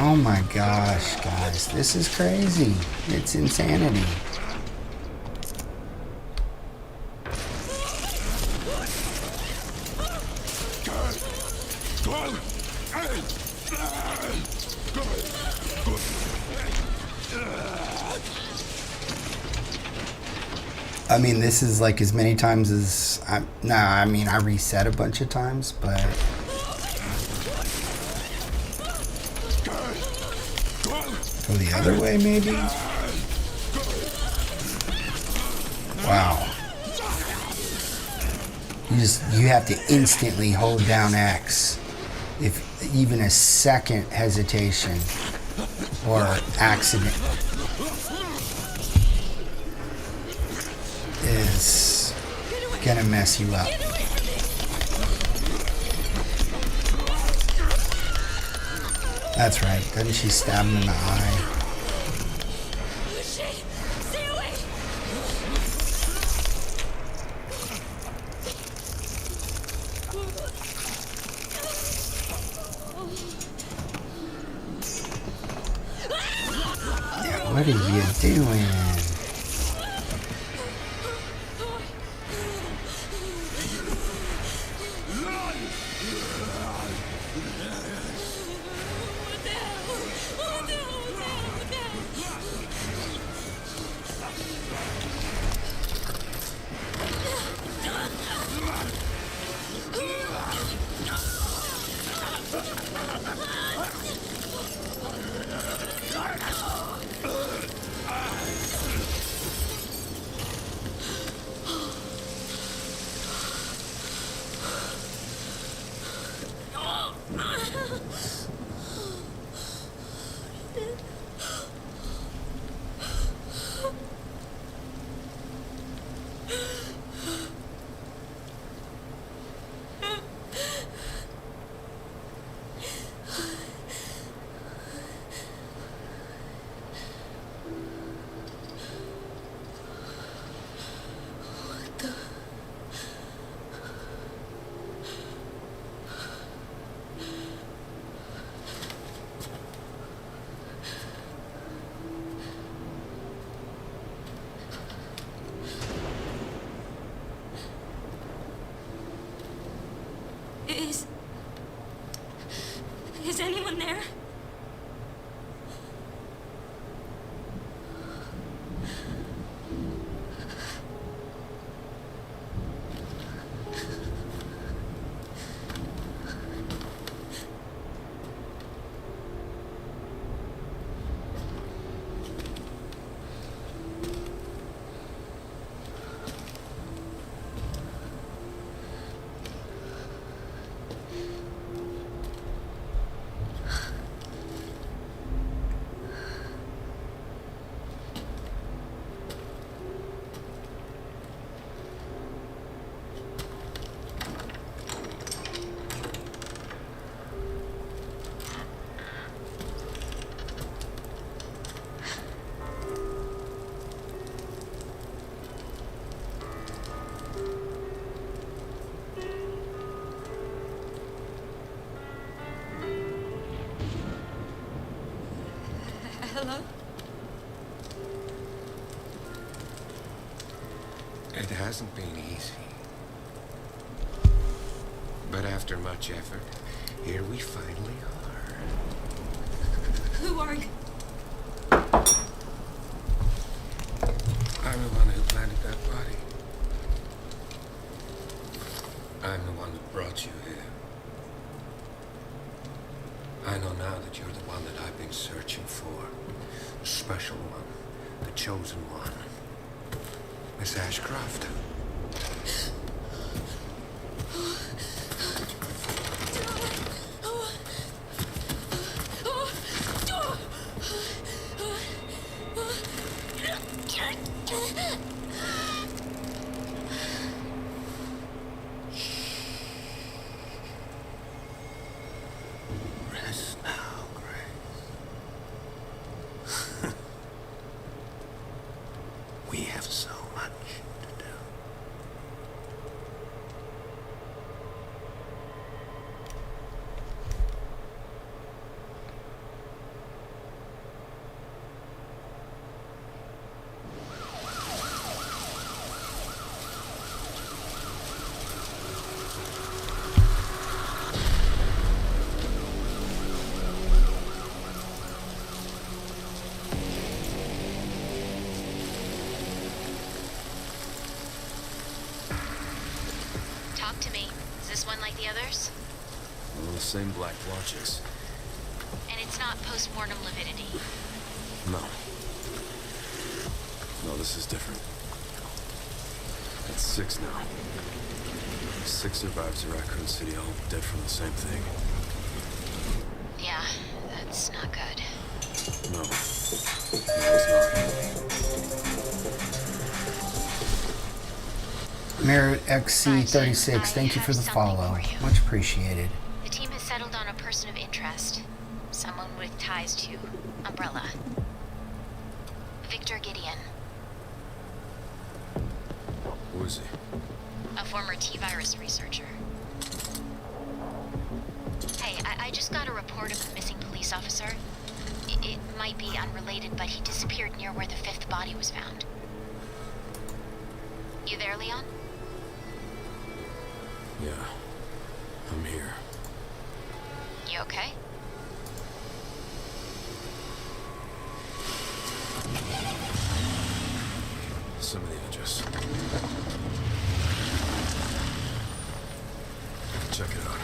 Oh my gosh, guys. This is crazy. It's insanity. I mean, this is like as many times as I mean, I reset a bunch of times, but go the other way, maybe? Wow. You have to instantly hold down X. If even a second hesitation or accident is gonna mess you up. That's right. Doesn't she stab him in the eye? What are you doing? Is anyone there? Hello? It hasn't been easy. But after much effort, here we finally are. Who are you? I'm the one who planted that body. I'm the one that brought you here. I know now that you're the one that I've been searching for. The special one. The chosen one. Miss Ashcroft. Rest now, Grace. We have so much to do. Talk to me. Is this one like the others? Well, the same black blotches. And it's not post-mortem lividity. No. No, this is different. That's 6 now. 6 survivors of Raccoon City, all dead from the same thing. Yeah, that's not good. No. No, it's not. Merit XC36, thank you for the follow. Much appreciated. The team has settled on a person of interest. Someone with ties to Umbrella. Victor Gideon. Who is he? A former T-virus researcher. Hey, I just got a report of a missing police officer. It might be unrelated, but he disappeared near where the 5th body was found. You there, Leon? Yeah, I'm here. You okay? Some of the address. Check it out.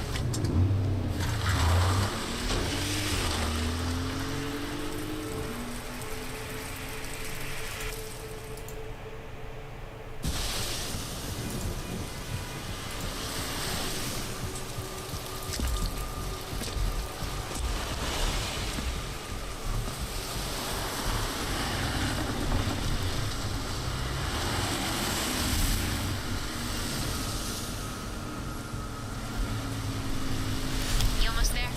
You almost there?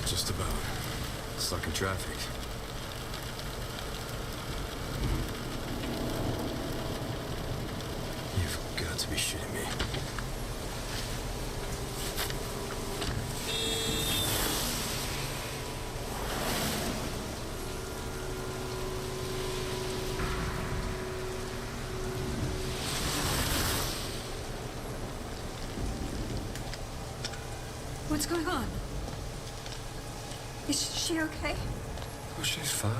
Just about. Stuck in traffic. You've got to be shitting me. What's going on? Is she okay? Oh, she's fine.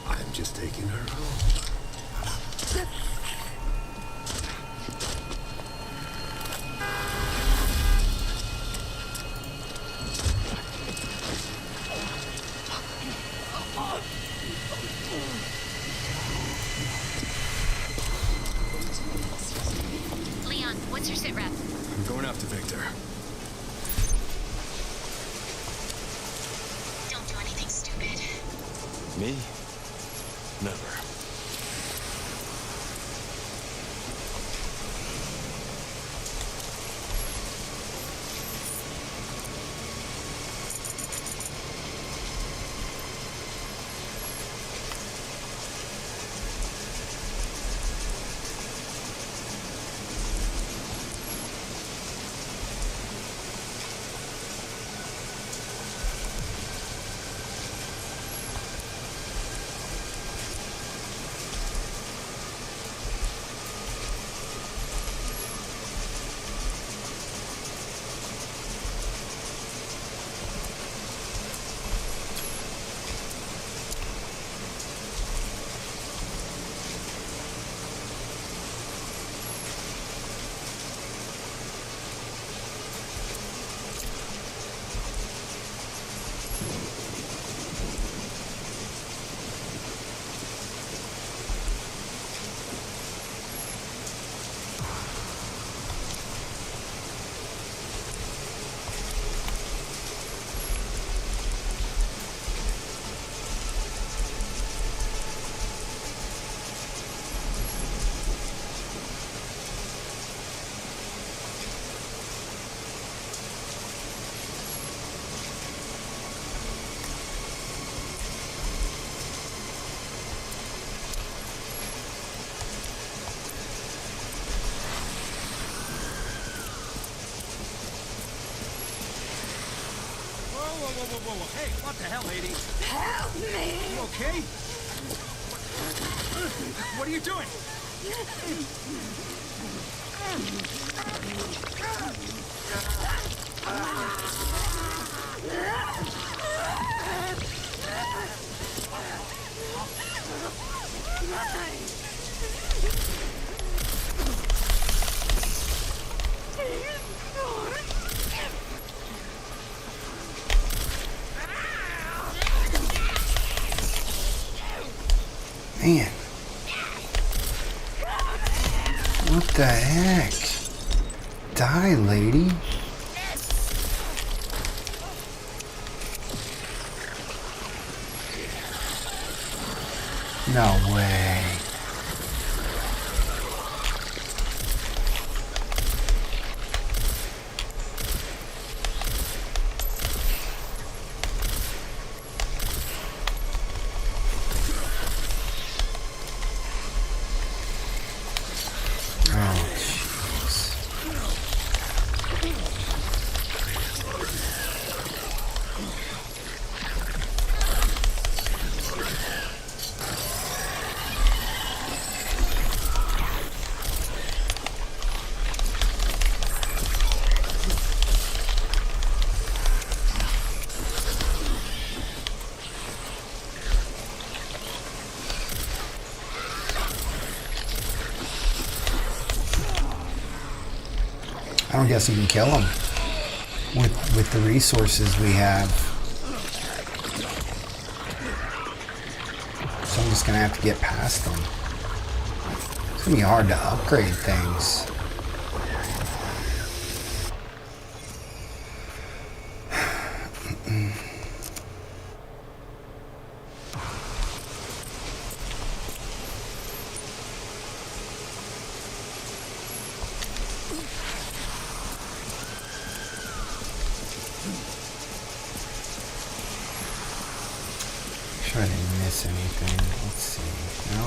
I'm just taking her home. Leon, what's your sit rep? I'm going after Victor. Don't do anything stupid. Me? Never. Whoa. Hey, what the hell, lady? Help me! You okay? What are you doing? Man. What the heck? Die, lady. No way. don't guess you can kill them with the resources we have. So I'm just gonna have to get past them. It's gonna be hard to upgrade things. Sure I didn't miss anything. Let's see. No.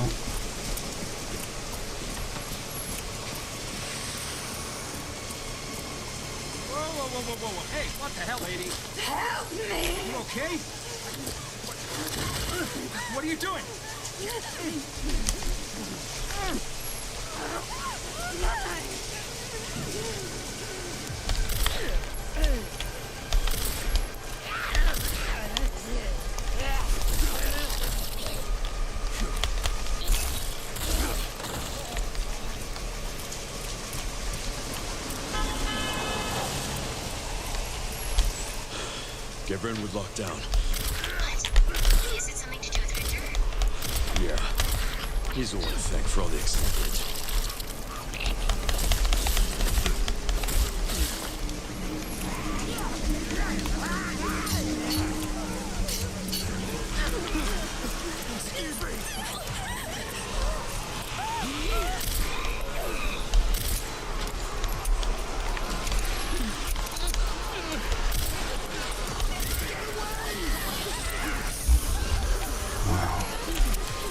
Whoa. Hey, what the hell, lady? Help me! You okay? What are you doing? Gabriel would lock down. What? Is it something to do with Victor? Yeah. He's the one to thank for all the excitement.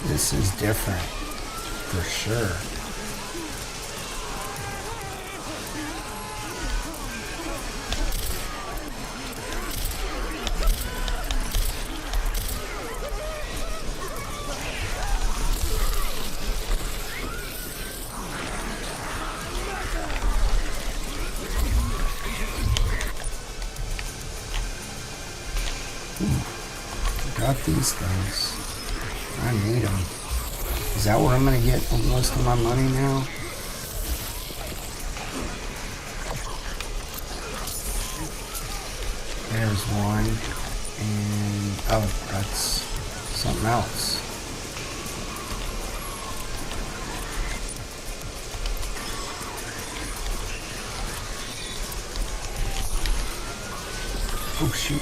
This is different, for sure. Got these things. I need them. Is that where I'm going to get most of my money now? There's one. And, oh, that's something else. Oh, shoot.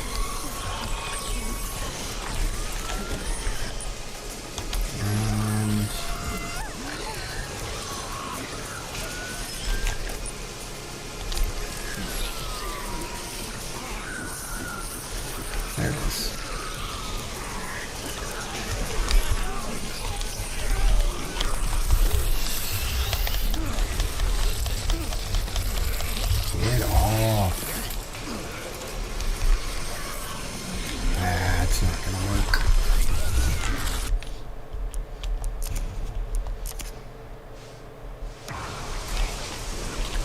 There it is. Get off. That's not gonna work.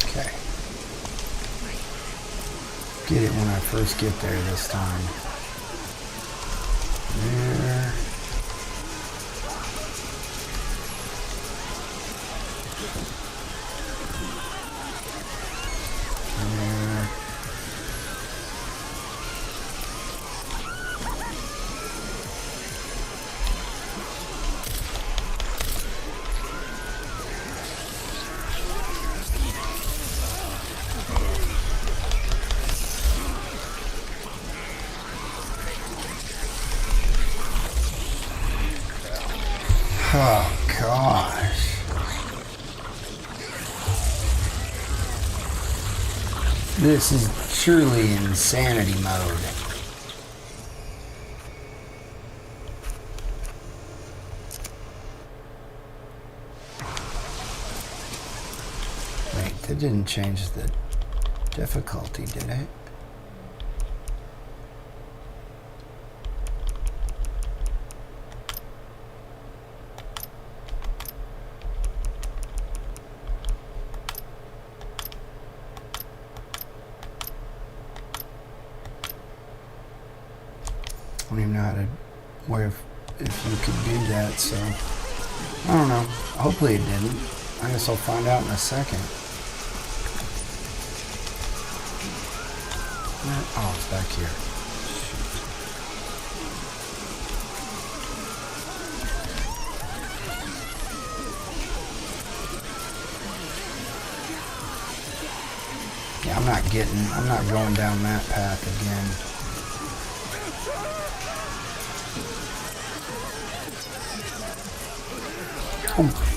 Okay. Get it when I first get there this time. There. There. Oh, gosh. This is truly insanity mode. Wait, that didn't change the difficulty, did it? I don't even know how to, where if you could do that, so I don't know. Hopefully it didn't. I guess I'll find out in a second. Oh, it's back here. Yeah, I'm not going down that path again. Oh.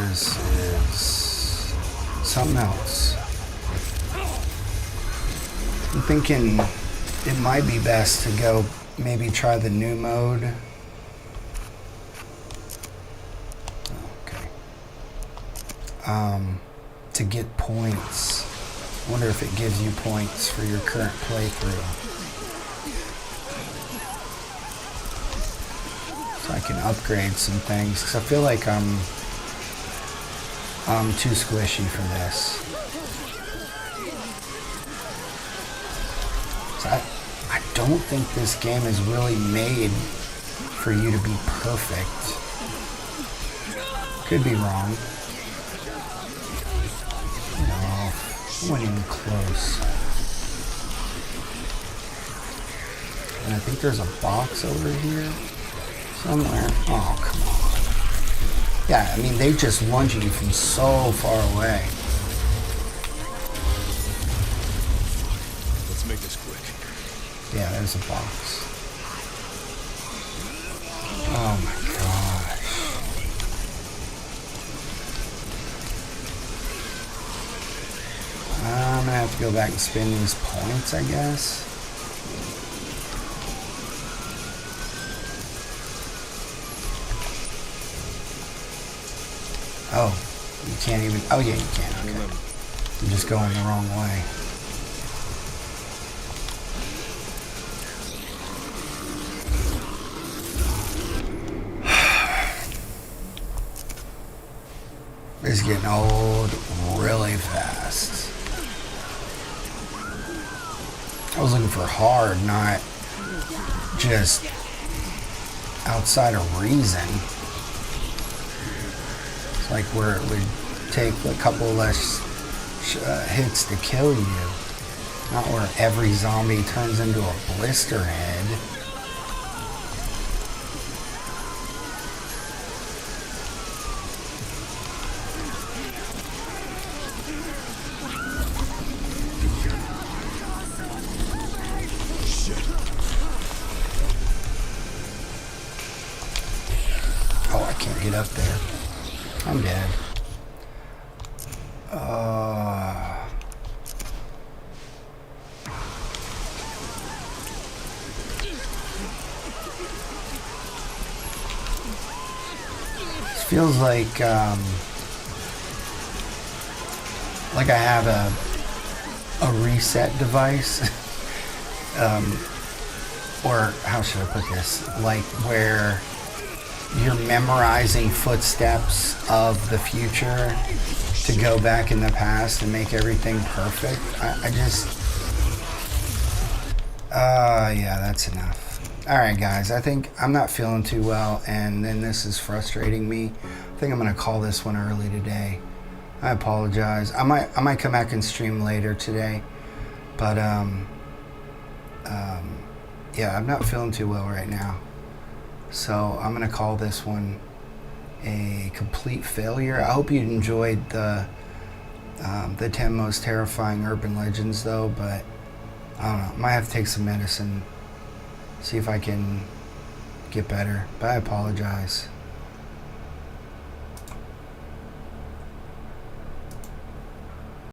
This is something else. I'm thinking it might be best to go maybe try the new mode. Okay. To get points. I wonder if it gives you points for your current playthrough. So I can upgrade some things, because I feel like I'm too squishy for this. So I don't think this game is really made for you to be perfect. Could be wrong. No, I wasn't even close. And I think there's a box over here somewhere. Oh, come on. Yeah, I mean, they just lunge at you from so far away. Let's make this quick. Yeah, there's a box. Oh my gosh. I'm gonna have to go back and spend these points, I guess. Oh, you can't even. Oh, yeah, you can. Okay. I'm just going the wrong way. This is getting old really fast. I was looking for hard, not just outside of reason. Like where it would take a couple less hits to kill you. Not where every zombie turns into a blister head. Oh, I can't get up there. I'm dead. It feels like I have a reset device, or how should I put this? Like where you're memorizing footsteps of the future to go back in the past and make everything perfect. I just... yeah, that's enough. Alright guys, I think I'm not feeling too well, and then this is frustrating me. I think I'm going to call this one early today. I apologize. I might come back and stream later today, but yeah, I'm not feeling too well right now. So I'm going to call this one a complete failure. I hope you enjoyed the 10 most terrifying urban legends though, but I don't know. Might have to take some medicine, see if I can get better. But I apologize.